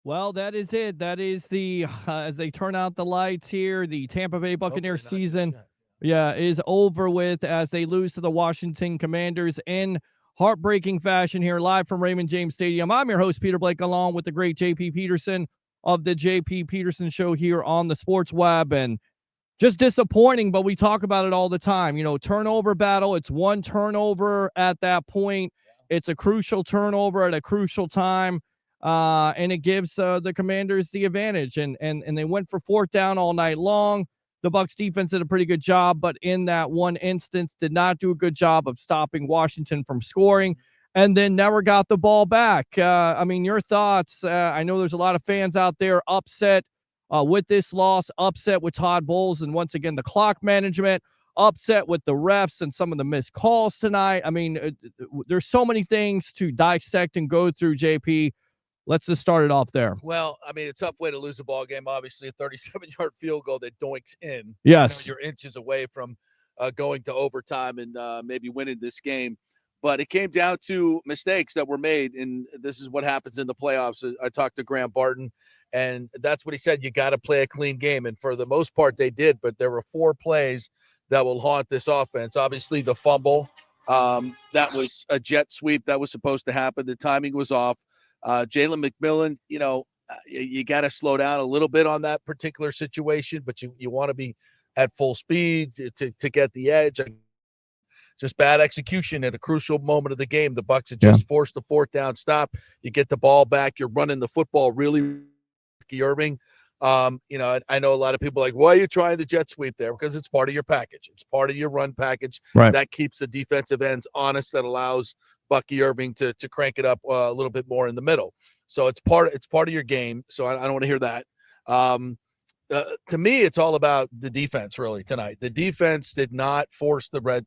Well, that is it. That is the as they turn out the lights here, the Tampa Bay Buccaneers Hopefully not just season, yet. yeah, is over with as they lose to the Washington Commanders in heartbreaking fashion here live from Raymond James Stadium. I'm your host Peter Blake along with the great JP Peterson of the JP Peterson show here on the Sports Web, and just disappointing, but we talk about it all the time. Turnover battle, it's one turnover at that point. It's a crucial turnover at a crucial time. And it gives the Commanders the advantage. And they went for fourth down all night long. The Bucs defense did a pretty good job, but in that one instance, did not do a good job of stopping Washington from scoring, and then never got the ball back. Your thoughts? I know there's a lot of fans out there upset with this loss, upset with Todd Bowles and once again the clock management, upset with the refs and some of the missed calls tonight. There's so many things to dissect and go through, JP. Let's just start it off there. Well, I mean, a tough way to lose a ball game. Obviously, a 37-yard field goal that doinks in. Yes. You're inches away from going to overtime and maybe winning this game. But it came down to mistakes that were made, and this is what happens in the playoffs. I talked to Graham Barton, and that's what he said. You got to play a clean game, and for the most part, they did. But there were 4 plays that will haunt this offense. Obviously, the fumble, that was a jet sweep that was supposed to happen. The timing was off. Jalen McMillan, you got to slow down a little bit on that particular situation, but you want to be at full speed to get the edge. Just bad execution at a crucial moment of the game. The Bucs had just forced the fourth down stop. You get the ball back. You're running the football really, Irving. I know a lot of people are like, why are you trying the jet sweep there? Because it's part of your package. It's part of your run package. Right. That keeps the defensive ends honest. That allows Bucky Irving to crank it up a little bit more in the middle. So it's part of your game. So I don't want to hear that. To me, it's all about the defense really tonight. The defense did not force the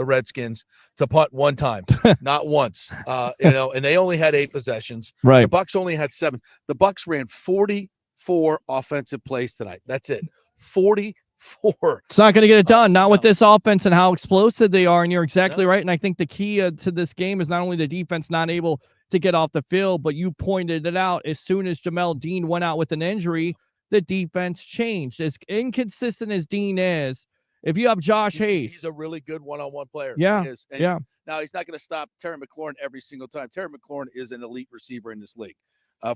Redskins to punt one time, not once. And they only had 8 possessions. Right. The Bucs only had 7. The Bucs ran 44 offensive plays tonight. That's it. 44. It's not going to get it done. Not with this offense and how explosive they are. And you're exactly right. And I think the key to this game is not only the defense not able to get off the field, but you pointed it out. As soon as Jamel Dean went out with an injury, the defense changed. As inconsistent as Dean is, if you have Josh Hayes, he's a really good one-on-one player. Yeah. He is. And yeah. Now he's not going to stop Terry McLaurin every single time. Terry McLaurin is an elite receiver in this league,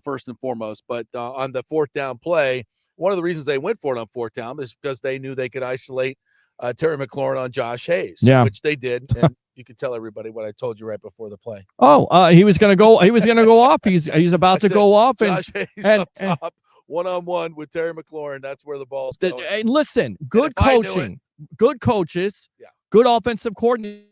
first and foremost. But on the fourth down play, one of the reasons they went for it on fourth down is because they knew they could isolate Terry McLaurin on Josh Hayes, which they did. And you could tell everybody what I told you right before the play. He was going to go. He was going to go off. He's about to go off. Josh Hayes up top, one-on-one with Terry McLaurin. That's where the ball's going. And listen, good coaching, good coaches, good offensive coordinator.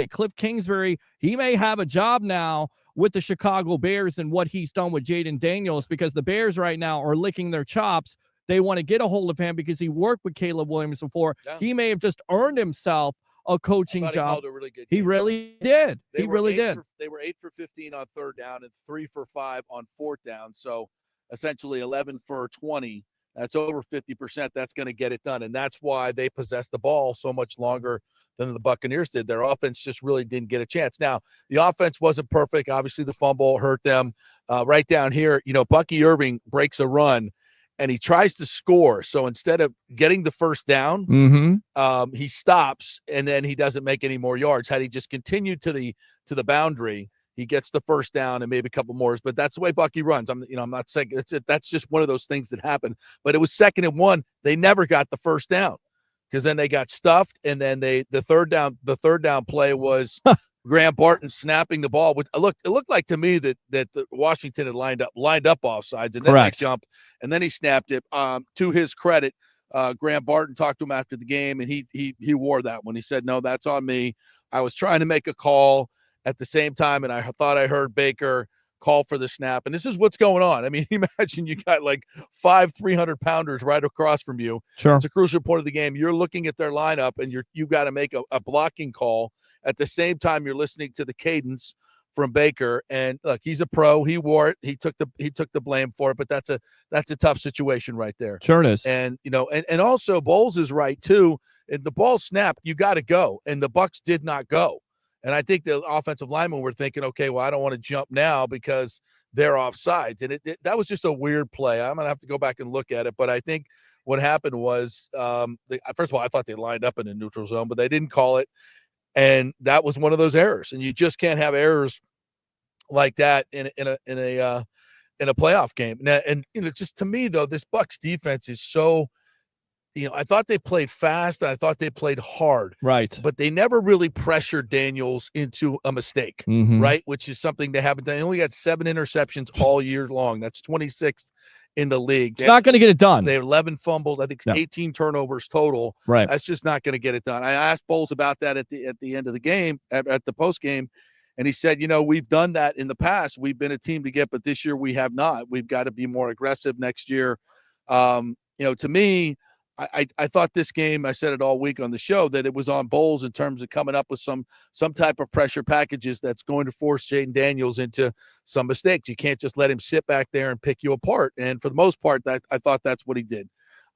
Cliff Kingsbury, he may have a job now with the Chicago Bears and what he's done with Jaden Daniels, because the Bears right now are licking their chops. They want to get a hold of him because he worked with Caleb Williams before. Yeah. He may have just earned himself a coaching job. He really did. He really did. They were 8 for 15 on third down and 3 for 5 on fourth down. So essentially 11 for 20. That's over 50%. That's going to get it done. And that's why they possessed the ball so much longer than the Buccaneers did. Their offense just really didn't get a chance. Now, the offense wasn't perfect. Obviously, the fumble hurt them. Right down here, Bucky Irving breaks a run, and he tries to score. So instead of getting the first down, he stops, and then he doesn't make any more yards. Had he just continued to the boundary, he gets the first down and maybe a couple more, but that's the way Bucky runs. I'm not saying that's just one of those things that happened. But it was 2nd and 1. They never got the first down because then they got stuffed, and then the third down play was Graham Barton snapping the ball. It looked like to me that the Washington had lined up offsides, and then they jumped, and then he snapped it. To his credit, Graham Barton talked to him after the game, and he wore that one. He said, "No, that's on me. I was trying to make a call at the same time, and I thought I heard Baker call for the snap." And this is what's going on. I mean, imagine you got like 5 300-pounders right across from you. Sure. It's a crucial point of the game. You're looking at their lineup, and you got to make a blocking call at the same time you're listening to the cadence from Baker. And look, he's a pro. He wore it. He took the blame for it. But that's a tough situation right there. Sure it is. And and also Bowles is right too. And the ball snapped, you got to go, and the Bucs did not go. And I think the offensive linemen were thinking, okay, well, I don't want to jump now because they're offsides. And that was just a weird play. I'm going to have to go back and look at it. But I think what happened was, first of all, I thought they lined up in a neutral zone, but they didn't call it. And that was one of those errors. And you just can't have errors like that in a playoff game. Now, and just to me though, this Bucs defense is so, I thought they played fast and I thought they played hard. Right. But they never really pressured Daniels into a mistake, right? Which is something they haven't done. They only got 7 interceptions all year long. That's 26th in the league. It's not going to get it done. They have 11 fumbles. I think 18 turnovers total. Right. That's just not going to get it done. I asked Bowles about that at the end of the game, at the post game. And he said, we've done that in the past. We've been a team to get, but this year we have not. We've got to be more aggressive next year. To me, I thought this game, I said it all week on the show, that it was on Bowles in terms of coming up with some type of pressure packages that's going to force Jaden Daniels into some mistakes. You can't just let him sit back there and pick you apart. And for the most part, I thought that's what he did.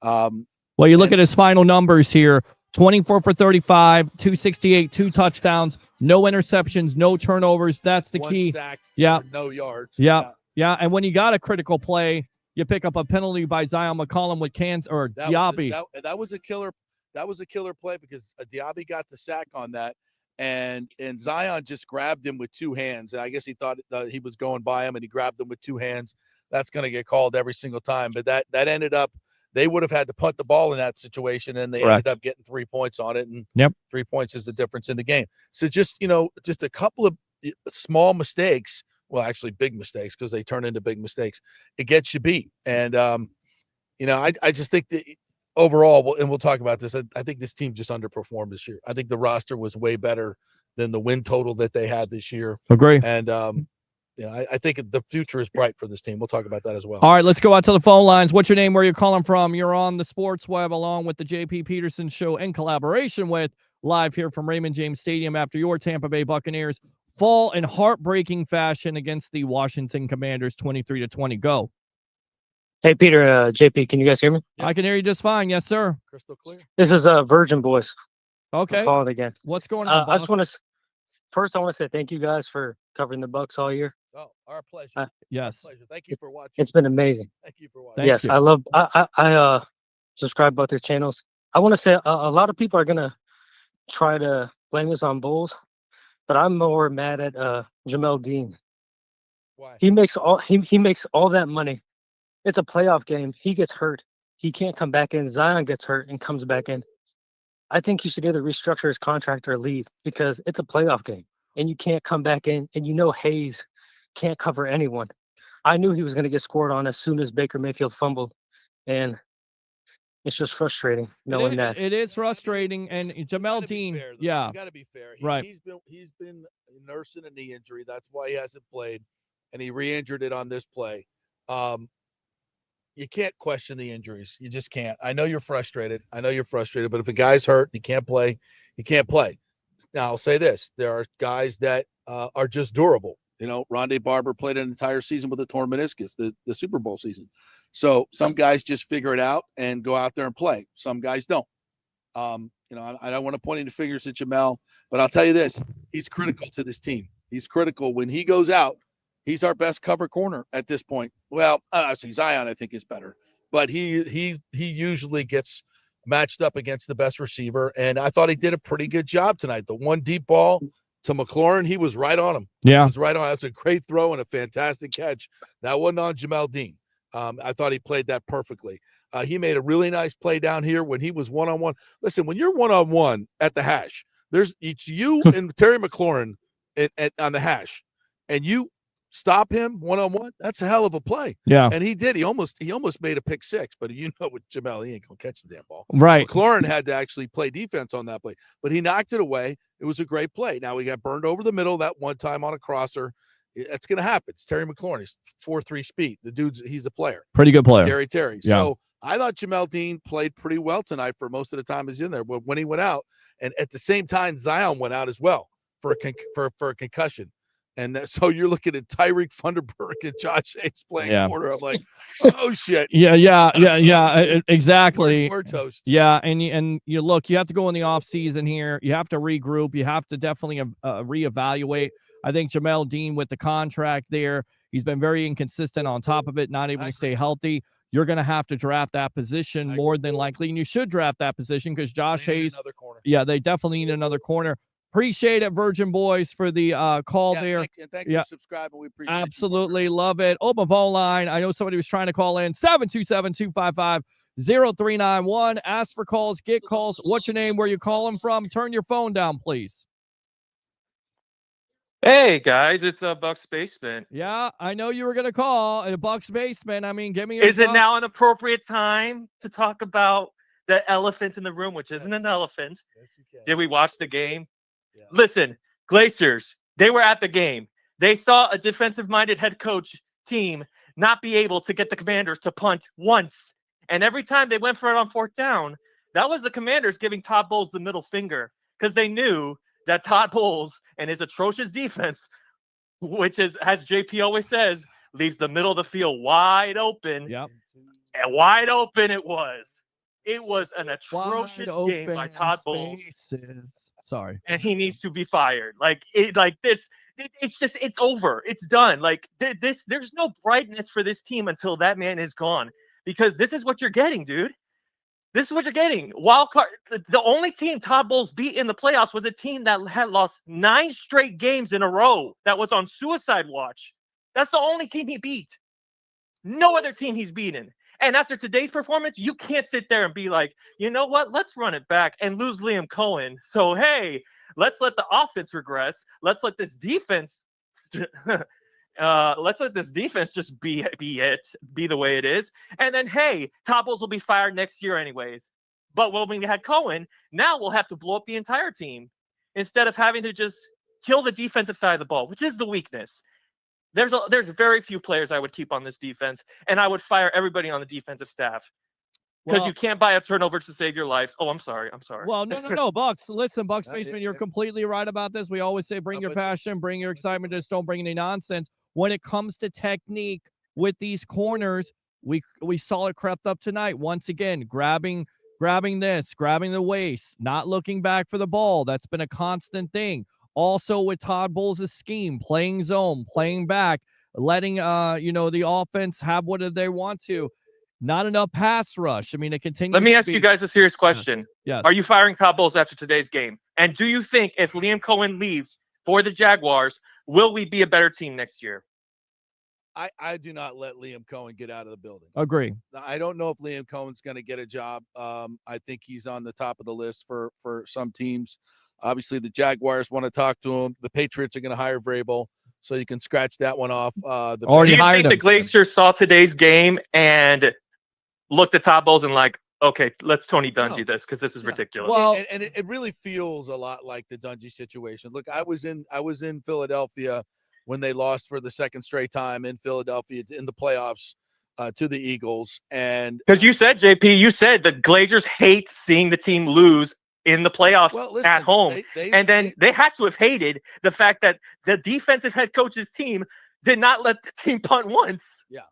Well, you look at his final numbers here. 24 for 35, 268, 2 touchdowns, no interceptions, no turnovers. That's the key. Sack, yeah. No yards. Yeah. And when you got a critical play, you pick up a penalty by Zion McCollum with Diaby. That was a killer. That was a killer play because Diaby got the sack on that, and Zion just grabbed him with 2 hands. And I guess he thought he was going by him, and he grabbed him with 2 hands. That's going to get called every single time. But that ended up. They would have had to punt the ball in that situation, and they ended up getting 3 points on it. And 3 points is the difference in the game. So just a couple of small mistakes. Well, actually big mistakes because they turn into big mistakes. It gets you beat. And, I just think that overall, and we'll talk about this, I think this team just underperformed this year. I think the roster was way better than the win total that they had this year. Agree. And, I think the future is bright for this team. We'll talk about that as well. All right, let's go out to the phone lines. What's your name? Where you're calling from? You're on the Sports Web along with the JP Peterson Show in collaboration with live here from Raymond James Stadium after your Tampa Bay Buccaneers fall in heartbreaking fashion against the Washington Commanders 23-20. Go. Hey, Peter, JP, can you guys hear me? Yep. I can hear you just fine. Yes, sir. Crystal clear. This is Virgin Boys. Okay. I'm calling again. What's going on, I just want to first, I want to say thank you guys for covering the Bucs all year. Oh, our pleasure. Yes. Our pleasure. Thank you for watching. It's been amazing. Thank you for watching. Yes, I love. I subscribe both their channels. I want to say a lot of people are gonna try to blame this on Bulls, but I'm more mad at Jamel Dean. Why? He makes all that money. It's a playoff game. He gets hurt. He can't come back in. Zion gets hurt and comes back in. I think he should either restructure his contract or leave because it's a playoff game and you can't come back in. And Hayes can't cover anyone. I knew he was going to get scored on as soon as Baker Mayfield fumbled, and it's just frustrating knowing that. It is frustrating, and Jamel Dean, you got to be fair. Right. He's been nursing a knee injury. That's why he hasn't played, and he re-injured it on this play. You can't question the injuries. You just can't. I know you're frustrated. But if a guy's hurt, he can't play. He can't play. Now, I'll say this. There are guys that are just durable. Rondé Barber played an entire season with a torn meniscus, the Super Bowl season. So some guys just figure it out and go out there and play. Some guys don't. I don't want to point any fingers at Jamel, but I'll tell you this. He's critical to this team. He's critical. When he goes out, he's our best cover corner at this point. Well, obviously Zion, I think, is better. But he usually gets matched up against the best receiver, and I thought he did a pretty good job tonight. The one deep ball to McLaurin, he was right on him. Yeah. He was right on. That's a great throw and a fantastic catch. That wasn't on Jamel Dean. I thought he played that perfectly. He made a really nice play down here when he was one-on-one. Listen, when you're one-on-one at the hash, it's you and Terry McLaurin on the hash, and you stop him one-on-one, that's a hell of a play. Yeah. And he did. He almost made a pick six, but with Jamel, he ain't going to catch the damn ball. Right. McLaurin had to actually play defense on that play, but he knocked it away. It was a great play. Now, he got burned over the middle that one time on a crosser. That's going to happen. It's Terry McLaurin. He's 4.3 speed. He's a player. Pretty good player. Scary Terry. Yeah. So I thought Jamel Dean played pretty well tonight for most of the time he's in there. But when he went out, and at the same time, Zion went out as well for a concussion. And so you're looking at Tyreek Funderburg and Josh Hayes playing quarter. I'm like, oh shit. Yeah. Exactly. We're toast. Yeah, and you look, you have to go in the off season here. You have to regroup. You have to definitely reevaluate. I think Jamel Dean with the contract there, He's been very inconsistent on top of it, not able to stay healthy. You're going to have to draft that position more than likely, and you should draft that position because Josh Hayes. Yeah, they definitely need another corner. Appreciate it, Virgin Boys, for the call there. Thank you for subscribing. We appreciate it. Absolutely love it. Open phone line. I know somebody was trying to call in. 727-255-0391. Ask for calls, get calls. What's your name? Where you calling from? Turn your phone down, please. Hey guys, it's a Bucs basement. Yeah, I know you were gonna call a Bucs basement. I mean, give me your Is it now an appropriate time to talk about the elephant in the room, which isn't an elephant? Yes, you can. Did we watch the game? Yeah. Listen, Glaciers, they were at the game. They saw a defensive-minded head coach team not be able to get the Commanders to punt once. And every time they went for it on fourth down, that was the Commanders giving Todd Bowles the middle finger because they knew that Todd Bowles and his atrocious defense, which is, as JP always says, leaves the middle of the field wide open. Yep. And wide open it was. It was an atrocious game by Todd Bowles. Sorry. And he needs to be fired. It's over. It's done. There's no brightness for this team until that man is gone. Because this is what you're getting, dude. This is what you're getting. Wildcard. The only team Todd Bowles beat in the playoffs was a team that had lost 9 straight games in a row that was on suicide watch. That's the only team he beat. No other team he's beaten. And after today's performance, you can't sit there and be like, you know what? Let's run it back and lose Liam Cohen. So, hey, let's let the offense regress. Let's let this defense just be the way it is. And then, hey, Todd Bowles will be fired next year anyways. But when we had Cohen, now we'll have to blow up the entire team instead of having to just kill the defensive side of the ball, which is the weakness. There's very few players I would keep on this defense, and I would fire everybody on the defensive staff because you can't buy a turnover to save your life. Oh, I'm sorry. Well, no, Bucs. Listen, Bucs basement, you're completely right about this. We always say bring your passion, bring your excitement, just don't bring any nonsense. When it comes to technique with these corners, we saw it crept up tonight. Once again, grabbing the waist, not looking back for the ball. That's been a constant thing. Also with Todd Bowles' scheme, playing zone, playing back, letting the offense have what they want to. Not enough pass rush. I mean, it continues. Let me ask you guys a serious question. Yes. Are you firing Todd Bowles after today's game? And do you think if Liam Cohen leaves for the Jaguars, will we be a better team next year? I do not let Liam Cohen get out of the building. Agree. I don't know if Liam Cohen's going to get a job. I think he's on the top of the list for some teams. Obviously, the Jaguars want to talk to him. The Patriots are going to hire Vrabel, so you can scratch that one off. Do you think the Glaciers saw today's game and looked at Todd Bowles and like, okay, let's Tony Dungy this because this is ridiculous? Well, and it really feels a lot like the Dungy situation. Look, I was in Philadelphia when they lost for the second straight time in Philadelphia in the playoffs to the Eagles, and because you said, JP, the Glazers hate seeing the team lose in the playoffs at home. They had to have hated the fact that the defensive head coach's team did not let the team punt once. Yeah.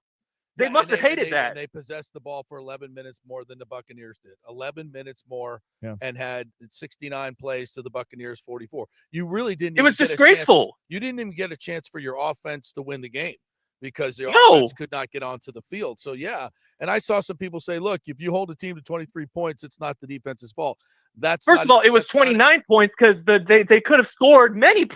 They must have hated that. And they possessed the ball for 11 minutes more than the Buccaneers did. 11 minutes more and had 69 plays to the Buccaneers 44. You really didn't. It was disgraceful. You didn't even get a chance for your offense to win the game because the offense could not get onto the field. So, yeah. And I saw some people say, look, if you hold a team to 23 points, it's not the defense's fault. First of all, it was 29 points because they could have scored many.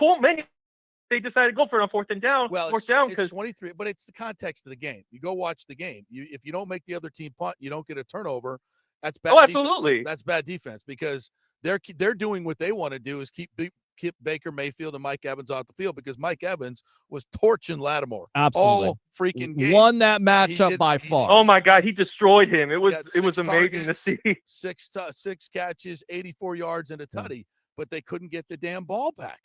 They decided to go for it on fourth down. It's 23, but it's the context of the game. You go watch the game. If you don't make the other team punt, you don't get a turnover. That's bad. Absolutely. Defense. That's bad defense because they're doing what they want to do is keep Baker Mayfield and Mike Evans off the field because Mike Evans was torching Lattimore. Absolutely. All freaking game. Won that matchup by far. Oh my God, he destroyed him. It was amazing to see. Six catches, 84 yards and a tutty, but they couldn't get the damn ball back.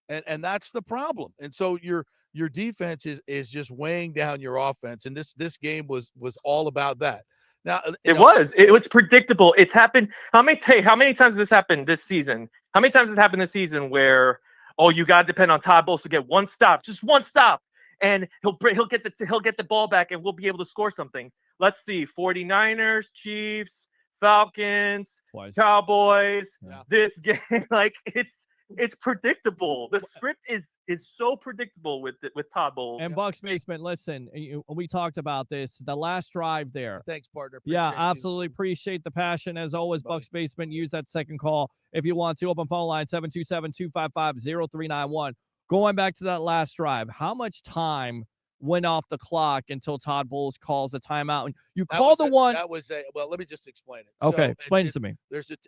And that's the problem. And so your defense is just weighing down your offense. And this game was all about that. Now it was predictable. It's happened. How many times has this happened this season? How many times has it happened this season where you got to depend on Todd Bowles to get one stop, just one stop, and he'll get the ball back and we'll be able to score something. Let's see, 49ers, Chiefs, Falcons, Cowboys. Yeah. This game, it's predictable. The script is so predictable with Todd Bowles. And Bucs Basement, listen, we talked about this. The last drive there. Thanks, partner. Yeah, Appreciate you. absolutely appreciate the passion. As always, Buddy. Bucs Basement, use that second call if you want to. Open phone line 727-255-0391. Going back to that last drive, how much time went off the clock until Todd Bowles calls a timeout? And you call the one. Well, let me just explain it. Okay, So explain it to me.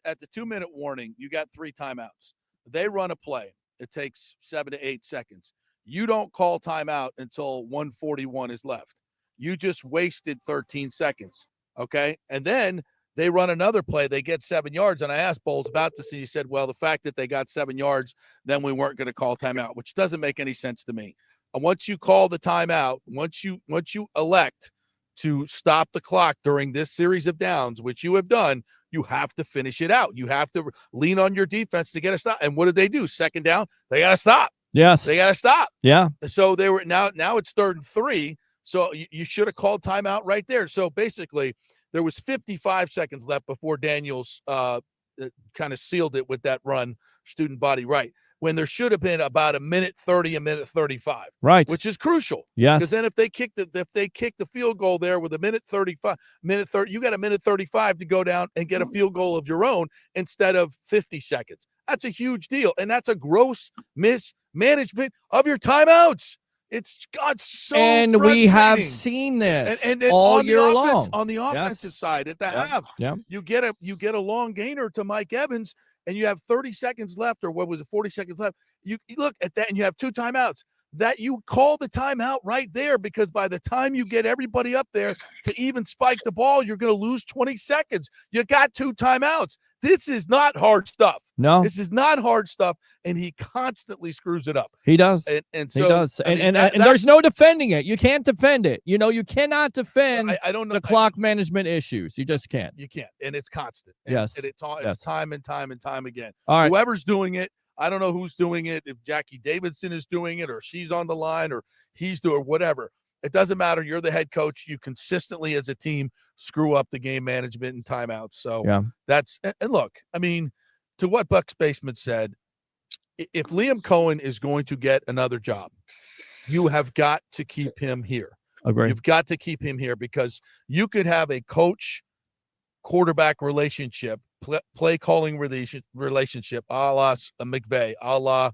at the 2-minute warning, you got 3 timeouts. They run a play. It takes 7 to 8 seconds. You don't call timeout until 1:41 is left. You just wasted 13 seconds. Okay. And then they run another play. They get 7 yards. And I asked Bowles about this, and he said, well, the fact that they got 7 yards, then we weren't going to call timeout, which doesn't make any sense to me. And once you call the timeout, once you elect to stop the clock during this series of downs, which you have done, you have to finish it out. You have to lean on your defense to get a stop. And what did they do? Second down, they got to stop. Yes. They got to stop. Yeah. So they were now it's 3rd and 3. So you should have called timeout right there. So basically, there was 55 seconds left before Daniels kind of sealed it with that run, student body right, when there should have been about a minute 30, a minute 35, right, which is crucial. Yes. Because then if they kick the field goal there with a minute 35, you got a minute 35 to go down and get a field goal of your own instead of 50 seconds. That's a huge deal, and that's a gross mismanagement of your timeouts. It's so and we have seen this and all year long on the offensive side at the half. Yeah. You get a long gainer to Mike Evans, and you have 30 seconds left, or what was it, 40 seconds left. You look at that, and you have 2 timeouts. That you call the timeout right there, because by the time you get everybody up there to even spike the ball, you're going to lose 20 seconds. You got 2 timeouts. This is not hard stuff. No, this is not hard stuff, and he constantly screws it up. He does, and so he does, and there's no defending it. You can't defend it. You know, defend. I don't know the clock management issues. You just can't. You can't, and it's constant. Yes, and it's time and time and time again. All right, whoever's doing it. I don't know who's doing it, if Jackie Davidson is doing it, or she's on the line, or he's doing whatever. It doesn't matter. You're the head coach. You consistently, as a team, screw up the game management and timeouts. So yeah, and look, I mean, to what Bucs Basement said, if Liam Cohen is going to get another job, you have got to keep him here. Agree. You've got to keep him here, because you could have a coach quarterback relationship, play calling relationship, a la McVay, a la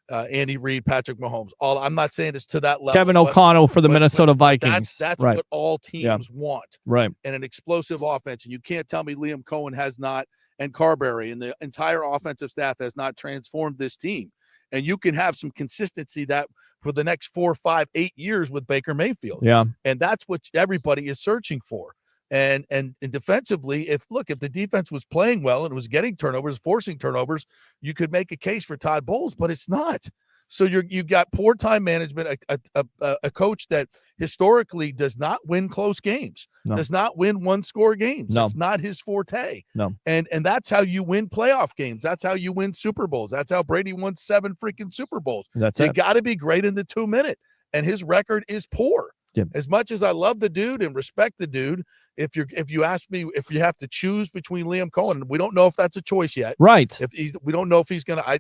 Andy Reid, Patrick Mahomes. I'm not saying it's to that level. Kevin O'Connell for the Minnesota Vikings. That's right. what all teams want. Right. And an explosive offense. And you can't tell me Liam Cohen has not, and Carberry and the entire offensive staff has not transformed this team. And you can have some consistency that for the next 4, 5, 8 years with Baker Mayfield. Yeah. And that's what everybody is searching for. And defensively, if the defense was playing well and was getting turnovers, forcing turnovers, you could make a case for Todd Bowles, but it's not. So you've got poor time management, a coach that historically does not win close games, does not win 1-score games. It's not his forte. No. And that's how you win playoff games. That's how you win Super Bowls. That's how Brady won 7 freaking Super Bowls. You got to be great in the 2-minute, and his record is poor. Yeah. As much as I love the dude and respect the dude, if you ask me if you have to choose between Liam Cohen, we don't know if that's a choice yet. Right. We don't know if he's gonna. I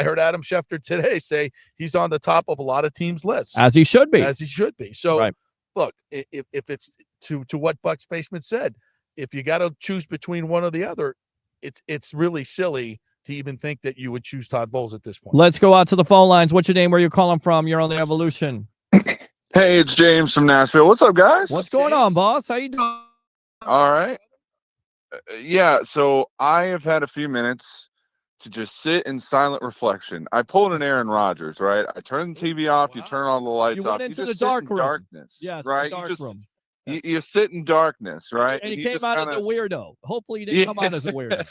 heard Adam Schefter today say he's on the top of a lot of teams' lists, as he should be. So right. Look, if it's to what Bucs Basement said, if you got to choose between one or the other, it's really silly to even think that you would choose Todd Bowles at this point. Let's go out to the phone lines. What's your name? Where you calling from? You're on the Evolution. Hey, it's James from Nashville. What's up, guys? What's going on, boss? How you doing? All right. Yeah, so I have had a few minutes to just sit in silent reflection. I pulled an Aaron Rodgers, right? I turned the TV off. Wow. You turn all the lights off. You went into just the dark room. Darkness, yes, right? The dark room. Yes. You sit in darkness, right? And he came out as a weirdo. Hopefully he didn't come out as a weirdo.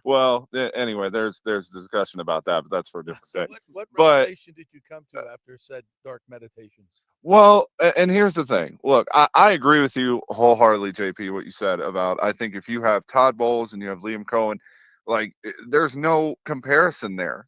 Well, anyway, there's discussion about that, but that's for a different day. What revelation did you come to after said dark meditation? Well, and here's the thing. Look, I agree with you wholeheartedly, JP, what you said about, I think if you have Todd Bowles and you have Liam Cohen, like, there's no comparison there.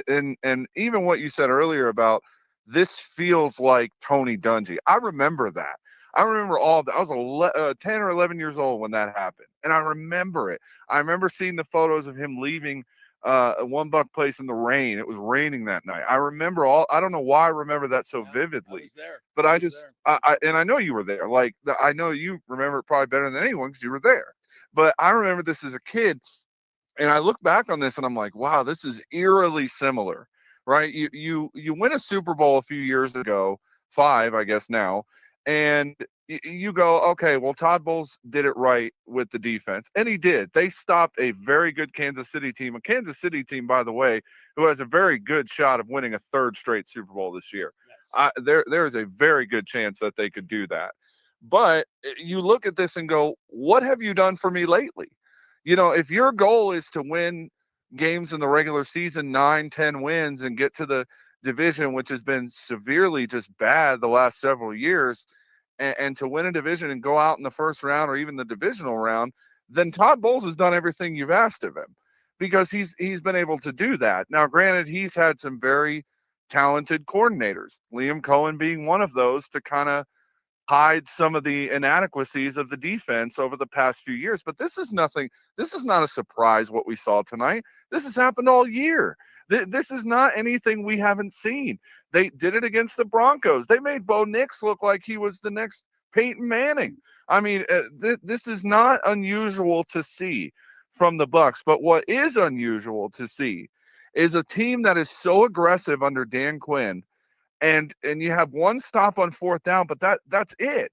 And even what you said earlier about this feels like Tony Dungy. I remember that. I remember I was 10 or 11 years old when that happened. And I remember it. I remember seeing the photos of him leaving one Buck place in the rain. It was raining that night. I remember I don't know why I remember that so vividly. I was there. But and I know you were there. Like, I know you remember it probably better than anyone because you were there. But I remember this as a kid, and I look back on this and I'm like, wow, this is eerily similar, right? You win a Super Bowl a few years ago, 5, I guess now, and you go, okay, well, Todd Bowles did it right with the defense, and he did. They stopped a very good Kansas City team, by the way, who has a very good shot of winning a 3rd straight Super Bowl this year. Yes. There is a very good chance that they could do that. But you look at this and go, what have you done for me lately? You know, if your goal is to win games in the regular season, 9, 10 wins, and get to the division, which has been severely just bad the last several years, and to win a division and go out in the first round or even the divisional round, then Todd Bowles has done everything you've asked of him, because he's been able to do that. Now, granted, he's had some very talented coordinators, Liam Cohen being one of those, to kind of hide some of the inadequacies of the defense over the past few years. But this is not a surprise what we saw tonight. This has happened all year. This is not anything we haven't seen. They did it against the Broncos. They made Bo Nix look like he was the next Peyton Manning. I mean, this is not unusual to see from the Bucs. But what is unusual to see is a team that is so aggressive under Dan Quinn, and you have one stop on 4th down, but that's it.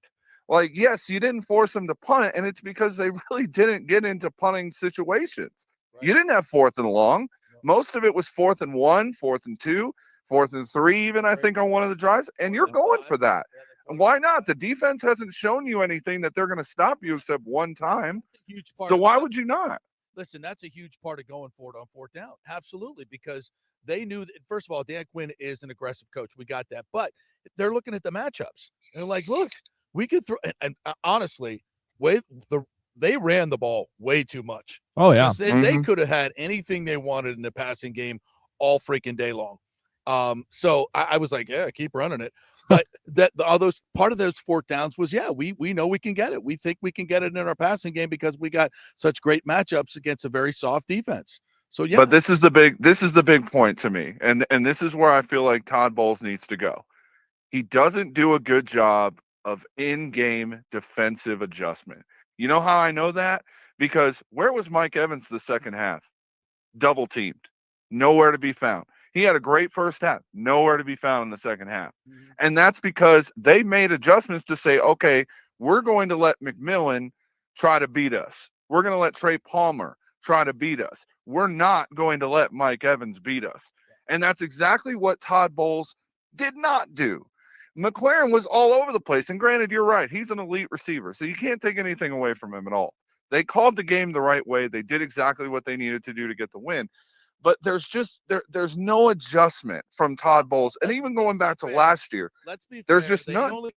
Like, yes, you didn't force them to punt it, and it's because they really didn't get into punting situations. Right. You didn't have 4th and long. Most of it was 4th and 1, 4th and 2, 4th and 3 even, I think, on one of the drives, and you're going for that. And why not? The defense hasn't shown you anything that they're going to stop you except one time. Huge part. So why would you not? Listen, that's a huge part of going for it on 4th down. Absolutely, because they knew that, first of all, Dan Quinn is an aggressive coach. We got that. But they're looking at the matchups. And they're like, look, we could throw – and honestly, they ran the ball way too much. Oh, yeah. They could have had anything they wanted in the passing game all freaking day long. So I was like, yeah, keep running it. But part of those 4th downs was, yeah, we know we can get it. We think we can get it in our passing game because we got such great matchups against a very soft defense. So yeah. But this is the big point to me, and this is where I feel like Todd Bowles needs to go. He doesn't do a good job of in-game defensive adjustment. You know how I know that? Because where was Mike Evans the second half? Double teamed, nowhere to be found. He had a great first half, nowhere to be found in the second half. Mm-hmm. And that's because they made adjustments to say, okay, we're going to let McMillan try to beat us. We're going to let Trey Palmer try to beat us. We're not going to let Mike Evans beat us. And that's exactly what Todd Bowles did not do. McLaren was all over the place. And granted, you're right. He's an elite receiver, so you can't take anything away from him at all. They called the game the right way. They did exactly what they needed to do to get the win. But there's no adjustment from Todd Bowles. And even going back to last year, let's be fair, there's just none. Only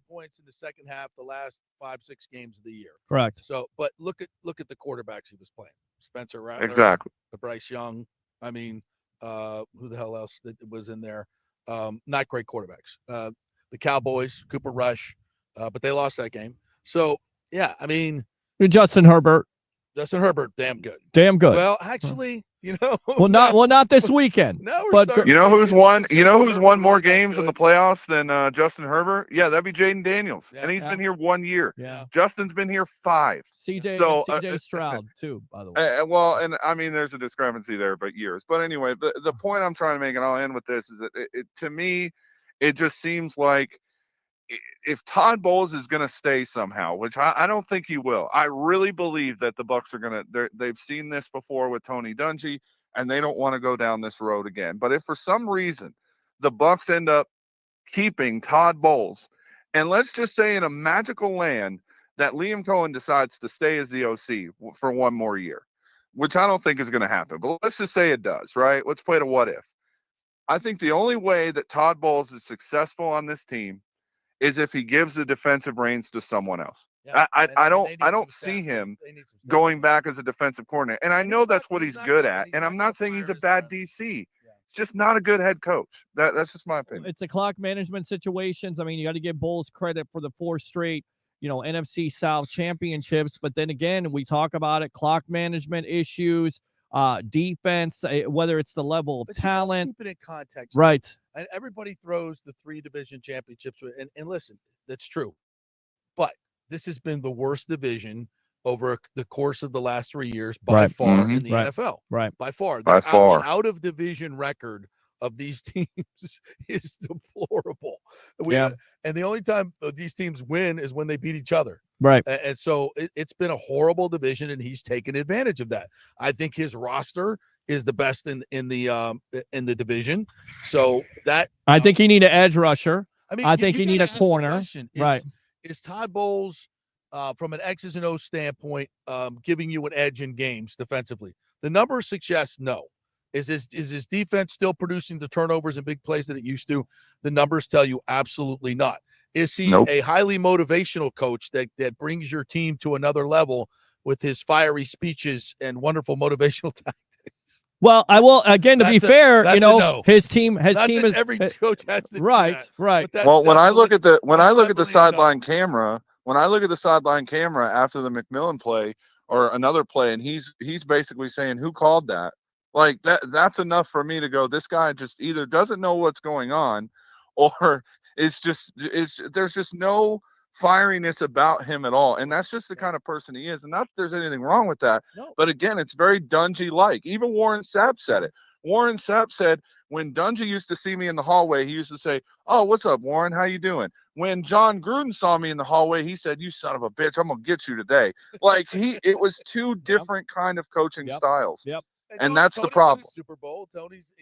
points in the second half the last 5-6 games of the year. Correct. So, but look at the quarterbacks he was playing. Spencer Rattler, exactly. Bryce Young. I mean, who the hell else that was in there? Not great quarterbacks. The Cowboys, Cooper Rush, but they lost that game. So yeah, I mean, Justin Herbert, damn good. Well, actually, not this weekend. No, but you know who's won more games in the playoffs than Justin Herbert? Yeah, that'd be Jaden Daniels, and he's been here 1 year. Yeah, Justin's been here 5. CJ Stroud too, by the way. Well, and I mean, there's a discrepancy there, but years. But anyway, the point I'm trying to make, and I'll end with this, is that to me, it just seems like if Todd Bowles is going to stay somehow, which I don't think he will, I really believe that the Bucs are going to. They've seen this before with Tony Dungy, and they don't want to go down this road again. But if for some reason the Bucs end up keeping Todd Bowles, and let's just say in a magical land that Liam Cohen decides to stay as the OC for one more year, which I don't think is going to happen, but let's just say it does, right? Let's play the what if. I think the only way that Todd Bowles is successful on this team is if he gives the defensive reins to someone else. Yeah, I don't see him going back as a defensive coordinator. And I know that's what he's good at. And I'm not saying he's a bad DC. It's just not a good head coach. That's just my opinion. It's a clock management situations. I mean, you got to give Bowles credit for the 4 straight, NFC South championships. But then again, we talk about it, clock management issues. defense, whether it's the level of But talent. keep it in context. Right. And everybody throws the 3 division championships. And listen, that's true. But this has been the worst division over the course of the last 3 years by far in the NFL. Right. By far. By far. The out of division record of these teams is deplorable. And the only time these teams win is when they beat each other. Right. And so it's been a horrible division, and he's taken advantage of that. I think his roster is the best in the division. So that I think you need an edge rusher. I mean, I think you need a corner. Right. Is Todd Bowles, from an X's and O's standpoint, giving you an edge in games defensively? The numbers suggest no. Is his defense still producing the turnovers and big plays that it used to? The numbers tell you absolutely not. Is he a highly motivational coach that brings your team to another level with his fiery speeches and wonderful motivational tactics? Well, I will again, to be fair, no. his team is every coach has to right, do that. right. Well, when I look at the sideline camera, after the McMillan play or another play, and he's basically saying, who called that? Like that's enough for me to go, this guy just either doesn't know what's going on, or there's just no fieriness about him at all. And that's just the kind of person he is. And not that there's anything wrong with that. No. But again, it's very Dungy-like. Even Warren Sapp said it. Warren Sapp said, when Dungy used to see me in the hallway, he used to say, "Oh, what's up, Warren? How you doing?" When John Gruden saw me in the hallway, he said, "You son of a bitch, I'm going to get you today." Like it was two different kind of coaching styles. Yep. And that's Tony the problem. Super Bowl. Tony's,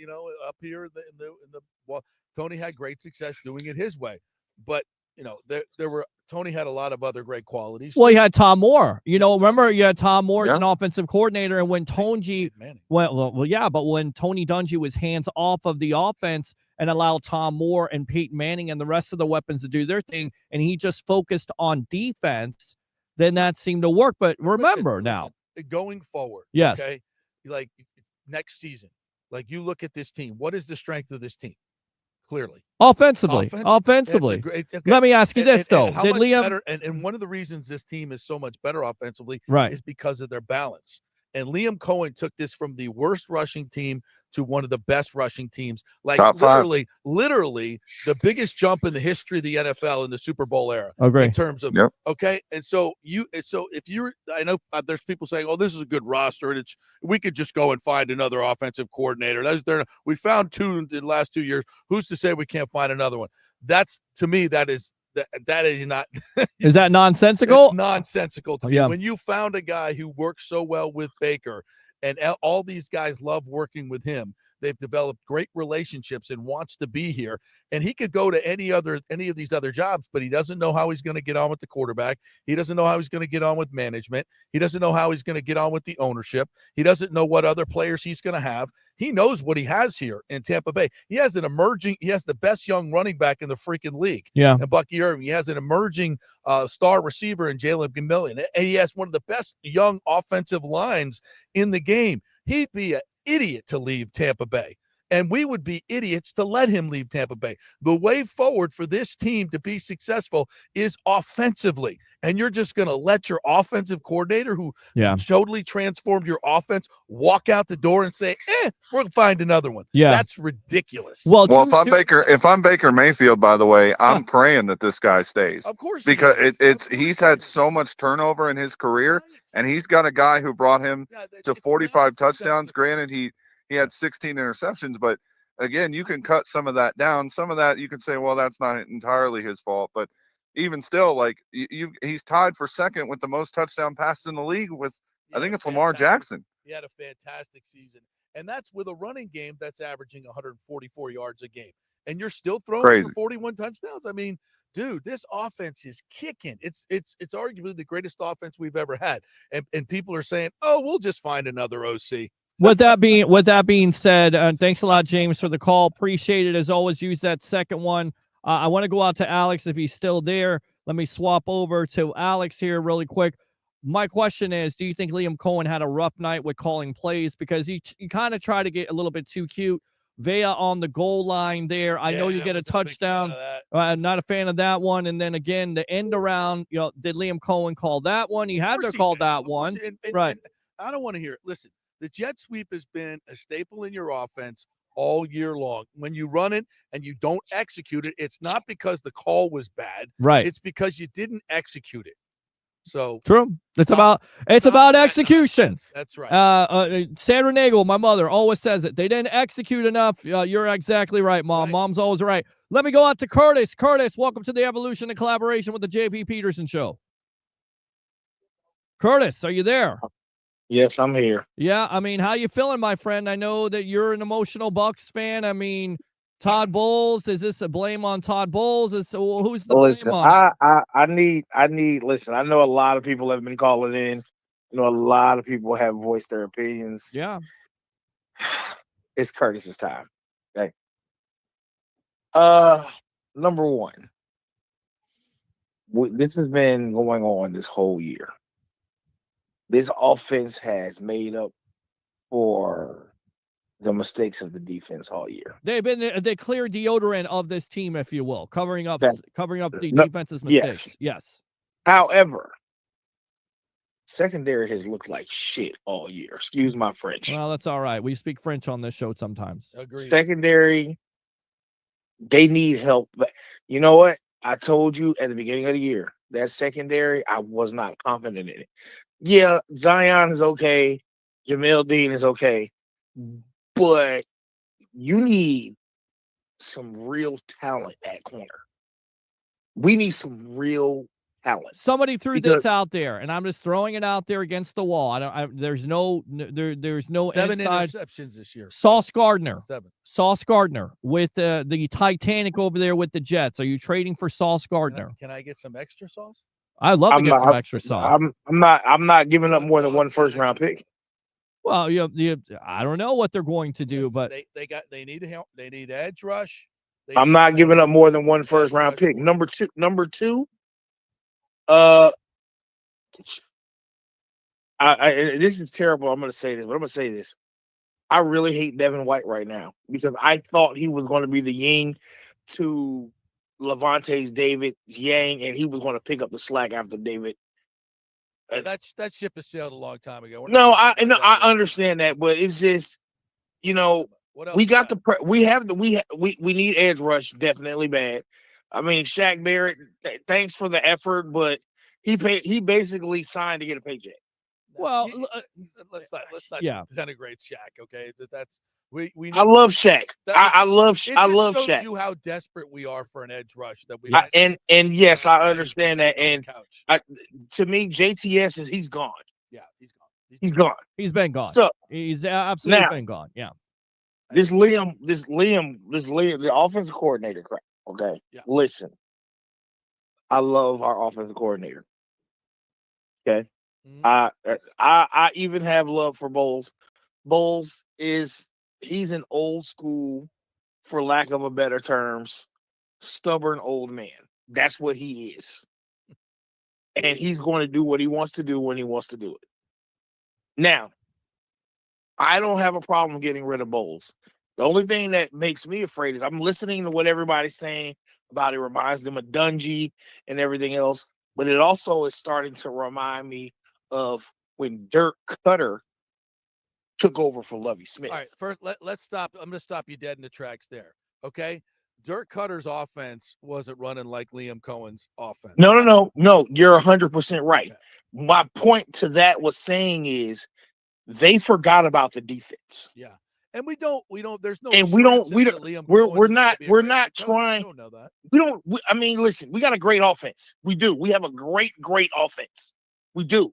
up here in the well, Tony had great success doing it his way, but Tony had a lot of other great qualities. Well, you had Tom Moore. Remember you had Tom Moore as an offensive coordinator, and when Tony, but when Tony Dungy was hands off of the offense and allowed Tom Moore and Peyton Manning and the rest of the weapons to do their thing, and he just focused on defense, then that seemed to work. But remember now, going forward, yes, okay, like next season, like you look at this team. What is the strength of this team? Clearly, offensively. Okay. Let me ask you this though: did Liam? And one of the reasons this team is so much better offensively, is because of their balance. And Liam Cohen took this from the worst rushing team to one of the best rushing teams. Like literally the biggest jump in the history of the NFL in the Super Bowl era. Agree. In terms of okay. And so I know there's people saying, "Oh, this is a good roster, and we could just go and find another offensive coordinator." We found 2 in the last 2 years. Who's to say we can't find another one? That's, to me, that is not. Is that nonsensical? It's nonsensical to me. When you found a guy who works so well with Baker, and all these guys love working with him, they've developed great relationships and wants to be here. And he could go to any of these other jobs, but he doesn't know how he's going to get on with the quarterback. He doesn't know how he's going to get on with management. He doesn't know how he's going to get on with the ownership. He doesn't know what other players he's going to have. He knows what he has here in Tampa Bay. He has the best young running back in the freaking league. Yeah. And Bucky Irving. He has an emerging star receiver in Jalen McMillan. And he has one of the best young offensive lines in the game. He'd be an idiot to leave Tampa Bay. And we would be idiots to let him leave Tampa Bay. The way forward for this team to be successful is offensively. And you're just going to let your offensive coordinator, who totally transformed your offense, walk out the door and say, we'll find another one. Yeah. That's ridiculous. Well, if I'm Baker Mayfield, by the way, I'm praying that this guy stays. Of course. Because he's had so much turnover in his career, and he's got a guy who brought him to 45 touchdowns. Granted, he had 16 interceptions, but again, you can cut some of that down. Some of that you can say, well, that's not entirely his fault, but even still, like he's tied for second with the most touchdown passes in the league with, I think it's Lamar Jackson. He had a fantastic season, and that's with a running game that's averaging 144 yards a game, and you're still throwing for 41 touchdowns. I mean, dude, this offense is kicking. It's arguably the greatest offense we've ever had, and people are saying, oh, we'll just find another OC. With that being said, thanks a lot, James, for the call. Appreciate it. As always, use that second one. I want to go out to Alex if he's still there. Let me swap over to Alex here really quick. My question is, do you think Liam Cohen had a rough night with calling plays? Because he kind of tried to get a little bit too cute. Vea on the goal line there. I know you get a touchdown. Not a fan of that one. And then again, the end around, did Liam Cohen call that one? He had to call that one. And right. I don't want to hear it. Listen. The jet sweep has been a staple in your offense all year long. When you run it and you don't execute it, it's not because the call was bad. Right. It's because you didn't execute it. So true. It's about execution. That's right. Sandra Nagel, my mother, always says it. They didn't execute enough. You're exactly right, Mom. Right. Mom's always right. Let me go out to Curtis. Curtis, welcome to the Evolution and Collaboration with the JP Peterson Show. Curtis, are you there? Yes, I'm here. Yeah, I mean, how you feeling, my friend? I know that you're an emotional Bucs fan. I mean, Todd Bowles, is this a blame on Todd Bowles? Who's the Listen, blame on? I need. Listen, I know a lot of people have been calling in. You know, a lot of people have voiced their opinions. Yeah. It's Curtis's time. Okay. Number one, this has been going on this whole year. This offense has made up for the mistakes of the defense all year. They've been the clear deodorant of this team, if you will, covering up the defense's mistakes. Yes. However, secondary has looked like shit all year. Excuse my French. Well, that's all right. We speak French on this show sometimes. Agreed. Secondary, they need help. But you know what? I told you at the beginning of the year, that secondary, I was not confident in it. Yeah, Zion is okay. Jamel Dean is okay. But you need some real talent at corner. We need some real talent. Somebody threw this out there, and I'm just throwing it out there against the wall. There's no 7 inside. interceptions this year. Sauce Gardner. 7. Sauce Gardner with the Titanic over there with the Jets. Are you trading for Sauce Gardner? Can I get some extra sauce? I'd love to get some extra sauce. I'm not giving up more than one first round pick. Well, I don't know what they're going to do, but they need help. They need edge rush. I'm not giving up more than one first round pick. Number two. This is terrible. I'm going to say this, but I'm going to say this. I really hate Devin White right now because I thought he was going to be the yin to Levante's David Yang, and he was going to pick up the slack after David. That ship has sailed a long time ago. I understand that, but it's just, we got we need edge rush definitely bad. I mean, Shaq Barrett, thanks for the effort, but he basically signed to get a paycheck. Well, let's not denigrate Shaq, okay? I love Shaq. I love shows Shaq. You how desperate we are for an edge rush that we and yes, I understand that. And to me, JTS he's gone. Yeah, he's gone. He's gone. He's been gone. So he's absolutely been gone. Yeah. This Liam, the offensive coordinator crap. Okay. Yeah. Listen, I love our offensive coordinator. Okay. Mm-hmm. I even have love for Bowles. Bowles he's an old school, for lack of a better terms, stubborn old man. That's what he is. And he's going to do what he wants to do when he wants to do it. Now, I don't have a problem getting rid of Bowles. The only thing that makes me afraid is I'm listening to what everybody's saying about it reminds them of Dungy and everything else, but it also is starting to remind me of when Dirk Cutter took over for Lovie Smith. All right, first let's stop. I'm going to stop you dead in the tracks there. Okay, Dirk Cutter's offense wasn't running like Liam Cohen's offense. No. You're 100% right. Okay. My point to that was saying is they forgot about the defense. Yeah, and we don't. There's no. And we're not trying. We don't know that. I mean, listen, we got a great offense. We do. We have a great offense. We do.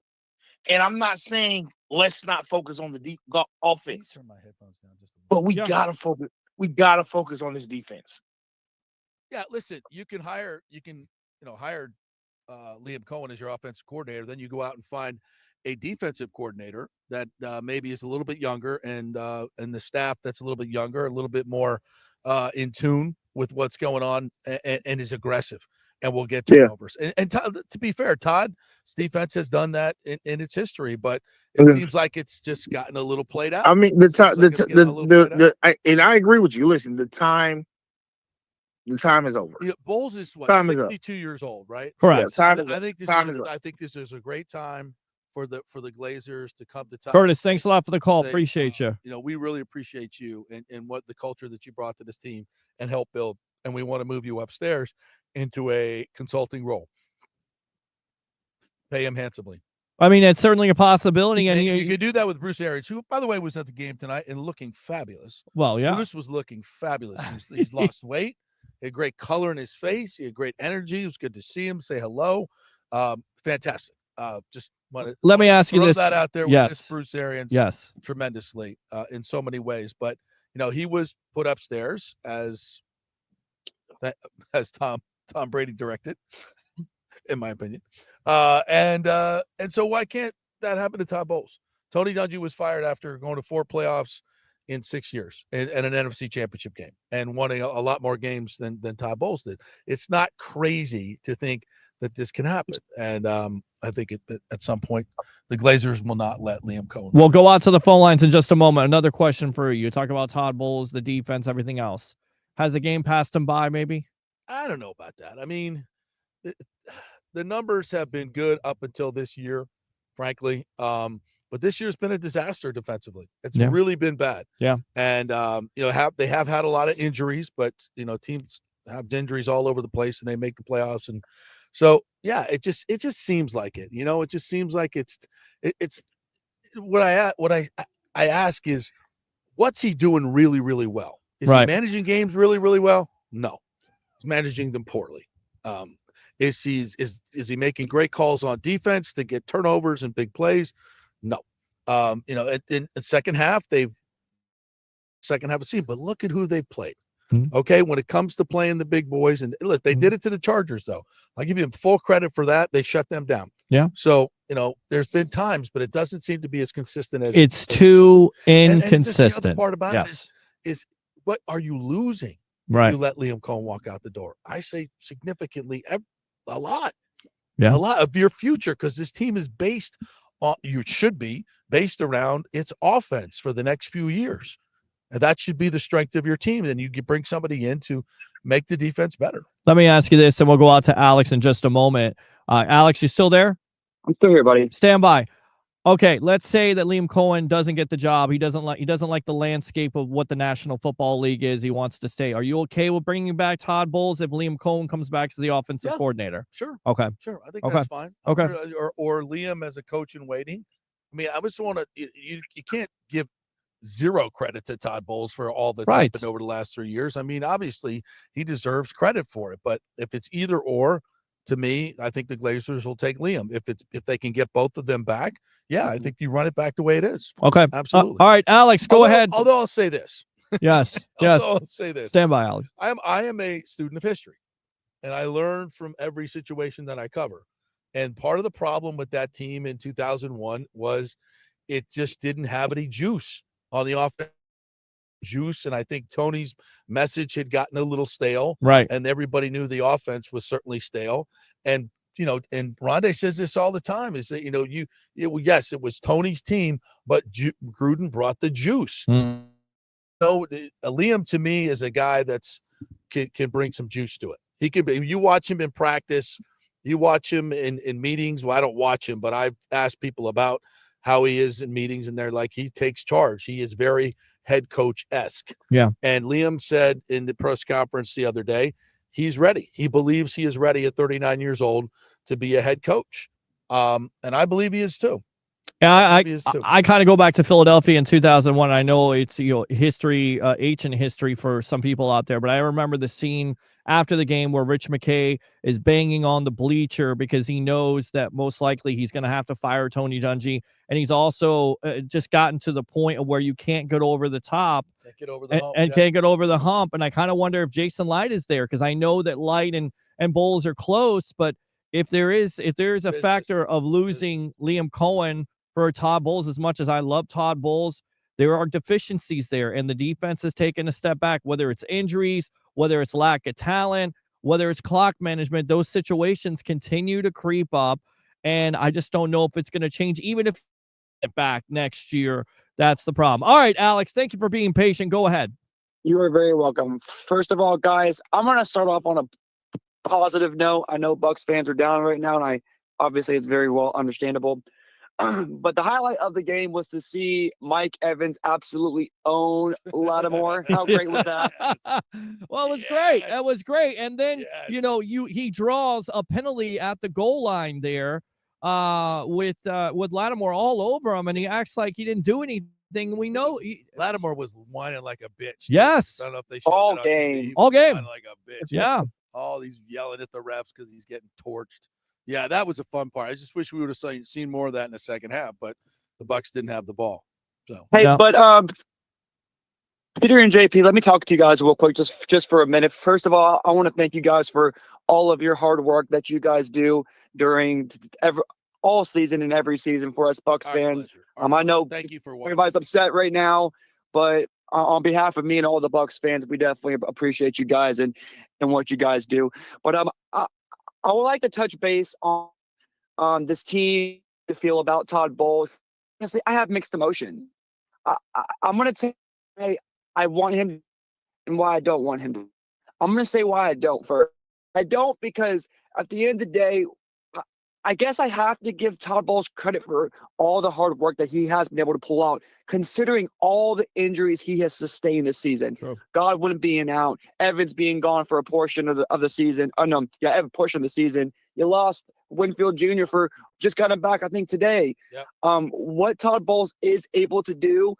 And I'm not saying let's not focus on the deep offense. Turn my headphones down just a minute. But we gotta focus. We gotta focus on this defense. Yeah, listen. You can hire Liam Cohen as your offensive coordinator. Then you go out and find a defensive coordinator that maybe is a little bit younger, and the staff that's a little bit younger, a little bit more in tune with what's going on, and is aggressive. And we'll get turnovers. Yeah. And to be fair, Todd's defense has done that in its history, but it seems like it's just gotten a little played out. I mean, and I agree with you. Listen, the time is over. Yeah, Bowles is 62 years old, right? Correct. I think this is a great time for the Glazers to come to Todd. Curtis, thanks a lot for the call. Say, Appreciate you. You know, we really appreciate you and what the culture that you brought to this team and help build. And we want to move you upstairs into a consulting role. Pay him handsomely. I mean, it's certainly a possibility. And you could do that with Bruce Arians, who, by the way, was at the game tonight and looking fabulous. Well, yeah. Bruce was looking fabulous. He's lost weight. He had great color in his face. He had great energy. It was good to see him, say hello. Fantastic. Just let me ask you throw this. that out there. Yes. We miss Bruce Arians tremendously in so many ways. But, you know, he was put upstairs as Tom Brady directed, in my opinion. And so why can't that happen to Todd Bowles? Tony Dungy was fired after going to 4 playoffs in 6 years and an NFC championship game and winning a lot more games than Todd Bowles did. It's not crazy to think that this can happen. And I think at some point the Glazers will not let Liam Cohen. We'll go out to the phone lines in just a moment. Another question for you. You talk about Todd Bowles, the defense, everything else. Has the game passed him by maybe? I don't know about that. I mean, the numbers have been good up until this year, frankly. But this year's been a disaster defensively. It's really been bad. Yeah. And you know, they have had a lot of injuries, but you know, teams have injuries all over the place and they make the playoffs. And so yeah, it just seems like it. You know, it just seems like it's what I ask is, what's he doing really, really well? Is he managing games really, really well? No. He's managing them poorly. Is he making great calls on defense to get turnovers and big plays? No. You know, in the second half of the season, but look at who they played. Okay, when it comes to playing the big boys, and look, they did it to the Chargers, though. I'll give you full credit for that. They shut them down. Yeah. So, you know, there's been times, but it doesn't seem to be as consistent as it's too inconsistent. And the other part about it is what are you losing? Right. You let Liam Cohen walk out the door. I say significantly, a lot. Yeah. A lot of your future, because this team is based on, you should be based around its offense for the next few years. And that should be the strength of your team. Then you can bring somebody in to make the defense better. Let me ask you this, and we'll go out to Alex in just a moment. Alex, you still there? I'm still here, buddy. Stand by. Okay, let's say that Liam Cohen doesn't get the job. He doesn't like the landscape of what the National Football League is. He wants to stay. Are you okay with bringing back Todd Bowles if Liam Cohen comes back as the offensive coordinator? Sure. Okay. Sure. I think that's fine. Okay. Sure, or Liam as a coach in waiting. I mean, I just want to. You can't give zero credit to Todd Bowles for all that's happened over the last 3 years. I mean, obviously he deserves credit for it, but if it's either or, to me, I think the Glazers will take Liam. If they can get both of them back, yeah, I think you run it back the way it is. Okay. Absolutely. All right, Alex, go ahead. Although I'll say this. Yes. Yes. I'll say this. Stand by, Alex. I am a student of history, and I learn from every situation that I cover. And part of the problem with that team in 2001 was it just didn't have any juice on the offense. Juice, and I think Tony's message had gotten a little stale, right? And everybody knew the offense was certainly stale. And you know, and Rondé says this all the time: is that yes, it was Tony's team, but Gruden brought the juice. So Liam to me is a guy that's can bring some juice to it. He could be. You watch him in practice, you watch him in meetings. Well, I don't watch him, but I've asked people about how he is in meetings, and they're like, he takes charge. He is very head coach-esque. Yeah. And Liam said in the press conference the other day, he's ready. He believes he is ready at 39 years old to be a head coach. And I believe he is too. Yeah, I kind of go back to Philadelphia in 2001. I know it's history, ancient history for some people out there, but I remember the scene after the game where Rich McKay is banging on the bleacher because he knows that most likely he's going to have to fire Tony Dungy, and he's also just gotten to the point of where you can't get over the top can't get over the hump. And I kind of wonder if Jason Light is there, because I know that Light and Bowles are close, but if there is a factor of losing Liam Cohen for Todd Bowles, as much as I love Todd Bowles, there are deficiencies there, and the defense has taken a step back, whether it's injuries, whether it's lack of talent, whether it's clock management. Those situations continue to creep up, and I just don't know if it's going to change, even if it back next year. That's the problem. All right, Alex, thank you for being patient. Go ahead. You are very welcome. First of all, guys, I'm going to start off on a positive note. I know Bucs fans are down right now, and obviously it's very well understandable. But the highlight of the game was to see Mike Evans absolutely own Lattimore. How great was that? Well, it was great. That was great. And then, Yes. he draws a penalty at the goal line there with Lattimore all over him, and he acts like he didn't do anything. We know Lattimore was whining like a bitch. Too. Yes. I don't know if they showed All that on TV. game. He All was game. whining like a bitch. Yeah. All these yelling at the refs because he's getting torched. Yeah, that was a fun part. I just wish we would have seen more of that in the second half, but the Bucs didn't have the ball. So Hey, Yeah. but Peter and JP, let me talk to you guys real quick, just for a minute. First of all, I want to thank you guys for all of your hard work that you guys do during all season and every season for us Bucs our fans. pleasure. Our I know Thank you for watching. everybody's upset right now, but on behalf of me and all the Bucs fans, we definitely appreciate you guys and what you guys do. But I would like to touch base on this team to feel about Todd Bowles. Honestly, I have mixed emotions. I'm going to say I want him and why I don't want him. I'm going to say why I don't first. I don't because at the end of the day, I guess I have to give Todd Bowles credit for all the hard work that he has been able to pull out, considering all the injuries he has sustained this season. True. Godwin being out, Evans being gone for a portion of the season. Oh no, yeah, a portion of the season. You lost Winfield Jr. for just got him back, I think, today. Yep. What Todd Bowles is able to do,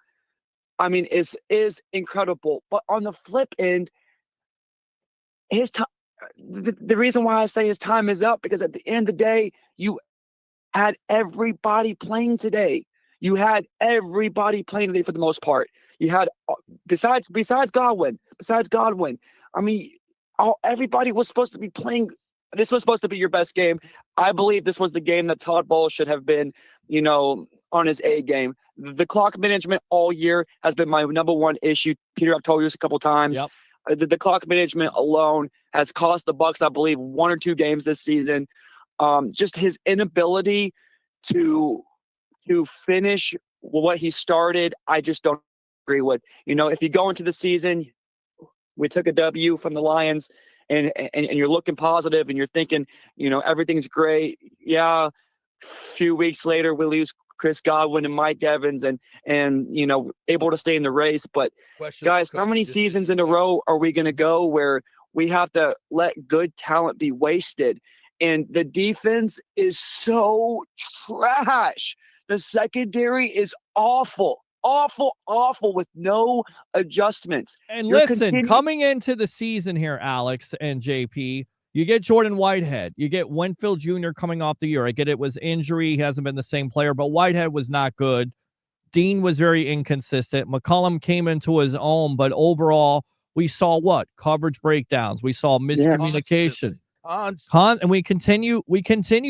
I mean, is incredible. But on the flip end, his time. The reason why I say his time is up because at the end of the day, you had everybody playing today. You had everybody playing today for the most part. You had besides Godwin. I mean, everybody was supposed to be playing. This was supposed to be your best game. I believe this was the game that Todd Bowles should have been, on his A game. The clock management all year has been my number one issue. Peter, I've told you this a couple times. Yep. The clock management alone has cost the Bucs, I believe, 1 or 2 games this season. Just his inability to finish what he started, I just don't agree with. If you go into the season, we took a W from the Lions, and you're looking positive, and you're thinking, everything's great. Yeah, a few weeks later, we lose Chris Godwin and Mike Evans and able to stay in the race. But guys, how many seasons in a row are we going to go where we have to let good talent be wasted? And the defense is so trash. The secondary is awful with no adjustments. And listen, coming into the season here, Alex and JP, you get Jordan Whitehead. You get Winfield Jr. coming off the year. I get it was injury. He hasn't been the same player, but Whitehead was not good. Dean was very inconsistent. McCollum came into his own, but overall, we saw what? Coverage breakdowns. We saw miscommunication. And we continue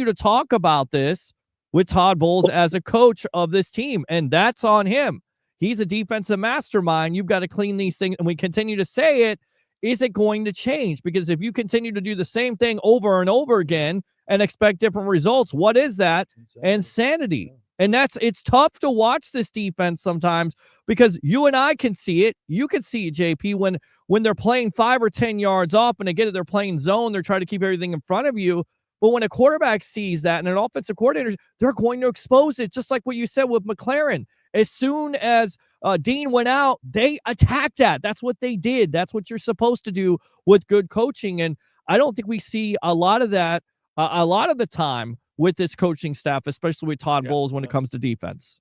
to talk about this with Todd Bowles as a coach of this team, and that's on him. He's a defensive mastermind. You've got to clean these things, and we continue to say it. Is it going to change? Because if you continue to do the same thing over and over again and expect different results, what is that? Insanity. And it's tough to watch this defense sometimes because you and I can see it. You can see it, JP, when they're playing 5 or 10 yards off and again, they're playing zone, they're trying to keep everything in front of you. But when a quarterback sees that and an offensive coordinator, they're going to expose it, just like what you said with McLaren. As soon as Dean went out, they attacked that. That's what they did. That's what you're supposed to do with good coaching. And I don't think we see a lot of that a lot of the time with this coaching staff, especially with Todd Bowles when it comes to defense.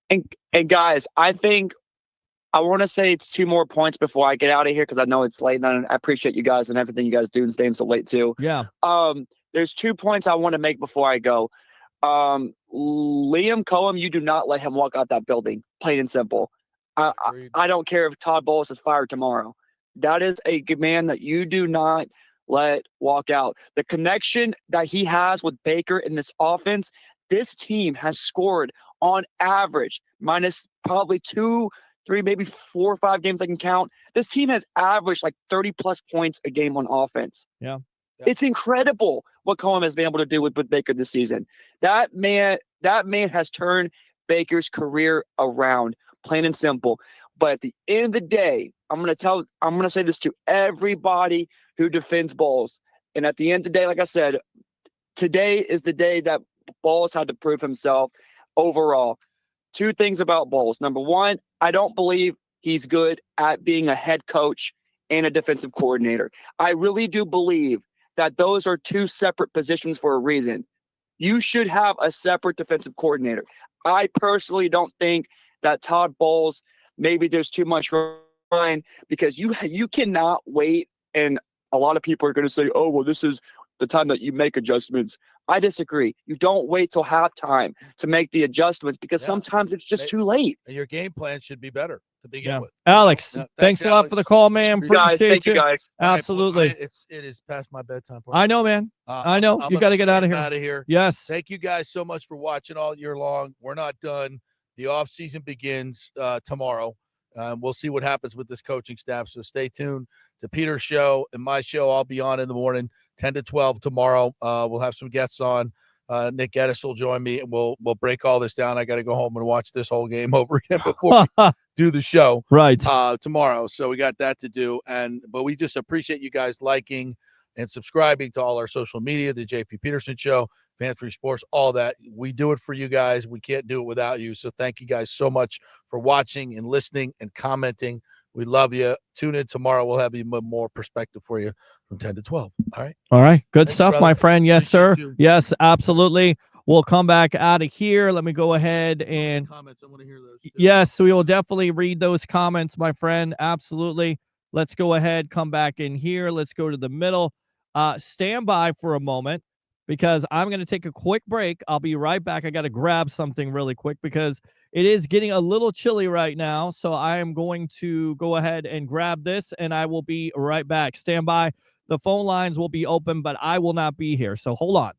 And guys, I think I want to say 2 more points before I get out of here because I know it's late and I appreciate you guys and everything you guys do and staying so late too. Yeah. There's 2 points I want to make before I go. Liam Cohen, you do not let him walk out that building, plain and simple. I don't care if Todd Bowles is fired tomorrow. That is a man that you do not let walk out. The connection that he has with Baker in this offense, this team has scored on average, minus probably 2, 3, maybe 4 or 5 games I can count. This team has averaged like 30-plus points a game on offense. Yeah. It's incredible what Cohen has been able to do with Baker this season. That man has turned Baker's career around, plain and simple. But at the end of the day, I'm going to say this to everybody who defends Bowles. And at the end of the day, like I said, today is the day that Bowles had to prove himself. overall. Two things about Bowles. Number one, I don't believe he's good at being a head coach and a defensive coordinator. I really do believe that those are two separate positions for a reason. You should have a separate defensive coordinator. I personally don't think that Todd Bowles, maybe there's too much run, because you cannot wait, and a lot of people are going to say, oh, well, this is the time that you make adjustments. I disagree. You don't wait till halftime to make the adjustments, because sometimes it's just too late. And your game plan should be better to begin with. Alex, thanks a lot Alex. for the call, man. Thank you guys. Absolutely. It is past my bedtime. I know, man. I know. You got to get out of here. Yes. Thank you guys so much for watching all year long. We're not done. The off season begins tomorrow. We'll see what happens with this coaching staff. So stay tuned to Peter's show and my show. I'll be on in the morning, 10 to 12 tomorrow. We'll have some guests on. Nick Geddes will join me, and we'll break all this down. I got to go home and watch this whole game over again before we do the show tomorrow. So we got that to do. But we just appreciate you guys liking and subscribing to all our social media, the JP Peterson Show, Fan Free Sports, all that. We do it for you guys. We can't do it without you. So thank you guys so much for watching and listening and commenting. We love you. Tune in tomorrow. We'll have even more perspective for you from 10 to 12. All right. All right. Good stuff, brother. my friend. Yes, Appreciate sir. you. Yes, absolutely. We'll come back out of here. Let me go ahead and Comments. I want to hear those. yes, we will definitely read those comments, my friend. Absolutely. Let's go ahead, come back in here. Let's go to the middle. Stand by for a moment, because I'm going to take a quick break. I'll be right back. I got to grab something really quick because it is getting a little chilly right now. So I am going to go ahead and grab this, and I will be right back. Stand by. The phone lines will be open, but I will not be here. So hold on.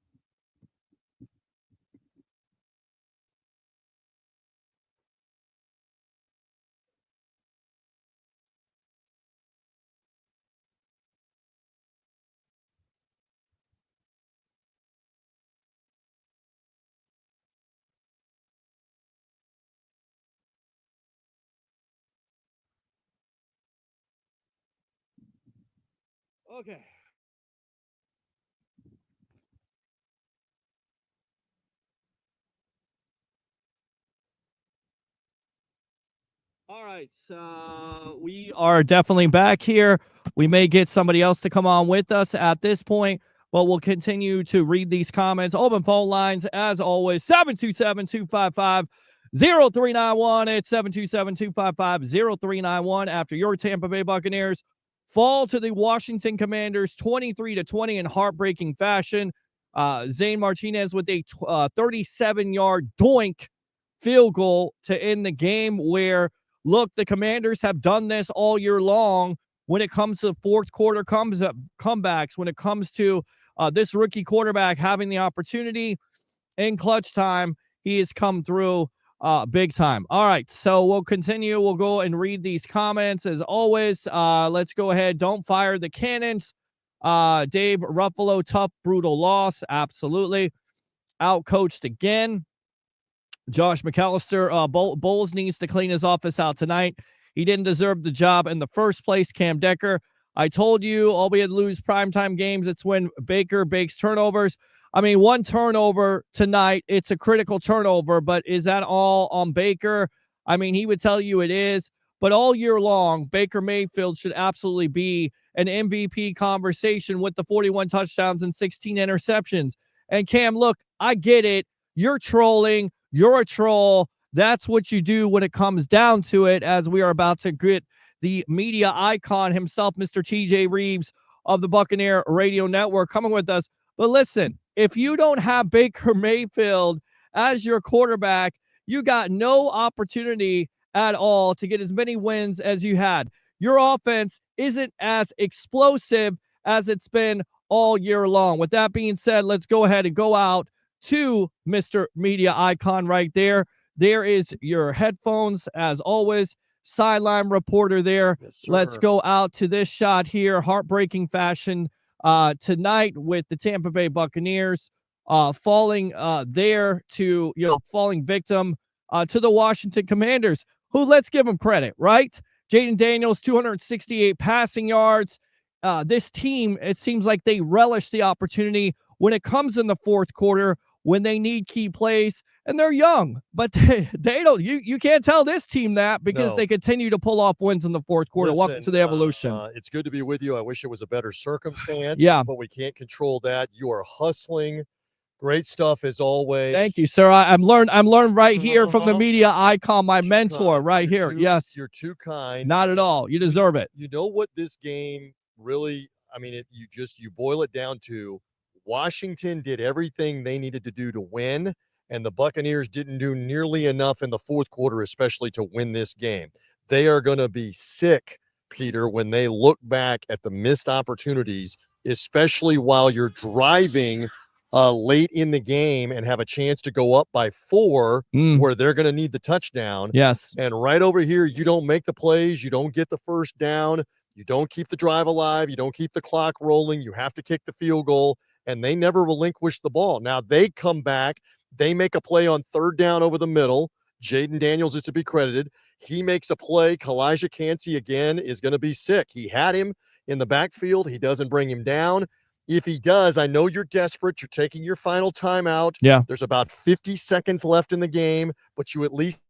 Okay. All right, so we are definitely back here. We may get somebody else to come on with us at this point, but we'll continue to read these comments. Open phone lines, as always, 727-255-0391. It's 727-255-0391. After your Tampa Bay Buccaneers fall to the Washington Commanders 23-20 in heartbreaking fashion. Zane Martinez with a 37-yard doink field goal to end the game, where look, the Commanders have done this all year long when it comes to fourth quarter comebacks, when it comes to this rookie quarterback having the opportunity in clutch time. He has come through big time. All right, so we'll continue. We'll go and read these comments as always. Let's go ahead. Don't fire the cannons. Dave Ruffalo, tough, brutal loss. Absolutely. Outcoached again. Josh McAllister, Bowles needs to clean his office out tonight. He didn't deserve the job in the first place. Cam Decker, I told you, all we had to lose primetime games. It's when Baker bakes turnovers. I mean, one turnover tonight, it's a critical turnover, but is that all on Baker? I mean, he would tell you it is. But all year long, Baker Mayfield should absolutely be an MVP conversation with the 41 touchdowns and 16 interceptions. And Cam, look, I get it. You're trolling. You're a troll. That's what you do when it comes down to it, as we are about to get the media icon himself, Mr. TJ Reeves of the Buccaneer Radio Network, coming with us. But listen, if you don't have Baker Mayfield as your quarterback, you got no opportunity at all to get as many wins as you had. Your offense isn't as explosive as it's been all year long. With that being said, let's go ahead and go out to Mr. Media Icon right there. There is your headphones, as always. Sideline reporter there. Yes, let's go out to this shot here. Heartbreaking fashion tonight with the Tampa Bay Buccaneers falling there to, falling victim to the Washington Commanders, who, let's give them credit, right? Jaden Daniels, 268 passing yards. This team, it seems like they relish the opportunity when it comes in the fourth quarter, when they need key plays, and they're young, but they don't. You can't tell this team that because No. they continue to pull off wins in the fourth quarter. Welcome Listen, to the evolution. It's good to be with you. I wish it was a better circumstance. Yeah. But we can't control that. You are hustling. Great stuff as always. Thank you, sir. I'm learned right here from the media icon, my Too mentor, kind. right You're here. too- Yes, You're too kind. not at all. You deserve it. You know what this game really, I mean, you boil it down to Washington did everything they needed to do to win, and the Buccaneers didn't do nearly enough in the fourth quarter, especially to win this game. They are going to be sick, Peter, when they look back at the missed opportunities, especially while you're driving late in the game and have a chance to go up by 4 where they're going to need the touchdown. Yes. And right over here, you don't make the plays. You don't get the first down. You don't keep the drive alive. You don't keep the clock rolling. You have to kick the field goal. And they never relinquish the ball. Now they come back. They make a play on third down over the middle. Jaden Daniels is to be credited. He makes a play. Kalijah Kancey, again, is going to be sick. He had him in the backfield. He doesn't bring him down. If he does, I know you're desperate. You're taking your final timeout. Yeah. There's about 50 seconds left in the game, but you at least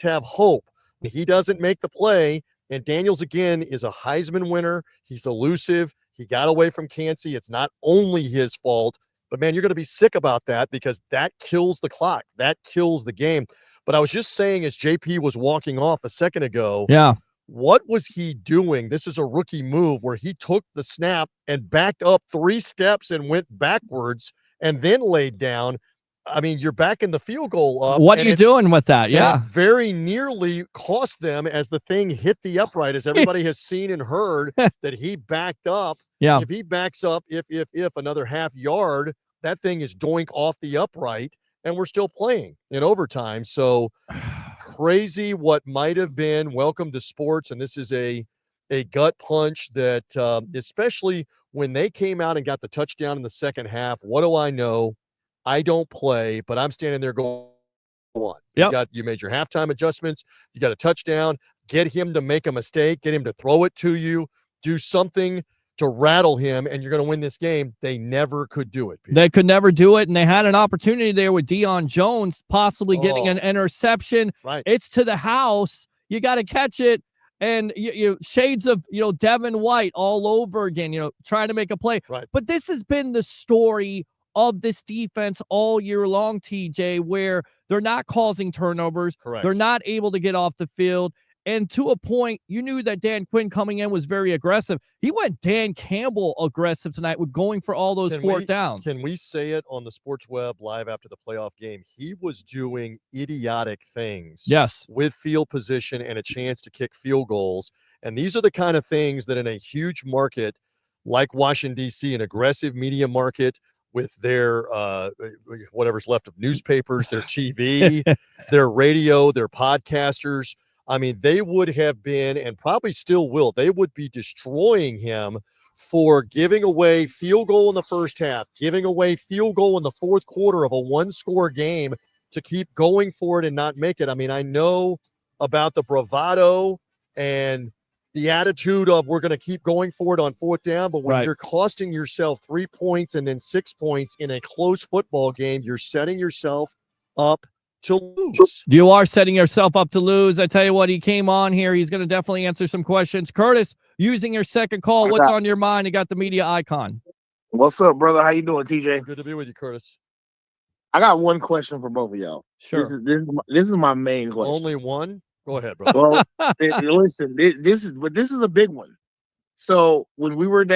have hope. If he doesn't make the play, and Daniels, again, is a Heisman winner. He's elusive. He got away from Kancey. It's not only his fault, but, man, you're going to be sick about that because that kills the clock. That kills the game. But I was just saying, as JP was walking off a second ago, Yeah. what was he doing? This is a rookie move where he took the snap and backed up 3 steps and went backwards and then laid down. I mean, you're backing the field goal up. What are you doing with that? Yeah. It very nearly cost them as the thing hit the upright, as everybody has seen and heard that he backed up. Yeah. If he backs up, if another half yard, that thing is doink off the upright, and we're still playing in overtime. So crazy what might have been. Welcome to sports, and this is a gut punch that, especially when they came out and got the touchdown in the second half. What do I know? I don't play, but I'm standing there going, on. Yep. You made your halftime adjustments. You got a touchdown. Get him to make a mistake. Get him to throw it to you. Do something to rattle him, and you're going to win this game. They never could do it, Peter. They could never do it, and they had an opportunity there with Deion Jones possibly getting an interception. Right. It's to the house. You got to catch it, and you shades of Devin White all over again. Trying to make a play. Right. But this has been the story of this defense all year long, TJ, where they're not causing turnovers. Correct. They're not able to get off the field. And to a point, you knew that Dan Quinn coming in was very aggressive. He went Dan Campbell aggressive tonight with going for all those fourth downs. Can we say it on the Sports Web live after the playoff game? He was doing idiotic things. Yes. With field position and a chance to kick field goals. And these are the kind of things that in a huge market like Washington, D.C., an aggressive media market with their whatever's left of newspapers, their TV, their radio, their podcasters. I mean, they would have been, and probably still will, they would be destroying him for giving away field goal in the first half, giving away field goal in the fourth quarter of a one-score game to keep going for it and not make it. I mean, I know about the bravado and the attitude of we're going to keep going for it on fourth down, but when you're costing yourself 3 points and then 6 points in a close football game, you're setting yourself up to lose. You are setting yourself up to lose. I tell you what, he came on here. He's going to definitely answer some questions. Curtis, using your second call, what's on your mind? You got the media icon. What's up, brother? How you doing, TJ? Good to be with you, Curtis. I got one question for both of y'all. Sure. This is my main question. Only one? Go ahead, bro. Well, listen, this is a big one. So when they went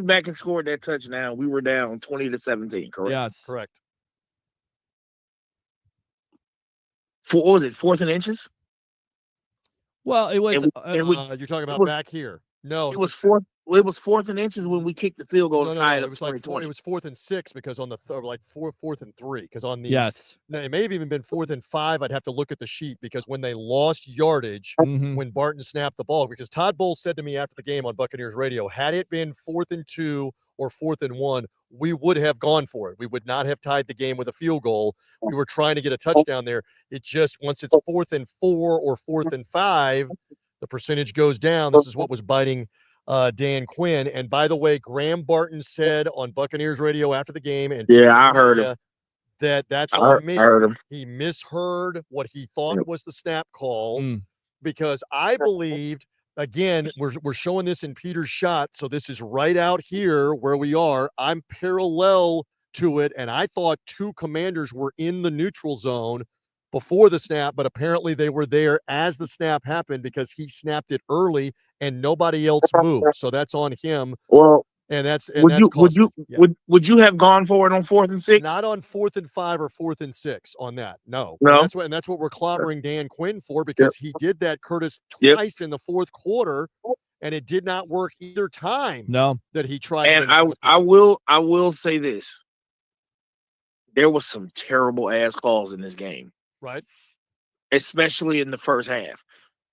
back and scored that touchdown, we were down 20-17, correct? Yes. Correct. What was it, 4th and inches? Well, it was. You're talking about back here. No, it was 4th. It was 4th and inches when we kicked the field goal to tie it up. It was like 20. it was 4th and 6 because on the fourth and 3 because on the No, it may have even been 4th and 5. I'd have to look at the sheet because when they lost yardage when Barton snapped the ball, because Todd Bowles said to me after the game on Buccaneers radio, had it been 4th and 2 or 4th and 1, we would have gone for it. We would not have tied the game with a field goal. We were trying to get a touchdown there. It just once it's 4th and 4 or 4th and 5, the percentage goes down. This is what was biting Dan Quinn. And by the way, Graham Barton said on Buccaneers radio after the game, and Yeah, I heard him. That's I on me. heard him. He misheard what he thought was the snap call Mm. because I believed, again, we're showing this in Peter's shot. So this is right out here where we are. I'm parallel to it. And I thought two commanders were in the neutral zone before the snap, but apparently they were there as the snap happened because he snapped it early and nobody else moved. So that's on him. Well, And that's would you have gone for it on 4th and 6? not on 4th and 5 or 4th and 6 on that. No. No. And that's what we're clobbering Dan Quinn for because he did that, Curtis, twice in the fourth quarter, and it did not work either time. No. That he tried. And I will say this. There was some terrible ass calls in this game. Right. Especially in the first half.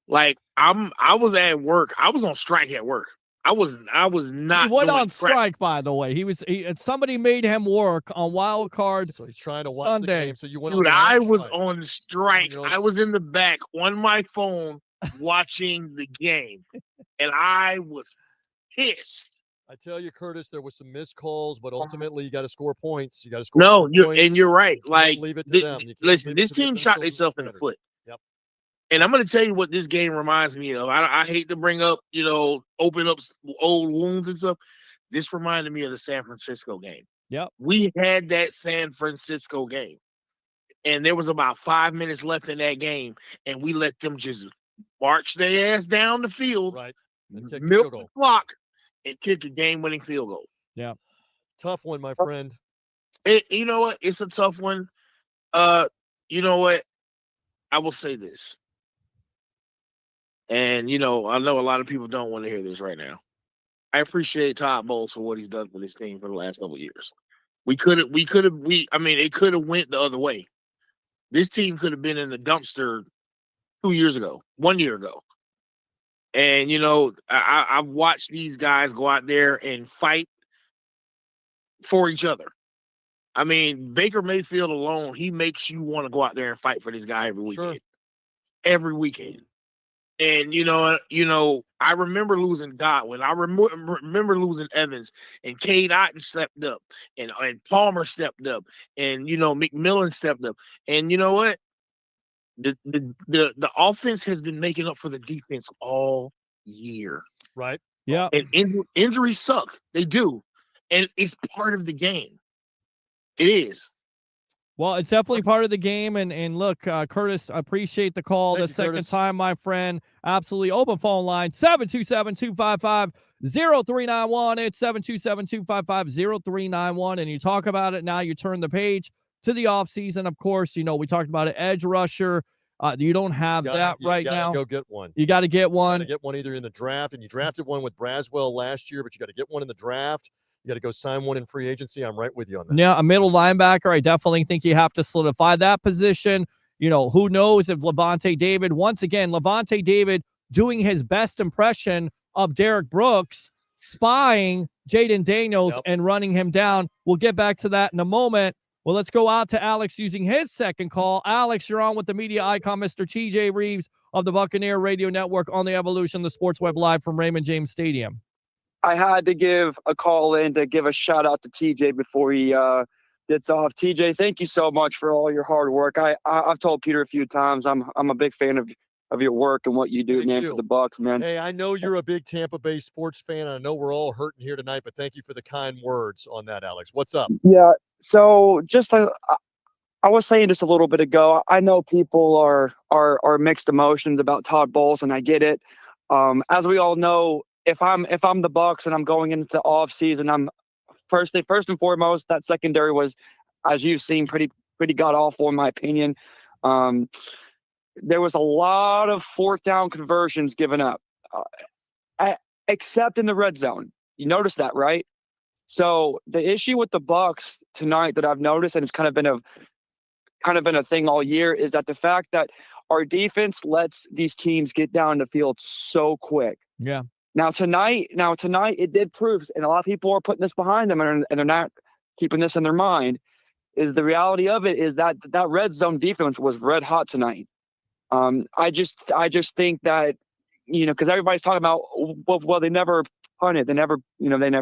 Like I was at work. I was on strike at work. I was not. He went doing on strike, by the way. Somebody made him work on Wilcard. So he's trying to watch Sunday. the game. So you went. Dude, on I was strike. on strike. I was in the back on my phone watching the game, and I was pissed. I tell you, Curtis, there was some missed calls, but ultimately you got to score points. You got to score. No, points. you're right. You can't Like, leave it to them. You can't listen, leave it this to the team shot officials themselves and in the the foot. Yep. And I'm going to tell you what this game reminds me of. I hate to bring up, open up old wounds and stuff. This reminded me of the San Francisco game. Yep. We had that San Francisco game, and there was about 5 minutes left in that game, and we let them just march their ass down the field, Right. milk the clock, and kick a game-winning field goal. Yeah. Tough one, my friend. You know what? It's a tough one. You know what? I will say this. And, I know a lot of people don't want to hear this right now. I appreciate Todd Bowles for what he's done for this team for the last couple of years. It could have went the other way. This team could have been in the dumpster 1 year ago. And, I've watched these guys go out there and fight for each other. I mean, Baker Mayfield alone, he makes you want to go out there and fight for this guy every weekend. Sure. Every weekend. And, I remember losing Godwin. I remember losing Evans. And Cade Otton stepped up. And Palmer stepped up. And, McMillan stepped up. And you know what? The offense has been making up for the defense all year. Right. Yeah. And injuries suck. They do. And it's part of the game. It is. Well, it's definitely part of the game. And look, Curtis, I appreciate the call. Thank The you, second Curtis. time, my friend. Absolutely. Open phone line, 727-255-0391. It's 727-255-0391. And you talk about it now. You turn the page to the offseason. Of course, we talked about an edge rusher. You don't have that right now. Go get one. You got to get one. You got to get one either in the draft, and you drafted one with Braswell last year, but you got to get one in the draft. You got to go sign one in free agency. I'm right with you on that. Yeah, a middle linebacker. I definitely think you have to solidify that position. Who knows if Levante David, once again, Levante David doing his best impression of Derek Brooks, spying Jaden Daniels and running him down. We'll get back to that in a moment. Well, let's go out to Alex using his second call. Alex, you're on with the media icon, Mr. TJ Reeves of the Buccaneer Radio Network on the Evolution, the Sports Web Live from Raymond James Stadium. I had to give a call in to give a shout out to TJ before he gets off. TJ, thank you so much for all your hard work. I've told Peter a few times I'm a big fan of your work and what you do, Thank man, you. for the Bucs, man. Hey, I know you're a big Tampa Bay sports fan. And I know we're all hurting here tonight, but thank you for the kind words on that, Alex. What's up? Yeah. So just I was saying just a little bit ago, I know people are mixed emotions about Todd Bowles, and I get it. As we all know, if I'm the Bucs and I'm going into the off season, I'm first and foremost, that secondary was, as you've seen, pretty god awful in my opinion. There was a lot of fourth down conversions given up, except in the red zone. You noticed that, right? So the issue with the Bucs tonight that I've noticed, and it's kind of been a thing all year, is that the fact that our defense lets these teams get down the field so quick. Yeah. Now tonight it did prove, and a lot of people are putting this behind them, and they're not keeping this in their mind. Is the reality of it is that red zone defense was red hot tonight. I just think that because everybody's talking about well they never punted. They never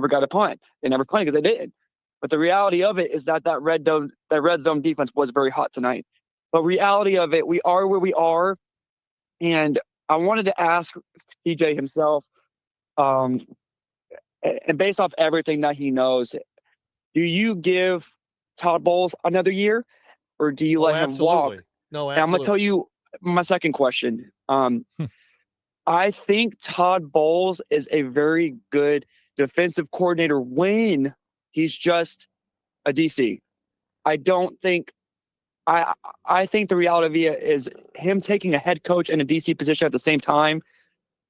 got a punt. They never punted because they didn't. But the reality of it is that red zone defense was very hot tonight. But reality of it, we are where we are. And I wanted to ask TJ himself, and based off everything that he knows, do you give Todd Bowles another year, or do you let him walk? No, absolutely. And I'm going to tell you my second question. I think Todd Bowles is a very good defensive coordinator when he's just a DC. I think the reality of it is him taking a head coach and a DC position at the same time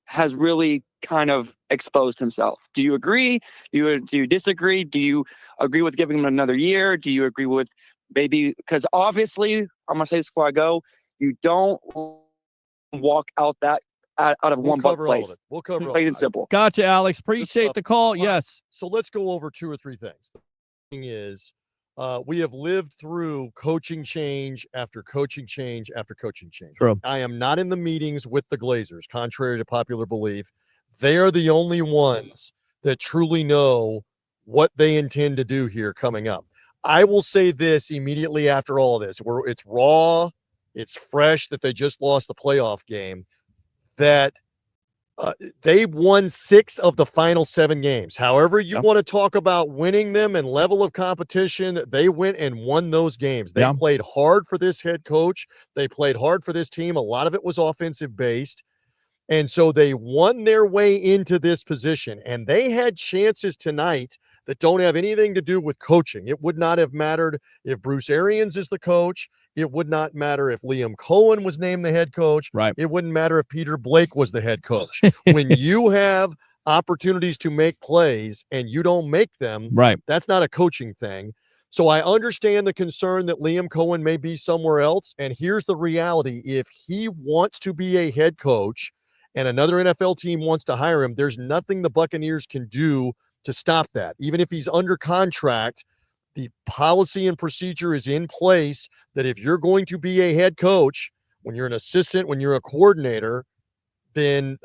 has really kind of exposed himself. Do you agree? Do you disagree? Do you agree with giving him another year? Do you agree with maybe, because obviously, I'm going to say this before I go, you don't walk out of one Buck place. We'll cover all of it. Plain and simple. Gotcha, Alex. Appreciate the call. Yes. So let's go over 2 or 3 things. The thing is, we have lived through coaching change after coaching change after coaching change. True. I am not in the meetings with the Glazers, contrary to popular belief. They are the only ones that truly know what they intend to do here coming up. I will say this immediately after all of this, where it's raw, it's fresh that they just lost the playoff game, that they won 6 of the final 7 games. However you want to talk about winning them and level of competition, they went and won those games. They played hard for this head coach. They played hard for this team. A lot of it was offensive based. And so they won their way into this position. And they had chances tonight that don't have anything to do with coaching. It would not have mattered if Bruce Arians is the coach. It would not matter if Liam Cohen was named the head coach. Right. It wouldn't matter if Peter Blake was the head coach. When you have opportunities to make plays and you don't make them, right, that's not a coaching thing. So I understand the concern that Liam Cohen may be somewhere else. And here's the reality. If he wants to be a head coach and another NFL team wants to hire him, there's nothing the Buccaneers can do to stop that. Even if he's under contract, the policy and procedure is in place that if you're going to be a head coach, when you're an assistant, when you're a coordinator, then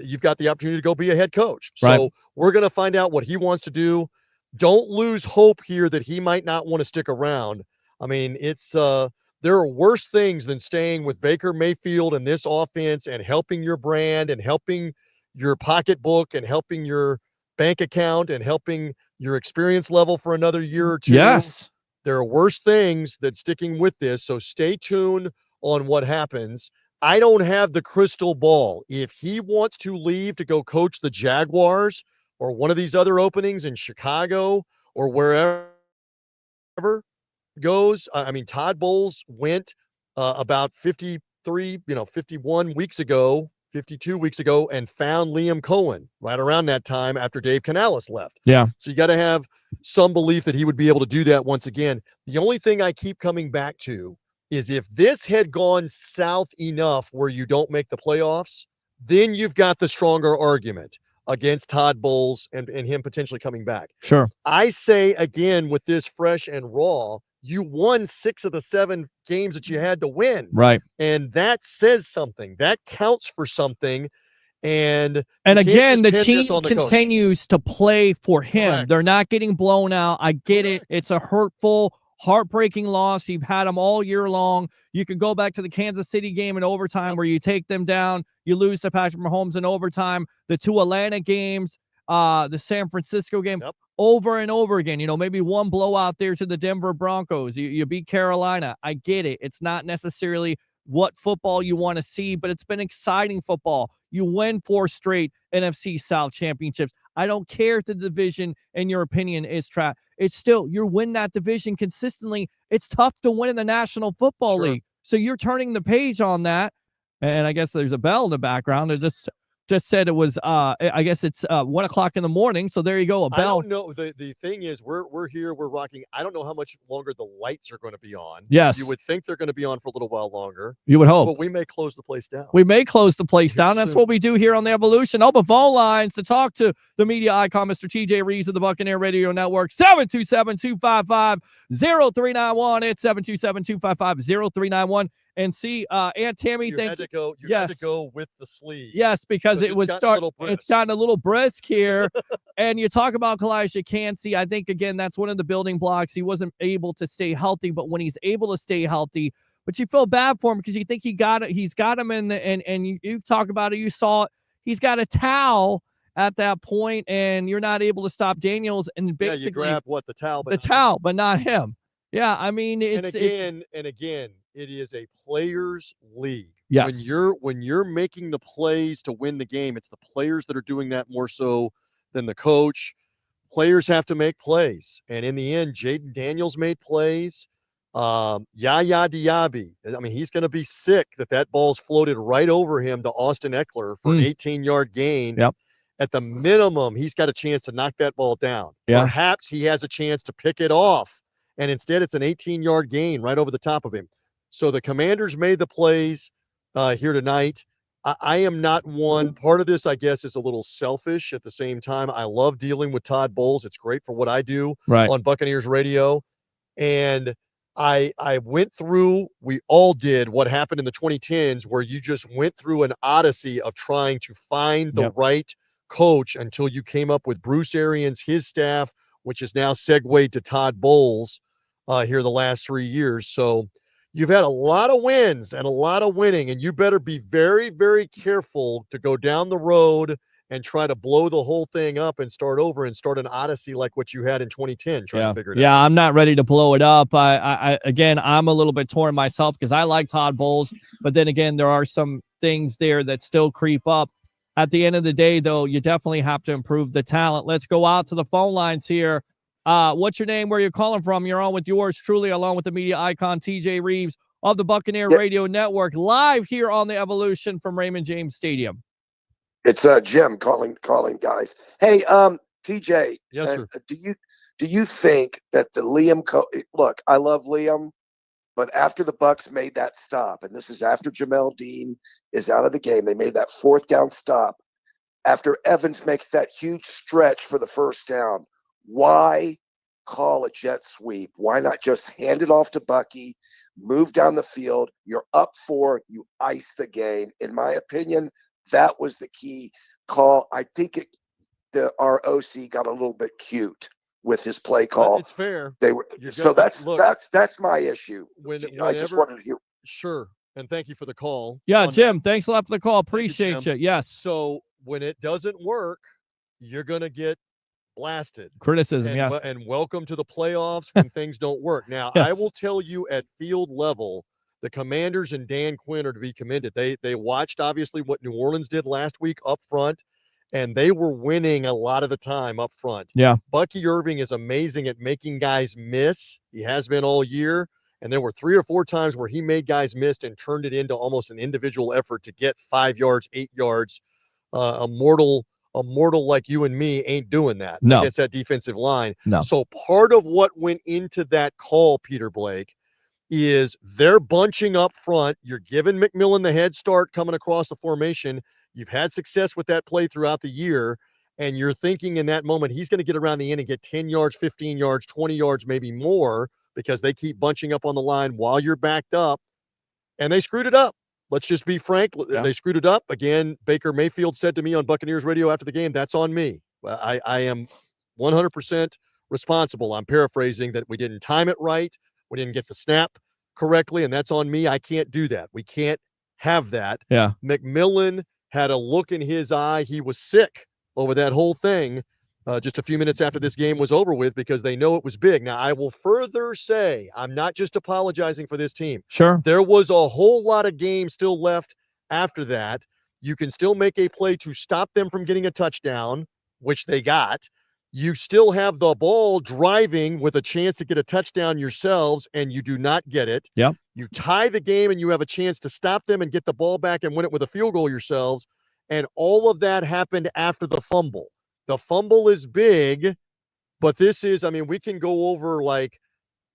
you've got the opportunity to go be a head coach. Right. So we're going to find out what he wants to do. Don't lose hope here that he might not want to stick around. I mean, it's there are worse things than staying with Baker Mayfield and this offense and helping your brand and helping your pocketbook and helping your bank account and helping your experience level for another year or two. Yes. There are worse things than sticking with this. So stay tuned on what happens. I don't have the crystal ball. If he wants to leave to go coach the Jaguars or one of these other openings in Chicago or wherever goes, I mean, Todd Bowles went about 51 weeks ago, 52 weeks ago, and found Liam Cohen right around that time after Dave Canales left. Yeah. So you got to have some belief that he would be able to do that once again. The only thing I keep coming back to is if this had gone south enough where you don't make the playoffs, then you've got the stronger argument against Todd Bowles and him potentially coming back. Sure. I say again, with this fresh and raw, you won 6 of the 7 games that you had to win. Right. And that says something. That counts for something. And again, the team continues to play for him. Correct. They're not getting blown out. I get it. It's a hurtful, heartbreaking loss. You've had them all year long. You could go back to the Kansas City game in overtime where you take them down. You lose to Patrick Mahomes in overtime. The 2 Atlanta games, the San Francisco game. Yep. Over and over again, maybe one blowout there to the Denver Broncos. You beat Carolina. I get it. It's not necessarily what football you want to see, but it's been exciting football. You win 4 straight NFC South championships. I don't care if the division, in your opinion, is trash. It's still, you win that division consistently. It's tough to win in the National Football League. So you're turning the page on that. And I guess there's a bell in the background. It just said it was I guess it's 1 o'clock in the morning, so there you go, a bell. I don't know. The thing is, we're here, we're rocking. I don't know how much longer the lights are going to be on. Yes. You would think they're going to be on for a little while longer. You would hope. But we may close the place down. We may close the place down. Soon. That's what we do here on the Evolution. Open phone lines to talk to the media icon, Mr. TJ Reeves of the Buccaneer Radio Network. 727-255-0391. It's 727-255-0391. And see, Aunt Tammy, You thank had you. to go. You had to go with the sleeves. Yes, because it was it's gotten a little it's brisk. gotten a little brisk here. And you talk about Kalijah Cansey. I think again that's one of the building blocks. He wasn't able to stay healthy, but when he's able to stay healthy, but you feel bad for him because you think he's got him in the and you talk about it, you saw it, he's got a towel at that point, and you're not able to stop Daniels, and basically you grab the towel, but but not him. Yeah, I mean it's again, it is a players' league. Yes. When you're making the plays to win the game, it's the players that are doing that more so than the coach. Players have to make plays, and in the end, Jaden Daniels made plays. Yaya Diaby, I mean, he's going to be sick that ball's floated right over him to Austin Eckler for an 18-yard gain. Yep. At the minimum, he's got a chance to knock that ball down. Yeah. Perhaps he has a chance to pick it off, and instead it's an 18-yard gain right over the top of him. So the Commanders made the plays here tonight. I am not one. Part of this, I guess, is a little selfish. At the same time, I love dealing with Todd Bowles. It's great for what I do on Buccaneers radio. And I went through, we all did what happened in the 2010s, where you just went through an odyssey of trying to find the right coach until you came up with Bruce Arians, his staff, which is now segued to Todd Bowles here the last 3 years. So you've had a lot of wins and a lot of winning, and you better be very, very careful to go down the road and try to blow the whole thing up and start over and start an odyssey like what you had in 2010, trying to figure it out. Yeah, I'm not ready to blow it up. Again, I'm a little bit torn myself because I like Todd Bowles, but then again, there are some things there that still creep up. At the end of the day, though, you definitely have to improve the talent. Let's go out to the phone lines here. What's your name? Where you're calling from? You're on with yours truly, along with the media icon TJ Reeves of the Buccaneer Radio Network, live here on the Evolution from Raymond James Stadium. It's Jim calling, guys. Hey, TJ. Yes, sir. Do you think that the Liam? Look, I love Liam, but after the Bucs made that stop, and this is after Jamel Dean is out of the game, they made that 4th down stop. After Evans makes that huge stretch for the 1st down, why call a jet sweep? Why not just hand it off to Bucky, move down the field? You're up 4, you ice the game. In my opinion, that was the key call. I think our OC got a little bit cute with his play call. It's fair. They were that's my issue. I just wanted to hear. Sure, and thank you for the call. Yeah, Jim, thanks a lot for the call. Appreciate you. Yes. So when it doesn't work, you're gonna get blasted. Criticism, and, yes. And welcome to the playoffs when things don't work. Now, I will tell you at field level, the Commanders and Dan Quinn are to be commended. They watched, obviously, what New Orleans did last week up front, and they were winning a lot of the time up front. Yeah. Bucky Irving is amazing at making guys miss. He has been all year, and there were 3 or 4 times where he made guys miss and turned it into almost an individual effort to get 5 yards, 8 yards. A mortal like you and me ain't doing that against that defensive line. No. So part of what went into that call, Peter Blake, is they're bunching up front. You're giving McMillan the head start coming across the formation. You've had success with that play throughout the year, and you're thinking in that moment he's going to get around the end and get 10 yards, 15 yards, 20 yards, maybe more, because they keep bunching up on the line while you're backed up, and they screwed it up. Let's just be frank. They screwed it up. Again, Baker Mayfield said to me on Buccaneers radio after the game, that's on me. I am 100% responsible. I'm paraphrasing that we didn't time it right. We didn't get the snap correctly, and that's on me. I can't do that. We can't have that. Yeah. McMillan had a look in his eye. He was sick over that whole thing just a few minutes after this game was over with because they know it was big. Now, I will further say I'm not just apologizing for this team. Sure. There was a whole lot of games still left after that. You can still make a play to stop them from getting a touchdown, which they got. You still have the ball driving with a chance to get a touchdown yourselves, and you do not get it. Yep. You tie the game, and you have a chance to stop them and get the ball back and win it with a field goal yourselves. And all of that happened after the fumble. The fumble is big, but this is, I mean, we can go over like,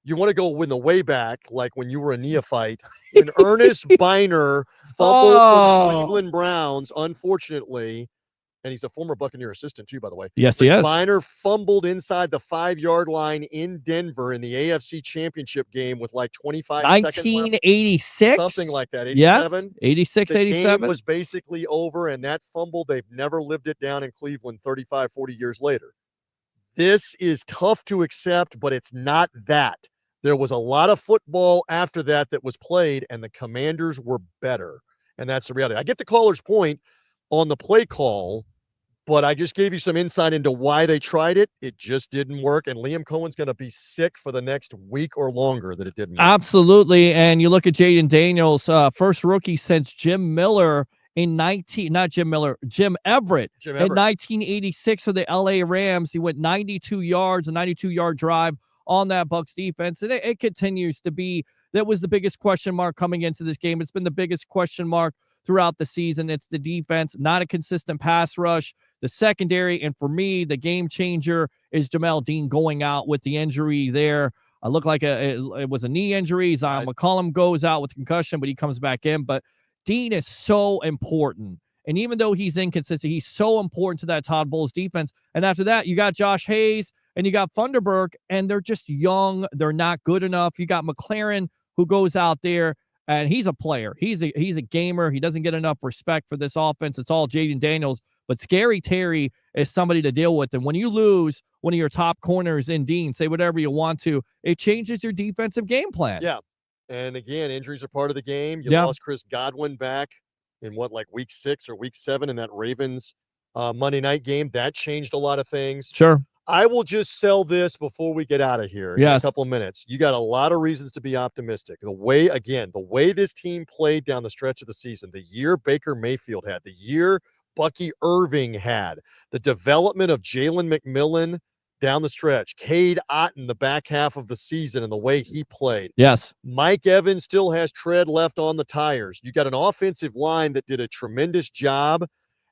you want to go in the way back, like when you were a neophyte. When Ernest Biner fumbled for the Cleveland Browns, unfortunately, and he's a former Buccaneer assistant too, by the way. Yes, he is. Miner fumbled inside the 5-yard line in Denver in the AFC Championship game with like 25 seconds left. 1986? Something like that. 87? Yes, 86, the 87? game was basically over, and that fumble, they've never lived it down in Cleveland 35, 40 years later. This is tough to accept, but it's not that. There was a lot of football after that was played, and the Commanders were better. And that's the reality. I get the caller's point on the play call, but I just gave you some insight into why they tried it. It just didn't work, and Liam Cohen's going to be sick for the next week or longer that it didn't work. Absolutely. And you look at Jaden Daniels, first rookie since Jim Everett in 1986 for the LA Rams. He went 92 yards, a 92-yard drive on that Bucs defense. And it continues to be, that was the biggest question mark coming into this game. It's been the biggest question mark throughout the season. It's the defense, not a consistent pass rush, the secondary, and for me, the game changer is Jamel Dean going out with the injury there. It looked like it was a knee injury. Zion McCollum goes out with concussion, but he comes back in. But Dean is so important. And even though he's inconsistent, he's so important to that Todd Bowles defense. And after that, you got Josh Hayes and you got Funderburk, and they're just young. They're not good enough. You got McLaren, who goes out there, and he's a player. He's a gamer. He doesn't get enough respect for this offense. It's all Jaden Daniels. But Scary Terry is somebody to deal with. And when you lose one of your top corners in Dean, say whatever you want to, it changes your defensive game plan. Yeah. And again, injuries are part of the game. You lost Chris Godwin back in week 6 or week 7 in that Ravens Monday night game. That changed a lot of things. Sure. I will just sell this before we get out of here in a couple of minutes. You got a lot of reasons to be optimistic. The way this team played down the stretch of the season, the year Baker Mayfield had, the year Bucky Irving had, the development of Jalen McMillan down the stretch, Cade Otton the back half of the season and the way he played. Yes. Mike Evans still has tread left on the tires. You got an offensive line that did a tremendous job,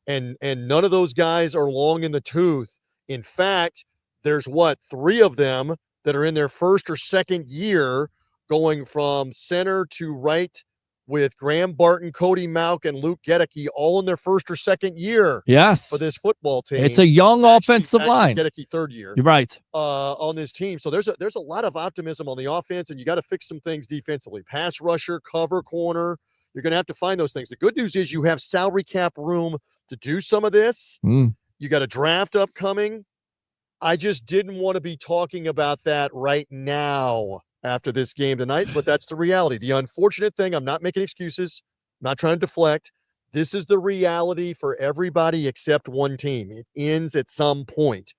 and none of those guys are long in the tooth. In fact, there's 3 of them that are in their first or second year, going from center to right, with Graham Barton, Cody Mauck, and Luke Gedeke all in their first or second year. Yes. For this football team. It's a young offensive line. Gedeke third year. You're right. On this team. So there's a lot of optimism on the offense, and you got to fix some things defensively. Pass rusher, cover corner. You're going to have to find those things. The good news is you have salary cap room to do some of this. You got a draft upcoming. I just didn't want to be talking about that right now after this game tonight, but that's the reality. The unfortunate thing, I'm not making excuses, I'm not trying to deflect. This is the reality for everybody except one team. It ends at some point.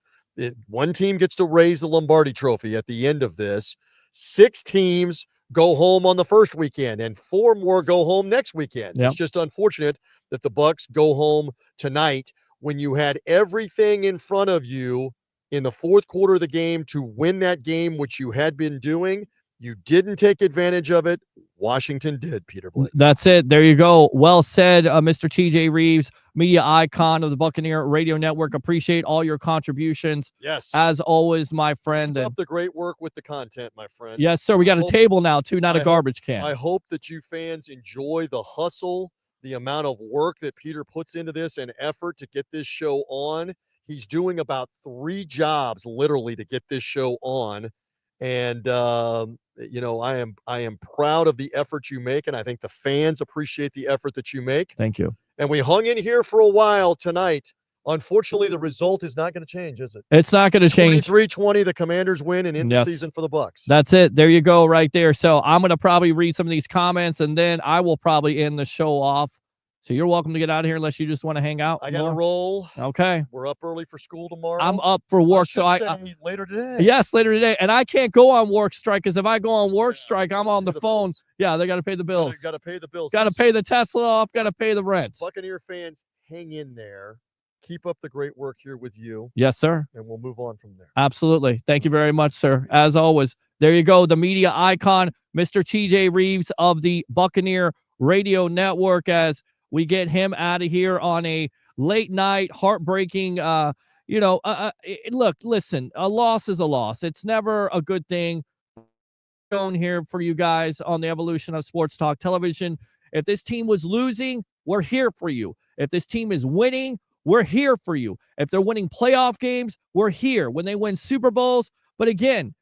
One team gets to raise the Lombardi Trophy at the end of this. 6 teams go home on the first weekend, and 4 more go home next weekend. It's just unfortunate that the Bucs go home tonight when you had everything in front of you in the fourth quarter of the game to win that game, which you had been doing. You didn't take advantage of it. Washington did, Peter Blake. That's it. There you go. Well said, Mr. TJ Reeves, media icon of the Buccaneer Radio Network. Appreciate all your contributions. Yes. As always, my friend. Keep up the great work with the content, my friend. Yes, sir. We got a table now, too, not a garbage can. I hope that you fans enjoy the hustle, the amount of work that Peter puts into this and effort to get this show on. He's doing about 3 jobs literally to get this show on. And, I am proud of the effort you make. And I think the fans appreciate the effort that you make. Thank you. And we hung in here for a while tonight. Unfortunately, the result is not going to change, is it? It's not going to change. 23-20, the Commanders win and end the season for the Bucs. That's it. There you go right there. So I'm going to probably read some of these comments, and then I will probably end the show off. So you're welcome to get out of here unless you just want to hang out. I got to roll. Okay. We're up early for school tomorrow. I'm up for work. So later today. Yes, later today. And I can't go on work strike because if I go on work strike, I'm on the phone. Bills. Yeah, they got to pay the bills. Got to pay the bills. Got to pay the Tesla off. Got to pay the rent. Buccaneer fans, hang in there. Keep up the great work here with you. Yes, sir. And we'll move on from there. Absolutely. Thank you very much, sir. As always, there you go. The media icon, Mr. TJ Reeves of the Buccaneer Radio Network, as we get him out of here on a late night, heartbreaking, look, listen, a loss is a loss. It's never a good thing. Shown here for you guys on the evolution of Sports Talk Television. If this team was losing, we're here for you. If this team is winning, we're here for you. If they're winning playoff games, we're here. When they win Super Bowls, but again,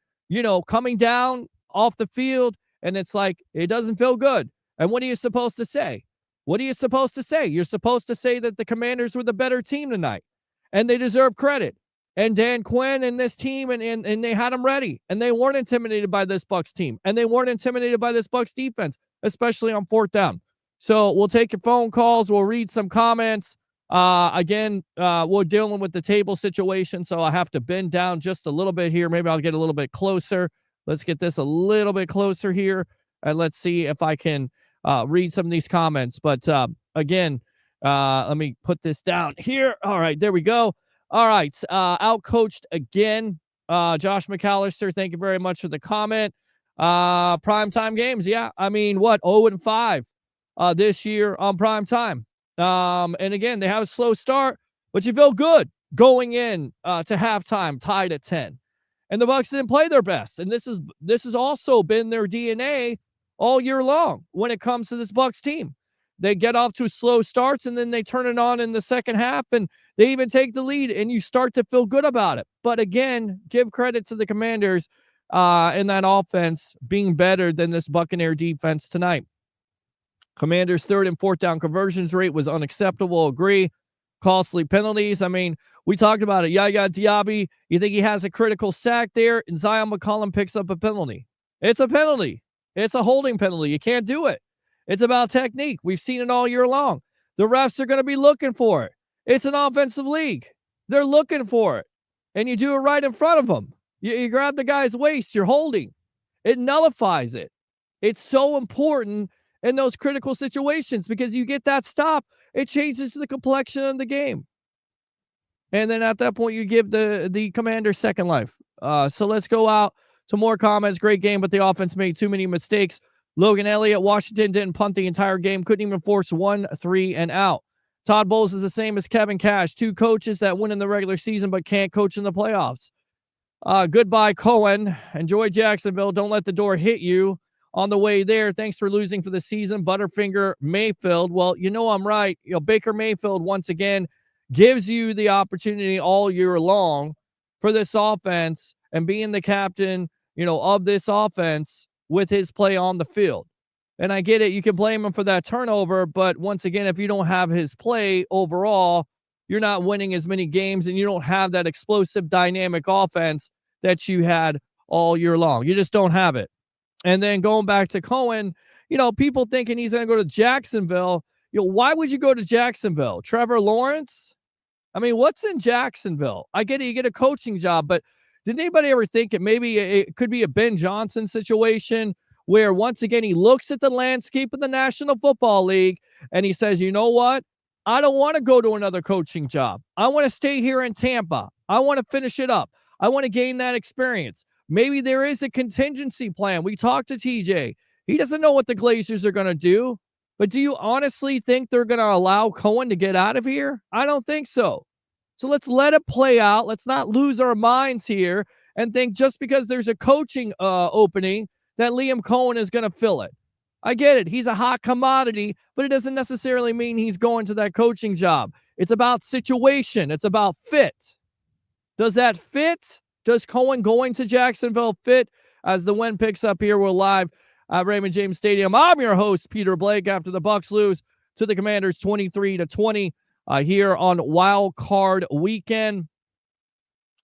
coming down off the field, and it's like, it doesn't feel good. And what are you supposed to say? What are you supposed to say? You're supposed to say that the Commanders were the better team tonight, and they deserve credit. And Dan Quinn and this team, and they had them ready, and they weren't intimidated by this Bucs team, and they weren't intimidated by this Bucs defense, especially on fourth down. So we'll take your phone calls. We'll read some comments. Again, we're dealing with the table situation, so I have to bend down just a little bit here. Maybe I'll get a little bit closer. Let's get this a little bit closer here, and let's see if I can read some of these comments. But again, let me put this down here. All right, there we go. All right, outcoached again. Josh McAllister, thank you very much for the comment. Primetime games, yeah. I mean, what, 0-5 this year on primetime. And again, they have a slow start, but you feel good going in to halftime tied at 10. And the Bucs didn't play their best. And this has also been their DNA all year long when it comes to this Bucs team. They get off to slow starts, and then they turn it on in the second half, and they even take the lead, and you start to feel good about it. But again, give credit to the Commanders in that offense being better than this Buccaneer defense tonight. Commanders' third and fourth down conversions rate was unacceptable. Agree. Costly penalties. I mean, we talked about it. Yaya Diaby, you think he has a critical sack there, and Zion McCollum picks up a penalty. It's a penalty. It's a holding penalty. You can't do it. It's about technique. We've seen it all year long. The refs are going to be looking for it. It's an offensive league. They're looking for it. And you do it right in front of them. You grab the guy's waist. You're holding. It nullifies it. It's so important in those critical situations because you get that stop. It changes the complexion of the game. And then at that point, you give the Commanders second life. So let's go out to more comments. Great game, but the offense made too many mistakes. Logan Elliott, Washington didn't punt the entire game. Couldn't even force 1 3 and out. Todd Bowles is the same as Kevin Cash. Two coaches that win in the regular season but can't coach in the playoffs. Goodbye, Cohen. Enjoy Jacksonville. Don't let the door hit you on the way there. Thanks for losing for the season. Butterfinger Mayfield. Well, I'm right. Baker Mayfield, once again, gives you the opportunity all year long for this offense and being the captain, of this offense with his play on the field. And I get it. You can blame him for that turnover, but once again, if you don't have his play overall, you're not winning as many games, and you don't have that explosive, dynamic offense that you had all year long. You just don't have it. And then going back to Cohen, people thinking he's going to go to Jacksonville. Why would you go to Jacksonville? Trevor Lawrence? I mean, what's in Jacksonville? I get it. You get a coaching job, but did anybody ever think it could be a Ben Johnson situation where once again he looks at the landscape of the National Football League and he says, you know what? I don't want to go to another coaching job. I want to stay here in Tampa. I want to finish it up. I want to gain that experience. Maybe there is a contingency plan. We talked to TJ. He doesn't know what the Glazers are going to do. But do you honestly think they're going to allow Cohen to get out of here? I don't think so. So let's let it play out. Let's not lose our minds here and think just because there's a coaching opening that Liam Cohen is going to fill it. I get it. He's a hot commodity, but it doesn't necessarily mean he's going to that coaching job. It's about situation. It's about fit. Does that fit? Does Cohen going to Jacksonville fit? As the win picks up here, we're live at Raymond James Stadium. I'm your host, Peter Blake, after the Bucs lose to the Commanders 23-20 here on Wild Card Weekend.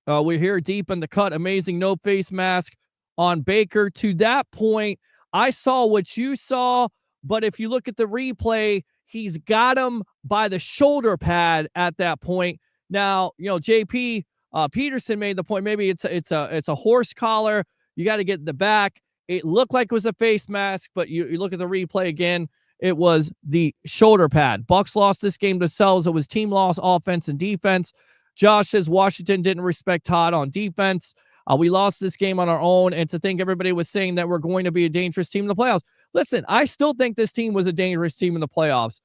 We're here deep in the cut. Amazing no face mask on Baker. To that point, I saw what you saw, but if you look at the replay, he's got him by the shoulder pad at that point. Now, JP Peterson made the point. Maybe it's a horse collar. You got to get in the back. It looked like it was a face mask, but you look at the replay again, it was the shoulder pad. Bucs lost this game themselves. It was team loss, offense and defense. Josh says Washington didn't respect Todd on defense. We lost this game on our own, and to think everybody was saying that we're going to be a dangerous team in the playoffs. Listen, I still think this team was a dangerous team in the playoffs.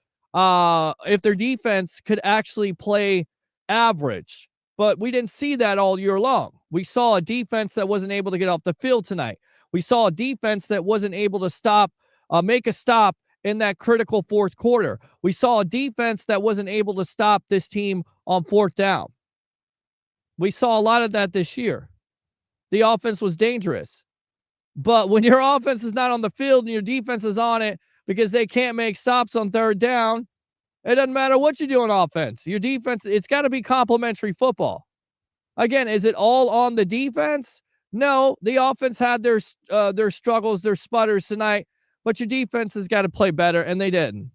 If their defense could actually play average, but we didn't see that all year long. We saw a defense that wasn't able to get off the field tonight. We saw a defense that wasn't able to make a stop in that critical fourth quarter. We saw a defense that wasn't able to stop this team on fourth down. We saw a lot of that this year. The offense was dangerous. But when your offense is not on the field and your defense is on it because they can't make stops on third down, it doesn't matter what you do on offense. Your defense, it's got to be complementary football. Again, is it all on the defense? No, the offense had their struggles, their sputters tonight, but your defense has got to play better, and they didn't.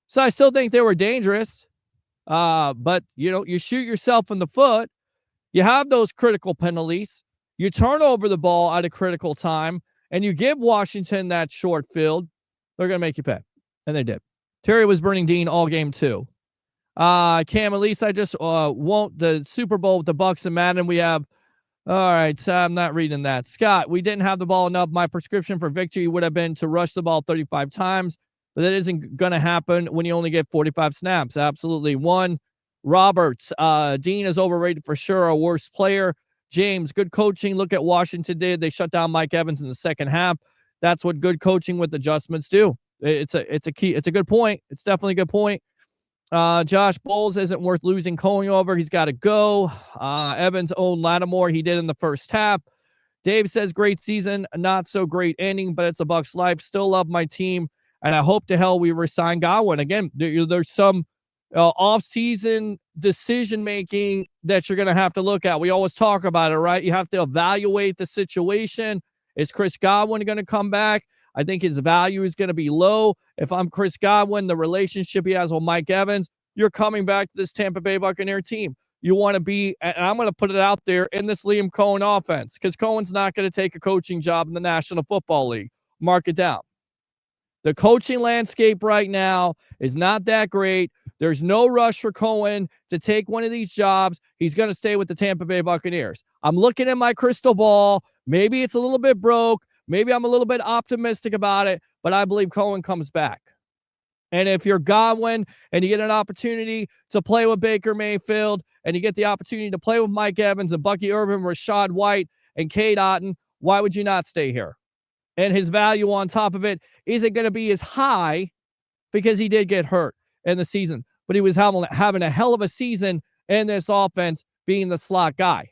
So I still think they were dangerous, but, you shoot yourself in the foot. You have those critical penalties. You turn over the ball at a critical time, and you give Washington that short field. They're going to make you pay, and they did. Terry was burning Dean all game too. Cam, at least I just won't the Super Bowl with the Bucs and Madden. We have, all right, so I'm not reading that. Scott, we didn't have the ball enough. My prescription for victory would have been to rush the ball 35 times, but that isn't going to happen when you only get 45 snaps. Absolutely. One, Roberts, Dean is overrated for sure, a worse player. James, good coaching. Look at Washington did. They shut down Mike Evans in the second half. That's what good coaching with adjustments do. It's a key. It's a good point. It's definitely a good point. Josh Bowles isn't worth losing Cohen over. He's got to go. Evans owned Lattimore. He did in the first half. Dave says great season, not so great ending, but it's a Bucs life. Still love my team, and I hope to hell we resign Godwin. Again, there's some off-season decision-making that you're going to have to look at. We always talk about it, right? You have to evaluate the situation. Is Chris Godwin going to come back? I think his value is going to be low. If I'm Chris Godwin, the relationship he has with Mike Evans, you're coming back to this Tampa Bay Buccaneer team. You want to be, and I'm going to put it out there, in this Liam Cohen offense, because Cohen's not going to take a coaching job in the National Football League. Mark it down. The coaching landscape right now is not that great. There's no rush for Cohen to take one of these jobs. He's going to stay with the Tampa Bay Buccaneers. I'm looking at my crystal ball. Maybe it's a little bit broke. Maybe I'm a little bit optimistic about it, but I believe Cohen comes back. And if you're Godwin and you get an opportunity to play with Baker Mayfield and you get the opportunity to play with Mike Evans and Bucky Irvin, Rashad White, and Cade Otton, why would you not stay here? And his value on top of it isn't going to be as high because he did get hurt in the season, but he was having a hell of a season in this offense being the slot guy.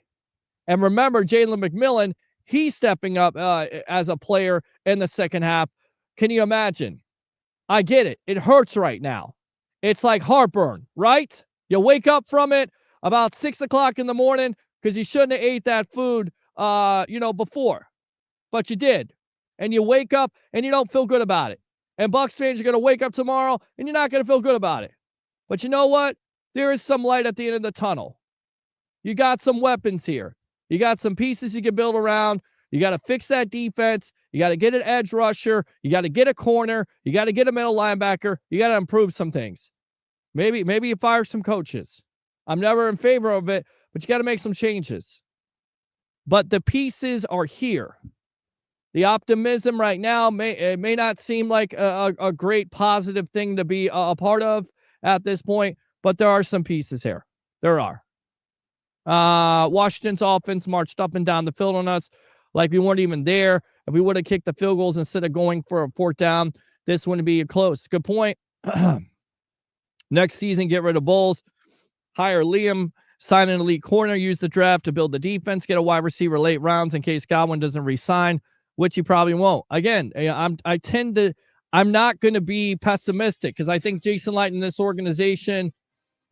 And remember, Jalen McMillan, he's stepping up as a player in the second half. Can you imagine? I get it. It hurts right now. It's like heartburn, right? You wake up from it about 6 o'clock in the morning because you shouldn't have ate that food, before, but you did. And you wake up and you don't feel good about it. And Bucs fans are going to wake up tomorrow and you're not going to feel good about it. But you know what? There is some light at the end of the tunnel. You got some weapons here. You got some pieces you can build around. You got to fix that defense. You got to get an edge rusher. You got to get a corner. You got to get a middle linebacker. You got to improve some things. Maybe you fire some coaches. I'm never in favor of it, but you got to make some changes. But the pieces are here. The optimism right now may not seem like a great positive thing to be a part of at this point, but there are some pieces here. There are. Washington's offense marched up and down the field on us like we weren't even there. If we would have kicked the field goals instead of going for a fourth down, this wouldn't be close. Good point. Next season, get rid of Bowles, hire Liam, sign an elite corner, use the draft to build the defense, get a wide receiver late rounds in case Godwin doesn't re-sign, which he probably won't. Again, I'm not going to be pessimistic because I think Jason Light and this organization,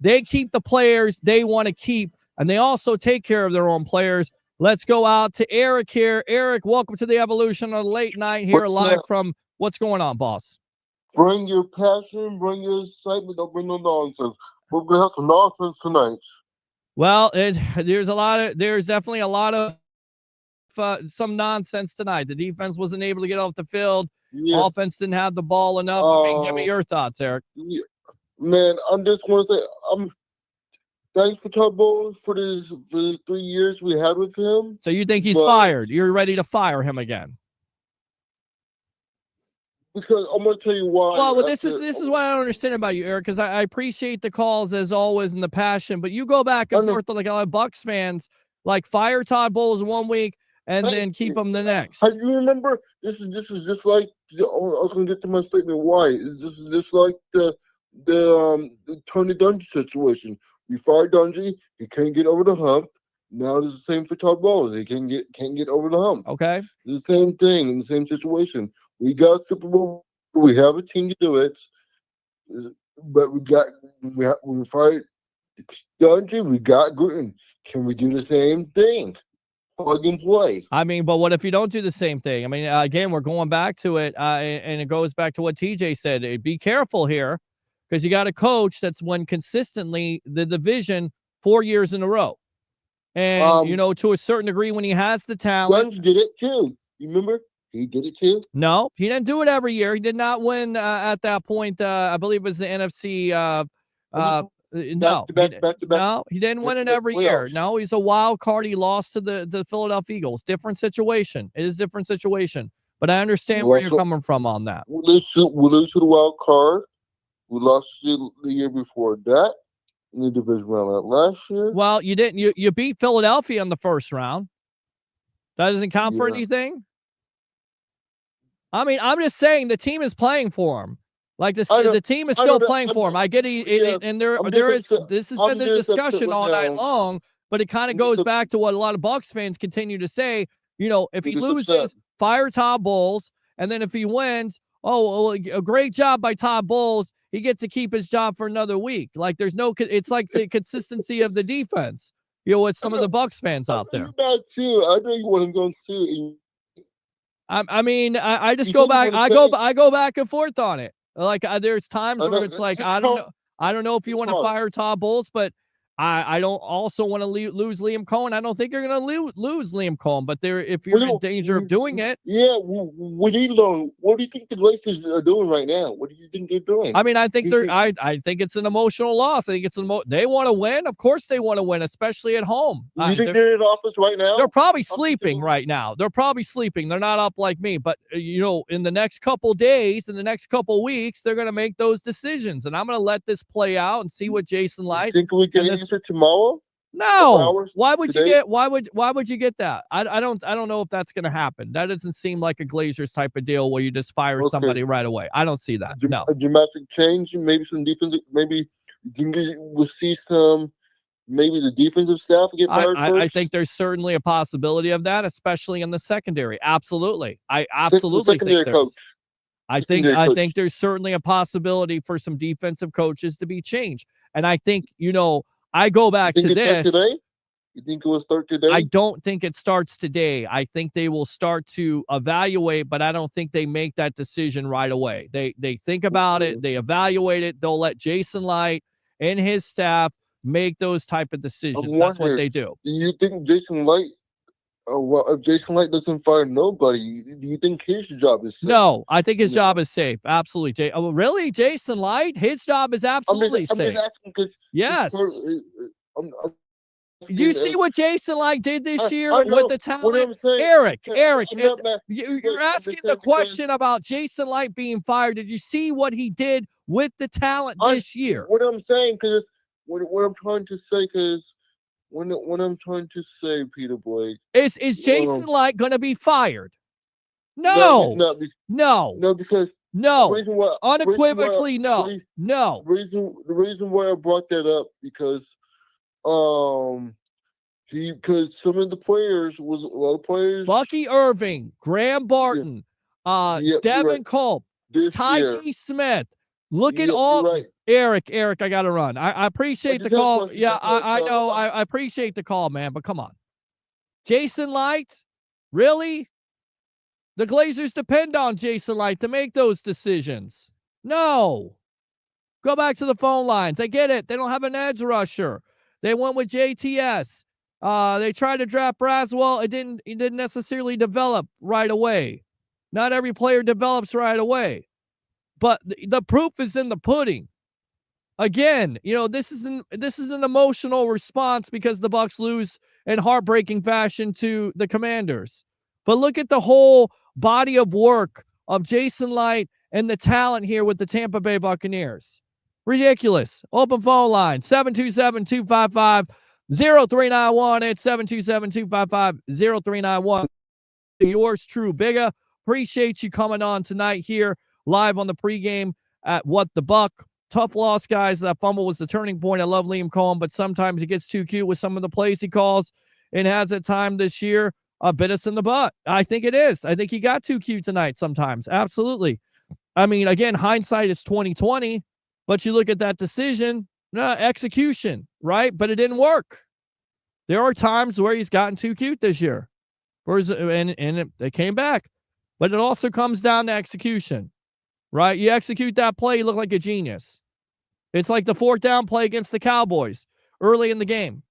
they keep the players they want to keep, and they also take care of their own players. Let's go out to Eric here. Eric, welcome to the Evolution on late night here, live from what's going on, boss. Bring your passion, bring your excitement, don't bring no nonsense. We're going to have some nonsense tonight. Well, there's definitely a lot of some nonsense tonight. The defense wasn't able to get off the field. Yeah. Offense didn't have the ball enough. Give me your thoughts, Eric. Yeah. Man, I'm just going to say, thanks for Todd Bowles for the 3 years we had with him. So you think he's fired? You're ready to fire him again? Because I'm going to tell you why. Well, this is what I don't understand about you, Eric, because I appreciate the calls as always and the passion, but you go back and forth like a lot of Bucs fans, like fire Todd Bowles 1 week and then keep them the next. How you remember? This is just like I was gonna get to my statement. Why? This is just like the Tony Dungy situation. We fired Dungy. He can't get over the hump. Now it's the same for Todd Bowles. He can't get over the hump. Okay. It's the same thing in the same situation. We got Super Bowl. We have a team to do it, but we fired Dungy. We got Gruden. Can we do the same thing? Plug and play. I mean, but what if you don't do the same thing? I mean, again, we're going back to it, and it goes back to what TJ said. Be careful here, because you got a coach that's won consistently the division 4 years in a row. And, to a certain degree, when he has the talent. Dungy did it too. You remember? He did it too. No, he didn't do it every year. He did not win at that point. I believe it was the NFC. No, he didn't win it every year. No, he's a wild card. He lost to the Philadelphia Eagles. Different situation. It is a different situation. But I understand where you're coming from on that. We lose to the wild card. We lost the year before that in the division round last year. Well, you didn't. You beat Philadelphia in the first round. That doesn't count for anything. I mean, I'm just saying the team is playing for him. Like the team is still playing for him. I get it, and this has been the discussion all night long, but it kind of goes back to what a lot of Bucs fans continue to say. If he loses, fire Todd Bowles, and then if he wins, a great job by Todd Bowles. He gets to keep his job for another week. Like it's like the consistency of the defense. With some of the Bucs fans out there. I know you want him going too. I mean, I just go back. I go back and forth on it. Like there's times where it's like I don't know if you want to fire Todd Bowles, but I don't also want to lose Liam Cohen. I don't think you're going to lose Liam Cohen, but if you're in danger of doing it. Yeah, we need to know. What do you think the Lakers are doing right now? What do you think they're doing? I mean, I think I think it's an emotional loss. I think they want to win. Of course they want to win, especially at home. You think they're in office right now? They're probably sleeping right now. They're probably sleeping. They're not up like me. But, in the next couple days, in the next couple weeks, they're going to make those decisions. And I'm going to let this play out and see what Jason Light. Think we can answer tomorrow? No. Why would you get that? I don't know if that's going to happen. That doesn't seem like a Glazers type of deal where you just fire somebody right away. I don't see that. No. A dramatic change, maybe some defense, maybe we'll see some. Maybe the defensive staff get fired first. I think there's certainly a possibility of that, especially in the secondary. Absolutely. I absolutely think there's. I think there's certainly a possibility for some defensive coaches to be changed. And I think, I go back to this. Today? You think it will start today? I don't think it starts today. I think they will start to evaluate, but I don't think they make that decision right away. They think about it, they evaluate it, they'll let Jason Light and his staff make those type of decisions. That's what they do. Do you think Jason Light, if Jason Light doesn't fire nobody, do you think his job is safe? No, I think his job is safe. Absolutely. Really? Jason Light? His job is absolutely safe. Yes. You see what Jason Light did this year with the talent? Eric, you're asking the question about Jason Light being fired. Did you see what he did with the talent this year? What I'm saying, because what I'm trying to say, what I'm trying to say, Peter Blake, is Jason Light going to be fired? No, because unequivocally, no. The reason why I brought that up because some of the players was a lot of players. Bucky Irving, Graham Barton, Devin Culp, Tyke Smith. Look at all. Right. Eric, I gotta run. I appreciate the call. I know. I appreciate the call, man. But come on, Jason Light, really? The Glazers depend on Jason Light to make those decisions. No. Go back to the phone lines. I get it. They don't have an edge rusher. They went with JTS. They tried to draft Braswell. It didn't necessarily develop right away. Not every player develops right away. But the proof is in the pudding. Again, this is an emotional response because the Bucs lose in heartbreaking fashion to the Commanders. But look at the whole body of work of Jason Light and the talent here with the Tampa Bay Buccaneers. Ridiculous. Open phone line, 727-255-0391. It's 727-255-0391. yours true, Bigga. Appreciate you coming on tonight here live on the pregame at What the Buck. Tough loss, guys. That fumble was the turning point. I love Liam Cohen, but sometimes he gets too cute with some of the plays he calls and has at time this year bit us in the butt. I think it is. I think he got too cute tonight sometimes. Absolutely. I mean, again, hindsight is 20/20, but you look at that decision, execution, right? But it didn't work. There are times where he's gotten too cute this year, and they came back. But it also comes down to execution, right? You execute that play, you look like a genius. It's like the 4th down play against the Cowboys early in the game,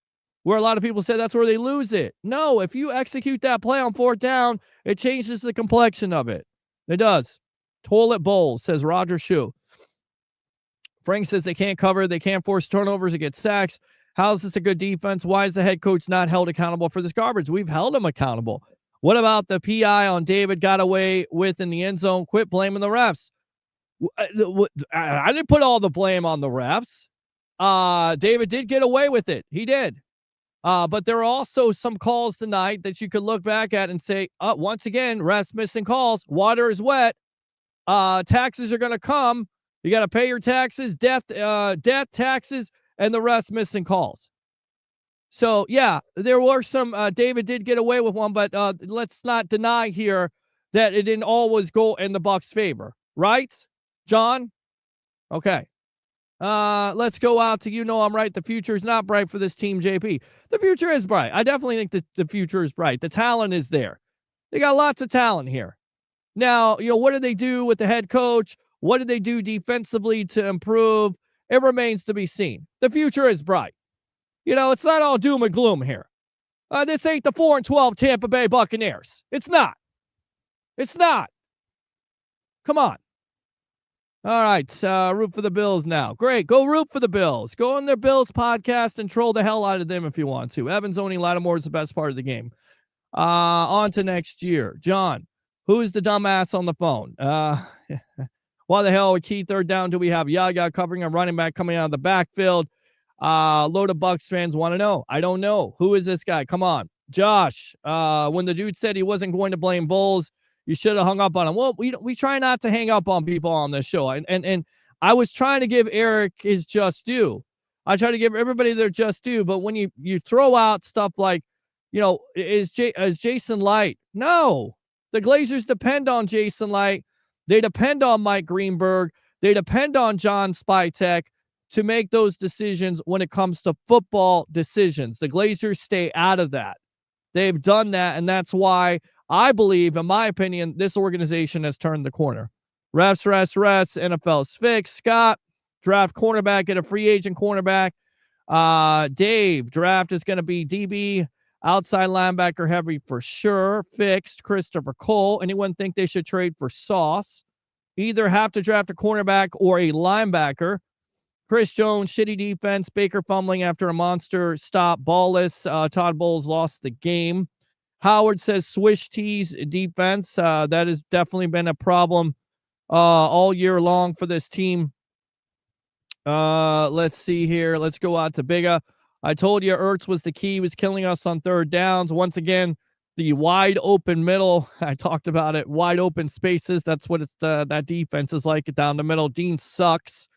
where a lot of people said that's where they lose it. No, if you execute that play on 4th down, it changes the complexion of it. It does. Toilet bowl, says Roger Shue. Frank says they can't cover, they can't force turnovers to get sacks. How is this a good defense? Why is the head coach not held accountable for this garbage? We've held him accountable. What about the PI on David got away with in the end zone? Quit blaming the refs. I didn't put all the blame on the refs. David did get away with it. He did. But there are also some calls tonight that you could look back at and say, once again, refs missing calls. Water is wet. Taxes are going to come. You got to pay your taxes, death taxes, and the rest missing calls. So, yeah, there were some, David did get away with one, but let's not deny here that it didn't always go in the Bucs' favor. Right, John? Okay. Let's go out to, I'm right. The future is not bright for this team, JP. The future is bright. I definitely think that the future is bright. The talent is there. They got lots of talent here. Now, what did they do with the head coach? What did they do defensively to improve? It remains to be seen. The future is bright. It's not all doom and gloom here. This ain't the 4-12 Tampa Bay Buccaneers. It's not. It's not. Come on. All right, root for the Bills now. Great, go root for the Bills. Go on their Bills podcast and troll the hell out of them if you want to. Evans owning Lattimore is the best part of the game. On to next year. John, who's the dumbass on the phone? Why the hell, a key 3rd down do we have? Yaya covering a running back coming out of the backfield? Load of Bucs fans want to know. I don't know. Who is this guy? Come on. Josh, when the dude said he wasn't going to blame Bulls, you should have hung up on him. Well, we try not to hang up on people on this show. And I was trying to give Eric his just due. I try to give everybody their just due. But when you throw out stuff like, is Jason Light? No. The Glazers depend on Jason Light. They depend on Mike Greenberg. They depend on John Spytek to make those decisions when it comes to football decisions. The Glazers stay out of that. They've done that, and that's why I believe, in my opinion, this organization has turned the corner. Refs, NFL's fixed. Scott, draft cornerback, get a free agent cornerback. Dave, draft is going to be DB, outside linebacker heavy for sure. Fixed. Christopher Cole. Anyone think they should trade for Sauce? Either have to draft a cornerback or a linebacker. Chris Jones, shitty defense. Baker fumbling after a monster stop. Ballless. Todd Bowles lost the game. Howard says swish tees defense. That has definitely been a problem all year long for this team. Let's see here. Let's go out to Bigga. I told you Ertz was the key. He was killing us on 3rd downs. Once again, the wide open middle. I talked about it. Wide open spaces. That's what that defense is like down the middle. Dean sucks.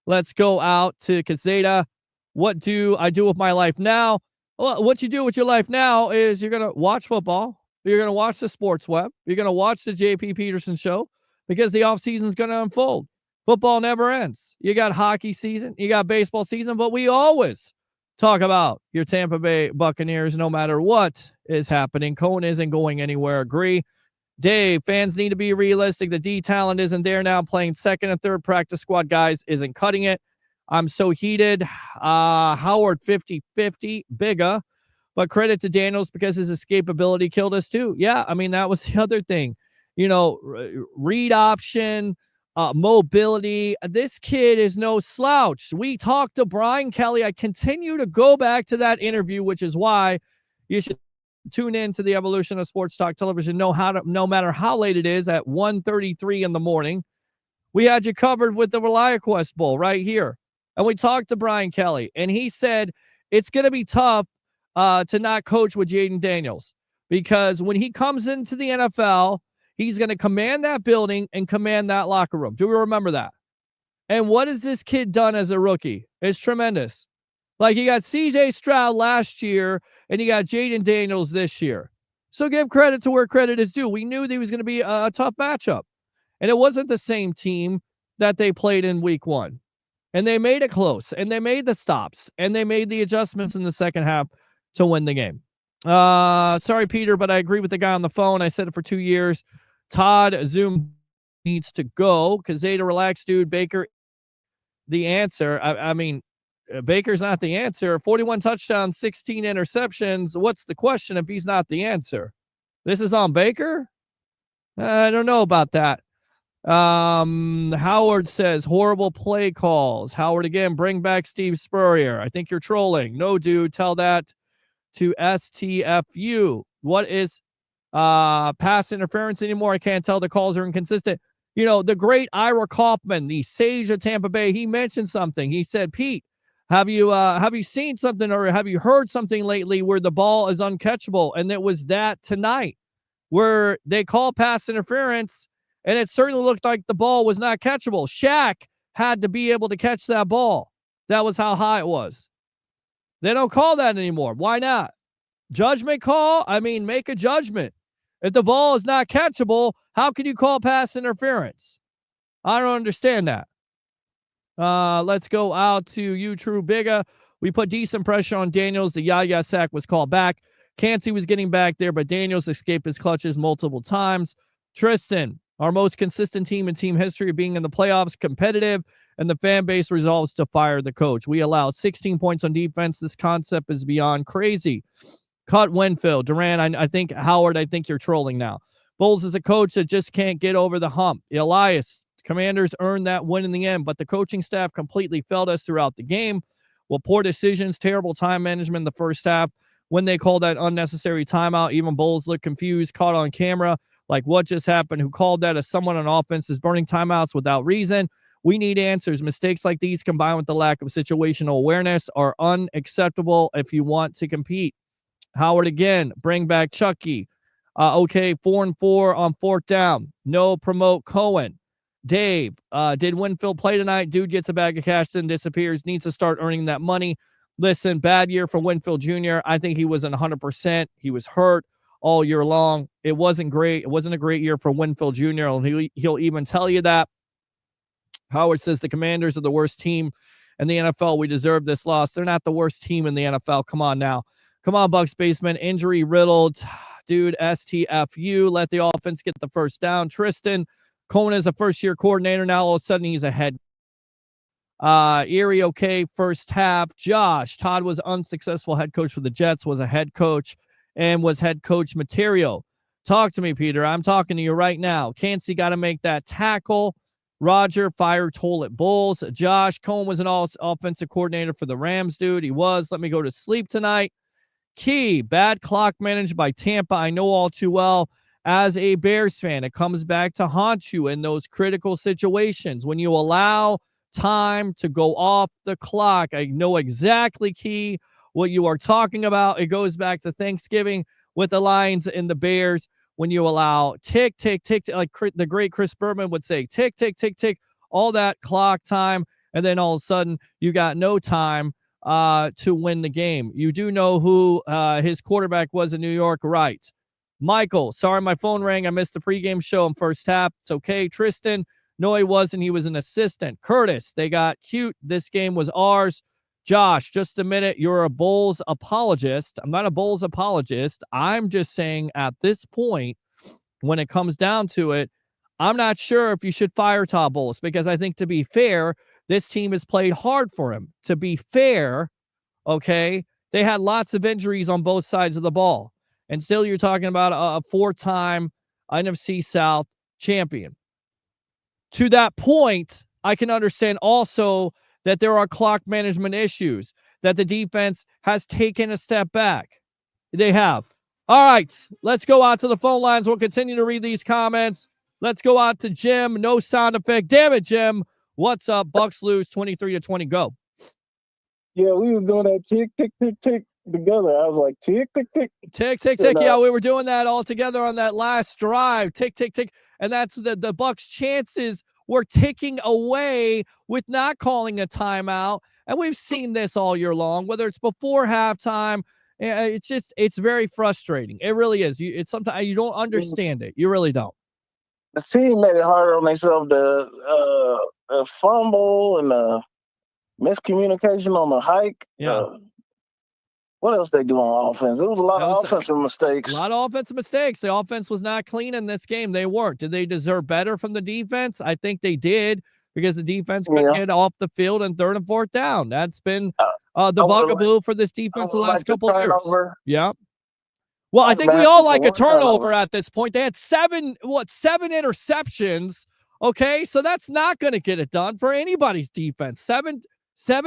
Let's go out to Kazeta. What do I do with my life now? Well, what you do with your life now is you're going to watch football. You're going to watch the Sports Web. You're going to watch the JP Peterson show because the offseason is going to unfold. Football never ends. You got hockey season. You got baseball season. But we always talk about your Tampa Bay Buccaneers no matter what is happening. Cohen isn't going anywhere. Agree. Dave, fans need to be realistic. The D talent isn't there now. Playing 2nd and 3rd practice squad guys isn't cutting it. I'm so heated. Howard 50-50, Bigga. But credit to Daniels because his escapability killed us too. Yeah, I mean, that was the other thing. Read option, mobility. This kid is no slouch. We talked to Brian Kelly. I continue to go back to that interview, which is why you should tune in to the evolution of sports talk television. No matter how late it is, at 1:33 in the morning. We had you covered with the ReliaQuest Bowl right here. And we talked to Brian Kelly, and he said it's going to be tough to not coach with Jaden Daniels. because when he comes into the NFL, he's going to command that building and command that locker room. Do we remember that? And what has this kid done as a rookie? It's tremendous. Like, you got CJ Stroud last year, and you got Jaden Daniels this year. So give credit to where credit is due. We knew there was going to be a tough matchup. And it wasn't the same team that they played in week 1. And they made it close, and they made the stops, and they made the adjustments in the second half to win the game. Sorry, Peter, but I agree with the guy on the phone. I said it for 2 years. Todd Zoom needs to go. Zeta, relax, dude. Baker, the answer. I mean, Baker's not the answer. 41 touchdowns, 16 interceptions. What's the question if he's not the answer? This is on Baker? I don't know about that. Howard says horrible play calls. Howard again, bring back Steve Spurrier. I think you're trolling. No, dude, tell that to STFU. What is pass interference anymore? I can't tell. The calls are inconsistent. You know, the great Ira Kaufman, the sage of Tampa Bay, he mentioned something. He said, Pete, have you seen something or have you heard something lately where the ball is uncatchable? And it was that tonight where they call pass interference, and it certainly looked like the ball was not catchable. Shaq had to be able to catch that ball. That was how high it was. They don't call that anymore. Why not? Judgment call? I mean, make a judgment. If the ball is not catchable, how can you call pass interference? I don't understand that. Let's go out to you, True Bigga. We put decent pressure on Daniels. The Yaya sack was called back. Cansey was getting back there, but Daniels escaped his clutches multiple times. Tristan, our most consistent team in team history of being in the playoffs, competitive, and the fan base resolves to fire the coach. We allowed 16 points on defense. This concept is beyond crazy. Cut Winfield. Duran, I think, Howard, I think you're trolling now. Bowles is a coach that just can't get over the hump. Elias, Commanders earned that win in the end, but the coaching staff completely failed us throughout the game. Well, poor decisions, terrible time management in the first half. When they called that unnecessary timeout, even Bowles looked confused, caught on camera. Like, what just happened? Who called that? As someone on offense is burning timeouts without reason. We need answers. Mistakes like these combined with the lack of situational awareness are unacceptable if you want to compete. Howard again, bring back Chucky. Okay, 4-4 on fourth down. No, promote Cohen. Dave, did Winfield play tonight? Dude gets a bag of cash, then disappears. Needs to start earning that money. Listen, bad year for Winfield Jr. I think he wasn't 100%. He was hurt all year long. It wasn't great. It wasn't a great year for Winfield Jr. And he'll even tell you that. Howard says the Commanders are the worst team in the NFL. We deserve this loss. They're not the worst team in the NFL. Come on now. Come on, Bucs basement. Injury riddled. Dude, STFU. Let the offense get the first down. Tristan, Cohen is a first-year coordinator. Now all of a sudden he's a head. Erie, okay, first half. Josh, Todd was unsuccessful head coach for the Jets, was a head coach, and was head coach material. Talk to me, Peter. I'm talking to you right now. Cansey got to make that tackle. Roger, fire Toilet Bulls. Josh, Cohen was an offensive coordinator for the Rams, dude. He was. Let me go to sleep tonight. Key, bad clock managed by Tampa. I know all too well as a Bears fan. It comes back to haunt you in those critical situations. When you allow time to go off the clock, I know exactly, Key, what you are talking about. It goes back to Thanksgiving with the Lions and the Bears. When you allow tick, tick, tick, like the great Chris Berman would say, tick, tick, tick, tick, all that clock time, and then all of a sudden you got no time to win the game. You do know who his quarterback was in New York, right? Michael, sorry my phone rang. I missed the pregame show in first half. It's okay. Tristan, no, he wasn't. He was an assistant. Curtis, they got cute. This game was ours. Josh, just a minute. You're a Bulls apologist. I'm not a Bulls apologist. I'm just saying at this point, when it comes down to it, I'm not sure if you should fire Todd Bowles, because I think, to be fair, this team has played hard for him. To be fair, okay, they had lots of injuries on both sides of the ball. And still you're talking about a four-time NFC South champion. To that point, I can understand also that there are clock management issues, that the defense has taken a step back. They have. All right, let's go out to the phone lines. We'll continue to read these comments. Let's go out to Jim. No sound effect. Damn it, Jim. What's up? Bucs lose 23-20. Go. Yeah, we was doing that tick, tick, tick, tick. together. I was like, tick, tick, tick. Tick, tick, tick. Yeah, we were doing that all together on that last drive. Tick, tick, tick. And that's the Bucs' chances were ticking away with not calling a timeout. And we've seen this all year long, whether it's before halftime. It's very frustrating. It really is. It's sometimes you don't understand it. You really don't. The team made it harder on themselves. The fumble and the miscommunication on the hike. Yeah. What else they do on offense? There was a lot of offensive mistakes. A lot of offensive mistakes. The offense was not clean in this game. They weren't. Did they deserve better from the defense? I think they did, because the defense couldn't get off the field in 3rd and 4th down. That's been the bugaboo for this defense the last couple of years. Yeah. Well, I think we all like a turnover at this point. They had 7 interceptions. Okay, so that's not going to get it done for anybody's defense. Seven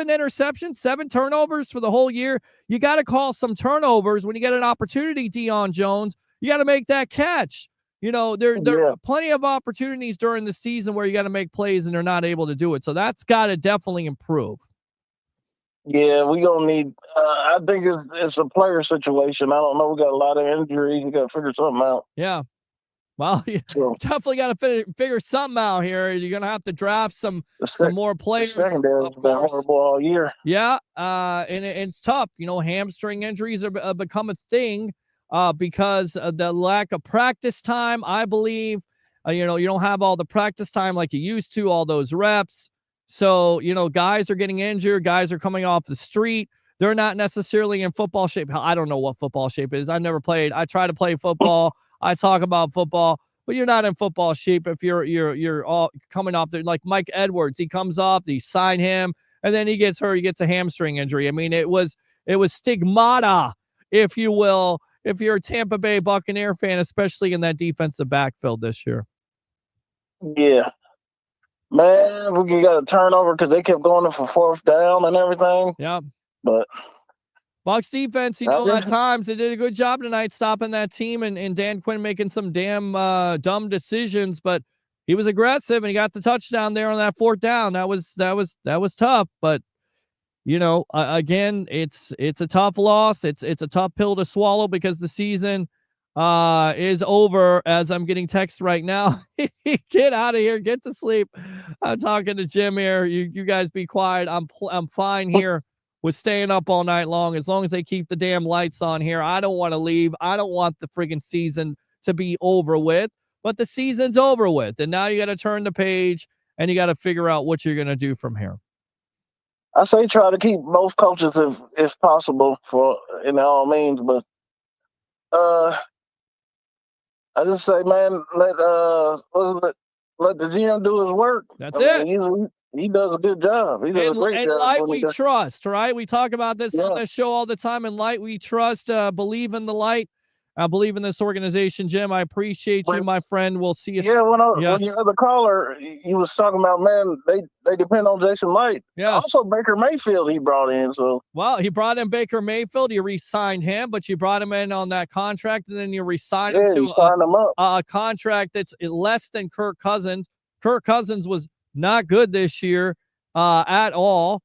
interceptions, 7 turnovers for the whole year. You got to call some turnovers when you get an opportunity, Deion Jones. You got to make that catch. You know, there are plenty of opportunities during the season where you got to make plays and they're not able to do it. So that's got to definitely improve. Yeah, we gonna need. I think it's a player situation. I don't know. We got a lot of injuries. We got to figure something out. Yeah. Well, you definitely got to figure something out here. You're gonna have to draft some more players. The secondary's been horrible all year. Yeah, and it's tough. You know, hamstring injuries have become a thing because of the lack of practice time. I believe, you don't have all the practice time like you used to, all those reps. So, guys are getting injured. Guys are coming off the street. They're not necessarily in football shape. I don't know what football shape is. I've never played. I try to play football. I talk about football, but you're not in football shape if you're all coming off there. Like Mike Edwards, he comes off, they sign him, and then he gets hurt. He gets a hamstring injury. I mean, it was stigmata, if you will, if you're a Tampa Bay Buccaneer fan, especially in that defensive backfield this year. Yeah. Man, we got a turnover because they kept going for 4th down and everything. Yeah. But Bucs defense, at times they did a good job tonight stopping that team and Dan Quinn making some damn dumb decisions, but he was aggressive and he got the touchdown there on that 4th down. That was tough, but again, it's a tough loss. It's a tough pill to swallow because the season is over as I'm getting text right now. Get out of here. Get to sleep. I'm talking to Jim here. You guys be quiet. I'm fine here with staying up all night long as they keep the damn lights on here. I don't want to leave. I don't want the friggin' season to be over with, but the season's over with. And now you got to turn the page and you got to figure out what you're going to do from here. I say try to keep both coaches if possible in all means, but I just say, man, let the GM do his work. That's it. He does a good job. He does a great job. And Light we trust, right? We talk about this on this show all the time. And Light we trust. Believe in the Light. I believe in this organization, Jim. I appreciate you, my friend. We'll see you. Yeah, when your other caller, he was talking about, man, they depend on Jason Light. Yes. Also, Baker Mayfield he brought in. So he brought in Baker Mayfield. You re-signed him, but you brought him in on that contract, and then you re-signed him to a contract that's less than Kirk Cousins. Kirk Cousins was not good this year at all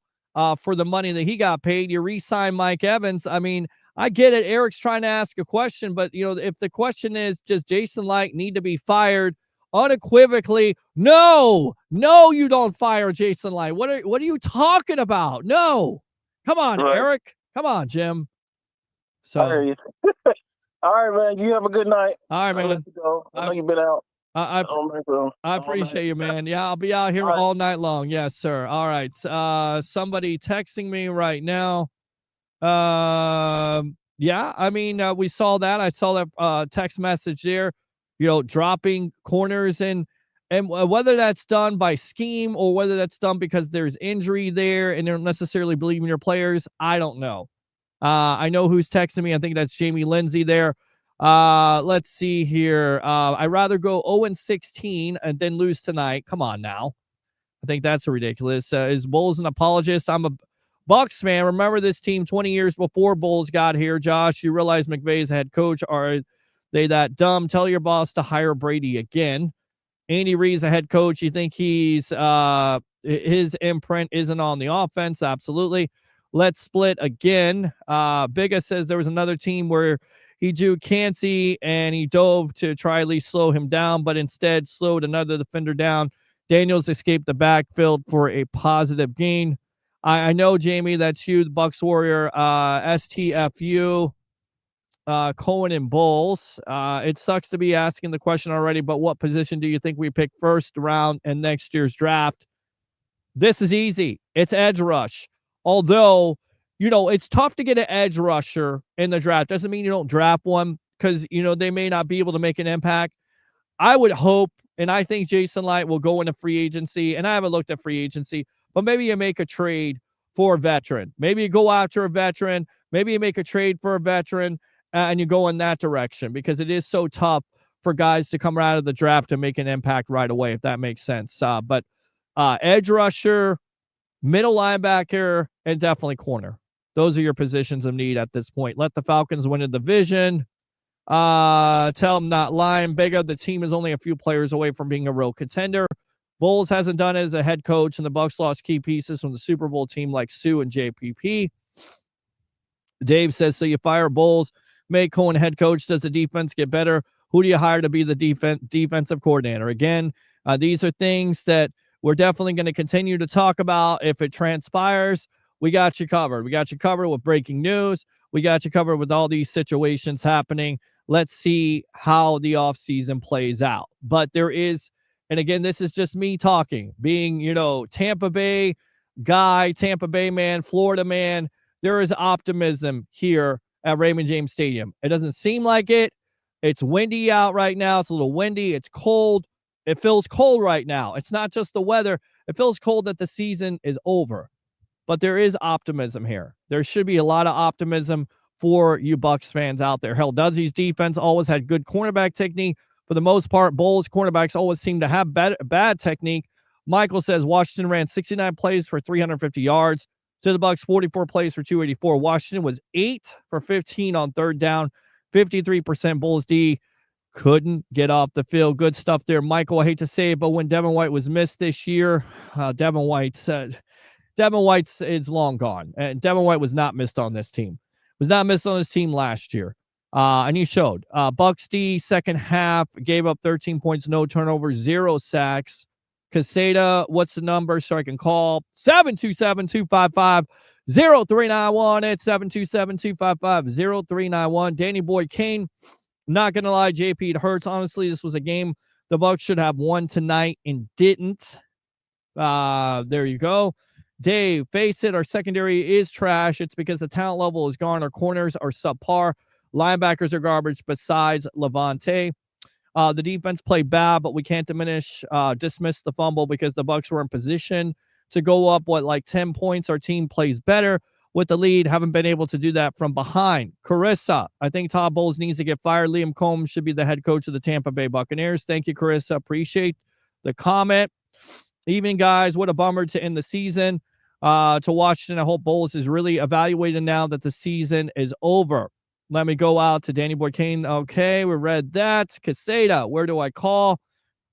for the money that he got paid. You re-signed Mike Evans. I mean, I get it. Eric's trying to ask a question, but if the question is, does Jason Light need to be fired? Unequivocally, no, you don't fire Jason Light. What are you talking about? No, come on, Eric. Come on, Jim. So, all right, man. You have a good night. All right, man. I know you've been out. I appreciate you, man. Yeah, I'll be out here all night long. Yes, sir. All right. Somebody texting me right now. Yeah, I mean, we saw that. I saw that text message there, dropping corners and whether that's done by scheme or whether that's done because there's injury there and they don't necessarily believe in your players, I don't know. I know who's texting me. I think that's Jamie Lindsay there. Let's see here. I'd rather go 0-16 and then lose tonight. Come on now. I think that's ridiculous. Is Bulls an apologist? I'm a Bucs fan. Remember this team 20 years before Bulls got here, Josh. You realize McVay's a head coach. Are they that dumb? Tell your boss to hire Brady again. Andy Reid's a head coach. You think his imprint isn't on the offense? Absolutely. Let's split again. Biga says there was another team where he drew Cansey and he dove to try at least slow him down, but instead slowed another defender down. Daniels escaped the backfield for a positive gain. I know, Jamie, that's you, the Bucs Warrior, STFU, Cohen and Bulls. It sucks to be asking the question already, but what position do you think we pick first round in next year's draft? This is easy. It's edge rush. Although, it's tough to get an edge rusher in the draft. Doesn't mean you don't draft one because, they may not be able to make an impact. I would hope, and I think Jason Light will go into free agency, and I haven't looked at free agency, but maybe you make a trade for a veteran. Maybe you go after a veteran. Maybe you make a trade for a veteran, and you go in that direction because it is so tough for guys to come out of the draft and make an impact right away, if that makes sense. But edge rusher, middle linebacker, and definitely corner. Those are your positions of need at this point. Let the Falcons win a division. Tell them not lying. Bigger, the team is only a few players away from being a real contender. Bowles hasn't done it as a head coach, and the Bucs lost key pieces from the Super Bowl team like Sue and JPP. Dave says, so you fire Bowles, make Cohen head coach. Does the defense get better? Who do you hire to be the defensive coordinator? Again, these are things that we're definitely going to continue to talk about. If it transpires, we got you covered. We got you covered with breaking news. We got you covered with all these situations happening. Let's see how the offseason plays out. But there is, and again, this is just me talking, being, Tampa Bay guy, Tampa Bay man, Florida man. There is optimism here at Raymond James Stadium. It doesn't seem like it. It's windy out right now. It's a little windy. It's cold. It feels cold right now. It's not just the weather. It feels cold that the season is over. But there is optimism here. There should be a lot of optimism for you Bucs fans out there. Hell, Dudzy's defense always had good cornerback technique. For the most part, Bowles cornerbacks always seem to have bad technique. Michael says Washington ran 69 plays for 350 yards. To the Bucs, 44 plays for 284. Washington was 8 for 15 on third down. 53% Bulls D. Couldn't get off the field. Good stuff there. Michael, I hate to say it, but when Devin White was missed this year, Devin White is long gone. And Devin White was not missed on this team. Was not missed on this team last year. And he showed. Bucs D, second half, gave up 13 points, no turnovers, 0 sacks. Caseta, what's the number so I can call? 727-255-0391. It's 727-255-0391. Danny Boy Kane, not going to lie, JP, it hurts. Honestly, this was a game the Bucs should have won tonight and didn't. There you go. Dave, face it, our secondary is trash. It's because the talent level is gone. Our corners are subpar. Linebackers are garbage besides Levante. The defense played bad, but we can't dismiss the fumble because the Bucs were in position to go up, 10 points. Our team plays better with the lead. Haven't been able to do that from behind. Carissa, I think Todd Bowles needs to get fired. Liam Combs should be the head coach of the Tampa Bay Buccaneers. Thank you, Carissa. Appreciate the comment. Evening, guys. What a bummer to end the season. To Washington, I hope Bowles is really evaluated now that the season is over. Let me go out to Danny Boy Kane. Okay, we read that. Caseta, where do I call?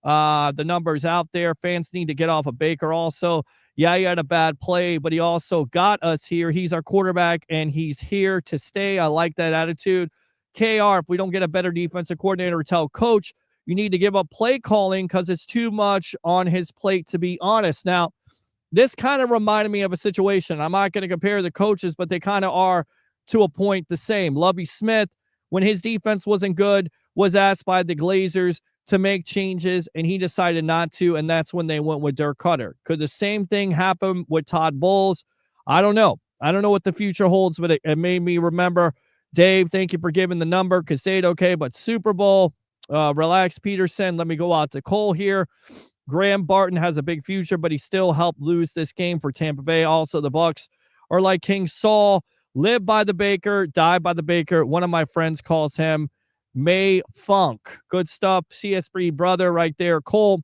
The number's out there. Fans need to get off of Baker also. Yeah, he had a bad play, but he also got us here. He's our quarterback, and he's here to stay. I like that attitude. KR, if we don't get a better defensive coordinator, tell coach, you need to give up play calling because it's too much on his plate, to be honest. Now, this kind of reminded me of a situation. I'm not going to compare the coaches, but they kind of are to a point the same. Lovie Smith, when his defense wasn't good, was asked by the Glazers to make changes, and he decided not to, and that's when they went with Dirk Cutter. Could the same thing happen with Todd Bowles? I don't know. I don't know what the future holds, but it made me remember. Dave, thank you for giving the number. Casade, okay, but Super Bowl. Relax, Peterson. Let me go out to Cole here. Graham Barton has a big future, but he still helped lose this game for Tampa Bay. Also, the Bucs are like King Saul. Live by the baker, die by the baker. One of my friends calls him May Funk. Good stuff. CS3 brother right there. Cole,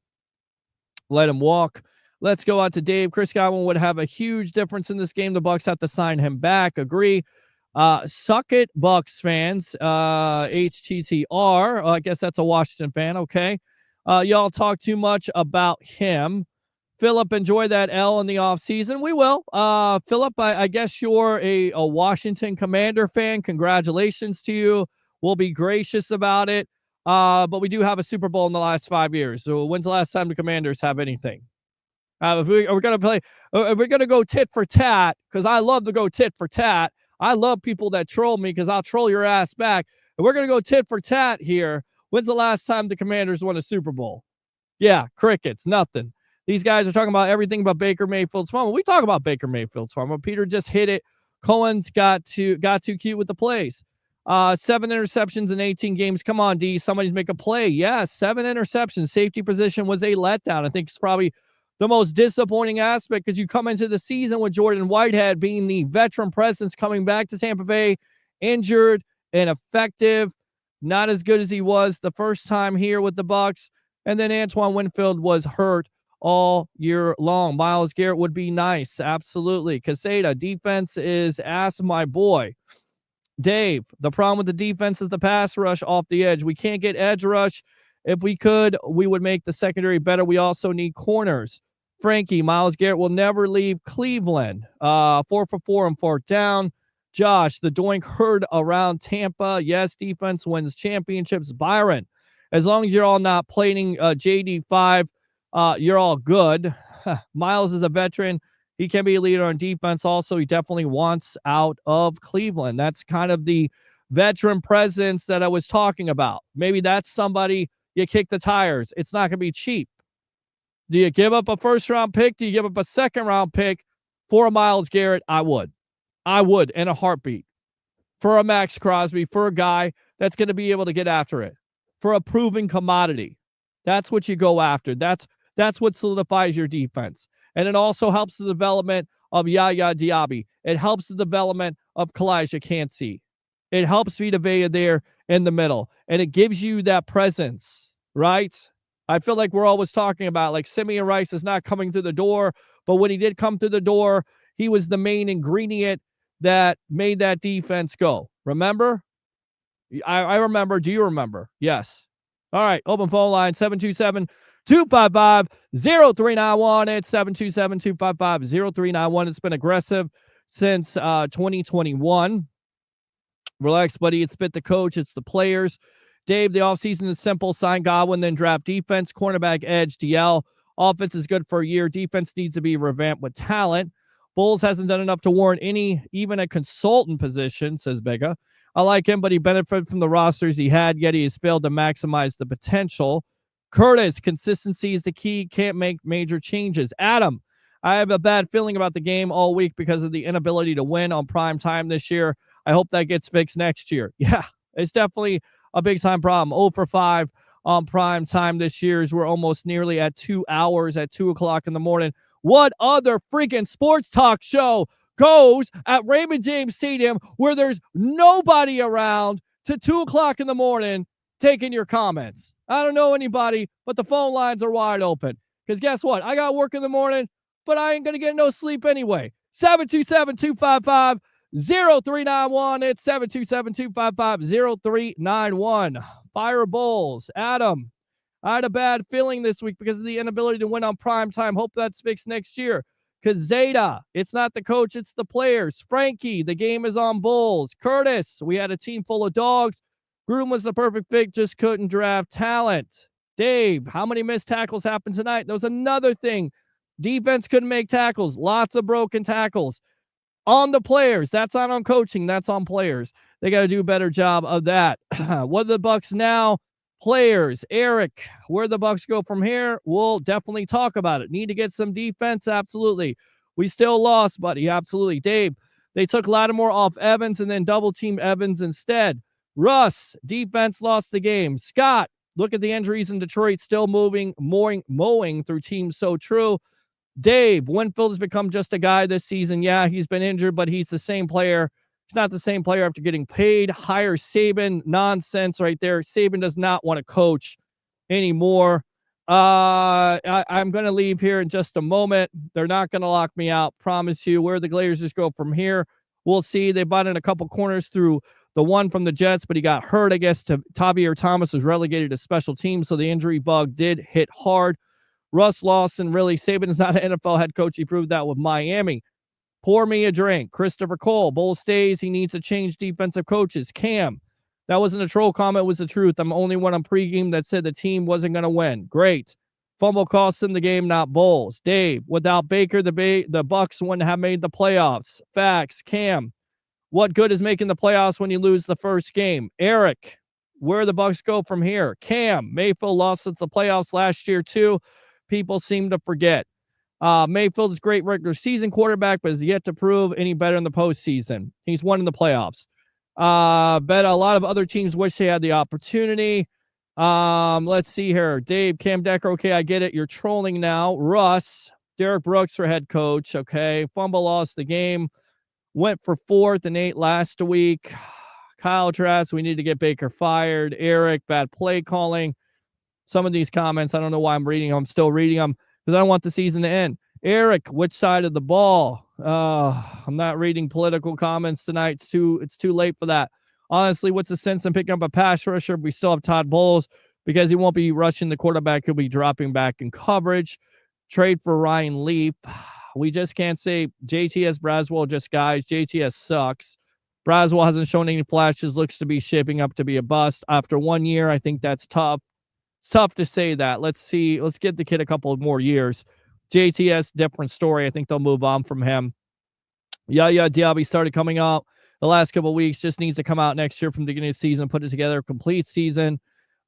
let him walk. Let's go out to Dave. Chris Godwin would have a huge difference in this game. The Bucs have to sign him back. Agree. Suck it, Bucs fans. HTTR. I guess that's a Washington fan. Okay. Y'all talk too much about him. Philip, enjoy that L in the offseason. We will. Philip, I guess you're a Washington Commander fan. Congratulations to you. We'll be gracious about it. But we do have a Super Bowl in the last 5 years. So when's the last time the Commanders have anything? If we're going to play, if we're going to go tit for tat, because I love to go tit for tat. I love people that troll me because I'll troll your ass back. If we're going to go tit for tat here, when's the last time the Commanders won a Super Bowl? Yeah, crickets, nothing. These guys are talking about everything but Baker Mayfield's fumble. We talk about Baker Mayfield's fumble. Peter just hit it. Cohen's got too cute with the plays. 7 interceptions in 18 games. Come on, D. Somebody's make a play. Yeah, 7 interceptions. Safety position was a letdown. I think it's probably the most disappointing aspect because you come into the season with Jordan Whitehead being the veteran presence coming back to Tampa Bay, injured, ineffective, not as good as he was the first time here with the Bucs. And then Antoine Winfield was hurt all year long. Myles Garrett would be nice. Absolutely. Caseta, defense is ass, my boy. Dave, the problem with the defense is the pass rush off the edge. We can't get edge rush. If we could, we would make the secondary better. We also need corners. Frankie, Myles Garrett will never leave Cleveland. 4 for 4 on 4th down. Josh, the doink heard around Tampa. Yes, defense wins championships. Byron, as long as you're all not playing JD5, you're all good. Myles is a veteran. He can be a leader on defense. Also, he definitely wants out of Cleveland. That's kind of the veteran presence that I was talking about. Maybe that's somebody you kick the tires. It's not going to be cheap. Do you give up a first-round pick? Do you give up a second-round pick for a Myles Garrett? I would. I would in a heartbeat. For a Max Crosby, for a guy that's going to be able to get after it. For a proven commodity. That's what you go after. That's what solidifies your defense. And it also helps the development of Yaya Diaby. It helps the development of Kalijah Kancey. It helps Vita Vea there in the middle. And it gives you that presence, right? I feel like we're always talking about, like, Simeon Rice is not coming through the door. But when he did come through the door, he was the main ingredient that made that defense go. Remember? I remember. Do you remember? Yes. All right. Open phone line, 727-255-0391. It's 727-255-0391. It's been aggressive since 2021. Relax, buddy. It's bit the coach. It's the players. Dave, the offseason is simple. Sign Godwin, then draft defense, cornerback, edge, DL. Offense is good for a year. Defense needs to be revamped with talent. Bulls hasn't done enough to warrant even a consultant position, says Bega. I like him, but he benefited from the rosters he had, yet he has failed to maximize the potential. Curtis, consistency is the key. Can't make major changes. Adam, I have a bad feeling about the game all week because of the inability to win on prime time this year. I hope that gets fixed next year. Yeah, it's definitely a big-time problem. 0 for 5 on prime time this year as we're almost nearly at 2 hours at 2 o'clock in the morning. What other freaking sports talk show goes at Raymond James Stadium where there's nobody around to 2 o'clock in the morning taking your comments? I don't know anybody, but the phone lines are wide open. Because guess what? I got work in the morning, but I ain't going to get no sleep anyway. 727-255-0391. It's 727-255-0391. Fire Bulls. Adam, I had a bad feeling this week because of the inability to win on prime time. Hope that's fixed next year. Zeta, it's not the coach, it's the players. Frankie, the game is on Bulls. Curtis, we had a team full of dogs. Groom was the perfect pick, just couldn't draft talent. Dave, how many missed tackles happened tonight? That was another thing. Defense couldn't make tackles. Lots of broken tackles. On the players. That's not on coaching. That's on players. They got to do a better job of that. What are the Bucs now? Players. Eric, where the Bucs go from here? We'll definitely talk about it. Need to get some defense? Absolutely. We still lost, buddy. Absolutely. Dave, they took Lattimore off Evans and then double team Evans instead. Russ, defense lost the game. Scott, look at the injuries in Detroit, still mowing through teams. So true. Dave, Winfield has become just a guy this season. Yeah, he's been injured, but he's the same player. He's not the same player after getting paid. Hire Saban. Nonsense right there. Saban does not want to coach anymore. I'm going to leave here in just a moment. They're not going to lock me out. Promise you. Where the Glazers go from here, we'll see. They bought in a couple corners through the one from the Jets, but he got hurt. I guess Tavier Thomas was relegated to special teams, so the injury bug did hit hard. Russ Lawson, really, Saban is not an NFL head coach. He proved that with Miami. Pour me a drink. Christopher Cole, Bull stays. He needs to change defensive coaches. Cam, that wasn't a troll comment. It was the truth. I'm the only one on pregame that said the team wasn't going to win. Great. Fumble cost them the game, not Bulls. Dave, without Baker, the Bucs wouldn't have made the playoffs. Facts. Cam, what good is making the playoffs when you lose the first game? Eric, where the Bucs go from here? Cam, Mayfield lost since the playoffs last year too. People seem to forget. Mayfield is great regular season quarterback, but has yet to prove any better in the postseason. He's won in the playoffs. Bet a lot of other teams wish they had the opportunity. Let's see here. Dave, Cam Decker, okay, I get it. You're trolling now. Russ, Derek Brooks for head coach, okay. Fumble lost the game. Went for 4th and 8 last week. Kyle Trask, we need to get Baker fired. Eric, bad play calling. Some of these comments, I don't know why I'm reading them. I'm still reading them because I don't want the season to end. Eric, which side of the ball? I'm not reading political comments tonight. It's too late for that. Honestly, what's the sense in picking up a pass rusher if we still have Todd Bowles? Because he won't be rushing the quarterback. He'll be dropping back in coverage. Trade for Ryan Leaf. We just can't say JTS Braswell, just guys. JTS sucks. Braswell hasn't shown any flashes, looks to be shaping up to be a bust. After 1 year, I think that's tough. It's tough to say that. Let's see. Let's get the kid a couple of more years. JTS, different story. I think they'll move on from him. Yaya Diaby started coming out the last couple of weeks. Just needs to come out next year from the beginning of the season, put it together, complete season.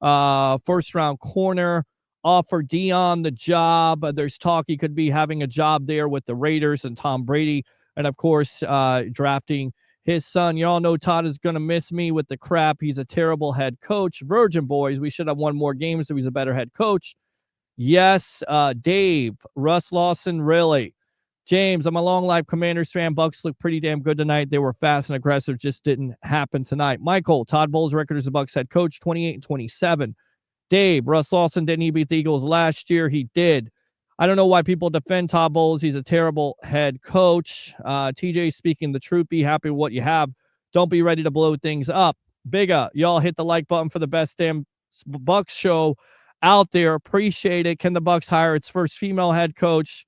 First round corner. Offer Dion the job. There's talk he could be having a job there with the Raiders and Tom Brady. And, of course, drafting his son. You all know Todd is going to miss me with the crap. He's a terrible head coach. Virgin Boys, we should have won more games so he's a better head coach. Yes, Dave. Russ Lawson, really. James, I'm a long life Commanders fan. Bucs look pretty damn good tonight. They were fast and aggressive. Just didn't happen tonight. Michael, Todd Bowles' record as a Bucs head coach, 28-27. Dave, Russ Lawson, didn't he beat the Eagles last year? He did. I don't know why people defend Todd Bowles. He's a terrible head coach. TJ speaking the truth. Be happy with what you have. Don't be ready to blow things up. Bigga, y'all hit the like button for the best damn Bucs show out there. Appreciate it. Can the Bucs hire its first female head coach?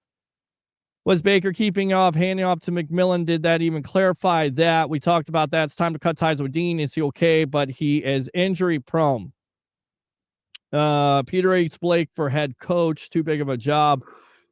Was Baker keeping off, handing off to McMillan? Did that even clarify that? We talked about that. It's time to cut ties with Dean. Is he okay? But he is injury prone. Peter H. Blake for head coach. Too big of a job.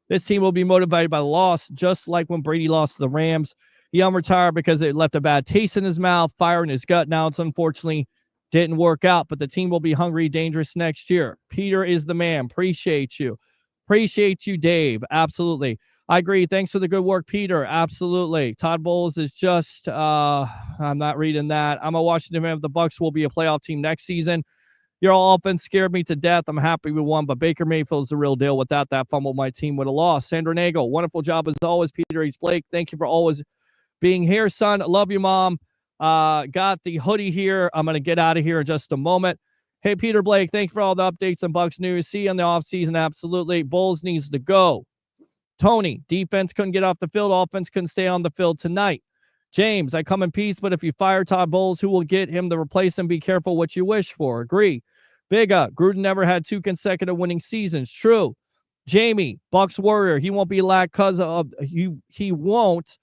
This team will be motivated by the loss, just like when Brady lost to the Rams. He retired because it left a bad taste in his mouth, fire in his gut. Now it's unfortunately didn't work out, but the team will be hungry, dangerous next year. Peter is the man. Appreciate you. Appreciate you, Dave. Absolutely. I agree. Thanks for the good work, Peter. Absolutely. Todd Bowles is just, I'm not reading that. I'm a Washington fan. The Bucs will be a playoff team next season. Your offense scared me to death. I'm happy we won, but Baker Mayfield's the real deal. Without that fumble, my team would have lost. Sandra Nagel, wonderful job as always. Peter H. Blake, thank you for always being here, son. Love you, Mom. Got the hoodie here. I'm going to get out of here in just a moment. Hey, Peter Blake, thank you for all the updates and Bucs news. See you in the offseason. Absolutely. Bulls needs to go. Tony, defense couldn't get off the field. Offense couldn't stay on the field tonight. James, I come in peace, but if you fire Todd Bowles, who will get him to replace him? Be careful what you wish for. Agree. Bigga, Gruden never had 2 consecutive winning seasons. True. Jamie, Bucs Warrior, he won't be lack because of he won't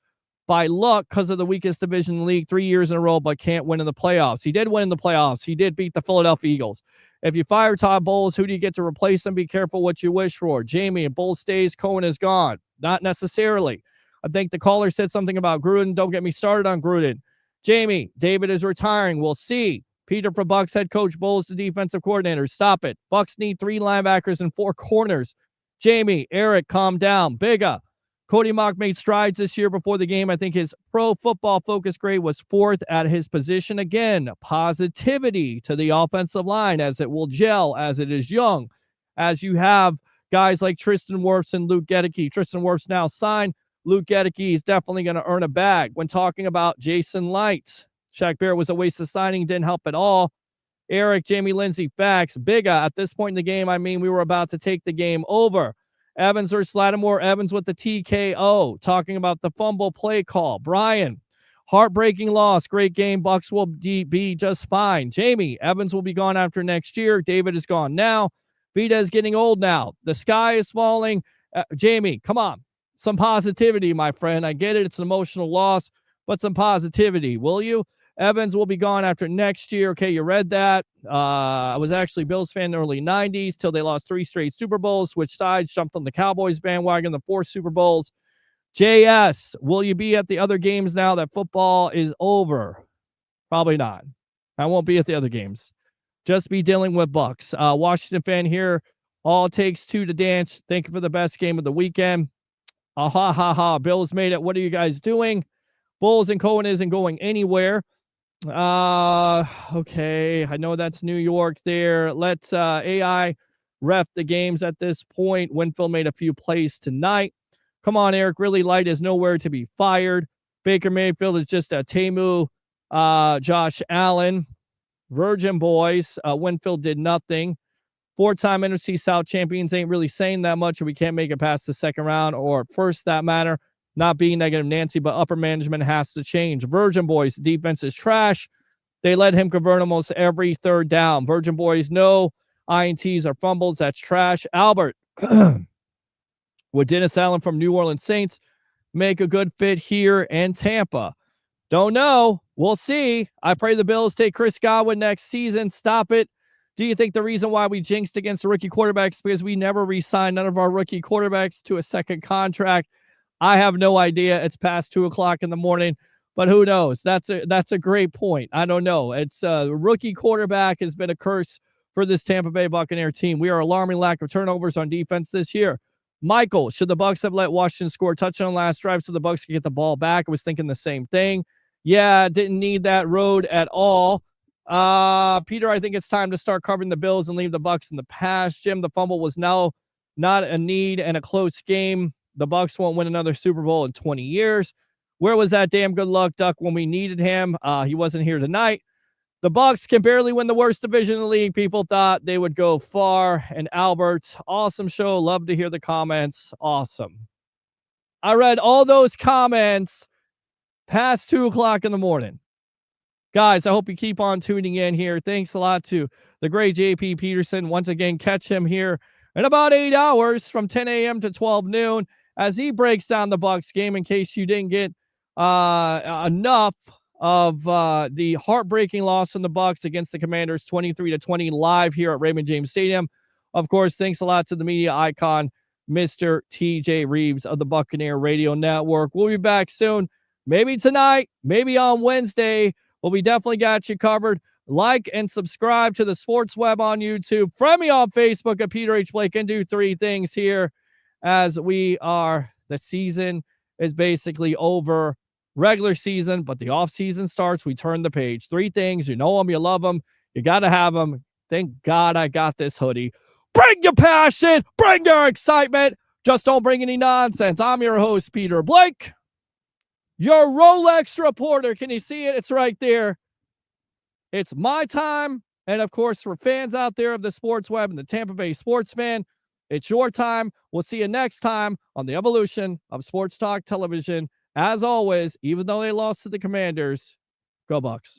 by luck because of the weakest division in the league 3 years in a row, but can't win in the playoffs. He did win in the playoffs. He did beat the Philadelphia Eagles. If you fire Todd Bowles, who do you get to replace him? Be careful what you wish for. Jamie, if Bowles stays, Cohen is gone. Not necessarily. I think the caller said something about Gruden. Don't get me started on Gruden. Jamie, David is retiring. We'll see. Peter for Bucs head coach, Bowles the defensive coordinator. Stop it. Bucs need 3 linebackers and 4 corners. Jamie, Eric, calm down. Bigga. Cody Mock made strides this year before the game. I think his pro football focus grade was 4th at his position. Again, positivity to the offensive line as it will gel, as it is young, as you have guys like Tristan Wirfs and Luke Gedeke. Tristan Wirfs now signed. Luke Gedeke is definitely going to earn a bag. When talking about Jason Light, Shaq Barrett was a waste of signing, didn't help at all. Eric, Jamie Lindsay, facts. Bigga, at this point in the game, I mean, we were about to take the game over. Evans versus Lattimore. Evans with the TKO. Talking about the fumble play call. Brian, heartbreaking loss. Great game. Bucs will be just fine. Jamie, Evans will be gone after next year. David is gone now. Vita is getting old now. The sky is falling. Jamie, come on. Some positivity, my friend. I get it. It's an emotional loss, but some positivity, will you? Evans will be gone after next year. Okay, you read that. I was actually a Bills fan in the early 90s till they lost 3 straight Super Bowls, switched sides, jumped on the Cowboys bandwagon, the 4 Super Bowls. JS, will you be at the other games now that football is over? Probably not. I won't be at the other games. Just be dealing with Bucs. Washington fan here. All takes 2 to dance. Thank you for the best game of the weekend. Ha ha ha. Bills made it. What are you guys doing? Bulls and Cohen isn't going anywhere. Okay. I know that's New York there. Let's AI ref the games at this point. Winfield made a few plays tonight. Come on, Eric. Really light is nowhere to be fired. Baker Mayfield is just a Temu. Josh Allen. Virgin Boys. Winfield did nothing. 4-time NFC South champions ain't really saying that much, and we can't make it past the second round or first, that matter. Not being negative Nancy, but upper management has to change. Virgin Boys, defense is trash. They let him convert almost every third down. Virgin Boys, no INTs or fumbles. That's trash. Albert, would Dennis Allen from New Orleans Saints make a good fit here in Tampa? Don't know. We'll see. I pray the Bills take Chris Godwin next season. Stop it. Do you think the reason why we jinxed against the rookie quarterbacks is because we never re-signed none of our rookie quarterbacks to a second contract? I have no idea. It's past 2:00 in the morning, but who knows? That's a great point. I don't know. It's rookie quarterback has been a curse for this Tampa Bay Buccaneer team. We are alarming lack of turnovers on defense this year. Michael, should the Bucs have let Washington score a touchdown last drive so the Bucs could get the ball back? I was thinking the same thing. Yeah, didn't need that road at all. Peter, I think it's time to start covering the Bills and leave the Bucs in the past. Jim, the fumble was now not a need and a close game. The Bucs won't win another Super Bowl in 20 years. Where was that damn good luck duck when we needed him? He wasn't here tonight. The Bucs can barely win the worst division in the league. People thought they would go far. And Albert, awesome show. Love to hear the comments. Awesome. I read all those comments past 2:00 in the morning. Guys, I hope you keep on tuning in here. Thanks a lot to the great JP Peterson. Once again, catch him here in about 8 hours from 10 a.m. to 12 noon as he breaks down the Bucs game in case you didn't get enough of the heartbreaking loss in the Bucs against the Commanders 23-20 live here at Raymond James Stadium. Of course, thanks a lot to the media icon, Mr. TJ Reeves of the Buccaneer Radio Network. We'll be back soon. Maybe tonight, maybe on Wednesday. But we definitely got you covered. Like and subscribe to the Sports Web on YouTube. Friend me on Facebook at Peter H. Blake and do 3 things here as the season is basically over. Regular season, but the off season starts. We turn the page. 3 things. You know them. You love them. You got to have them. Thank God I got this hoodie. Bring your passion. Bring your excitement. Just don't bring any nonsense. I'm your host, Peter Blake. Your Rolex reporter. Can you see it? It's right there. It's my time. And of course, for fans out there of the Sports Web and the Tampa Bay Sports Fan, it's your time. We'll see you next time on the evolution of Sports Talk Television. As always, even though they lost to the Commanders, go Bucs.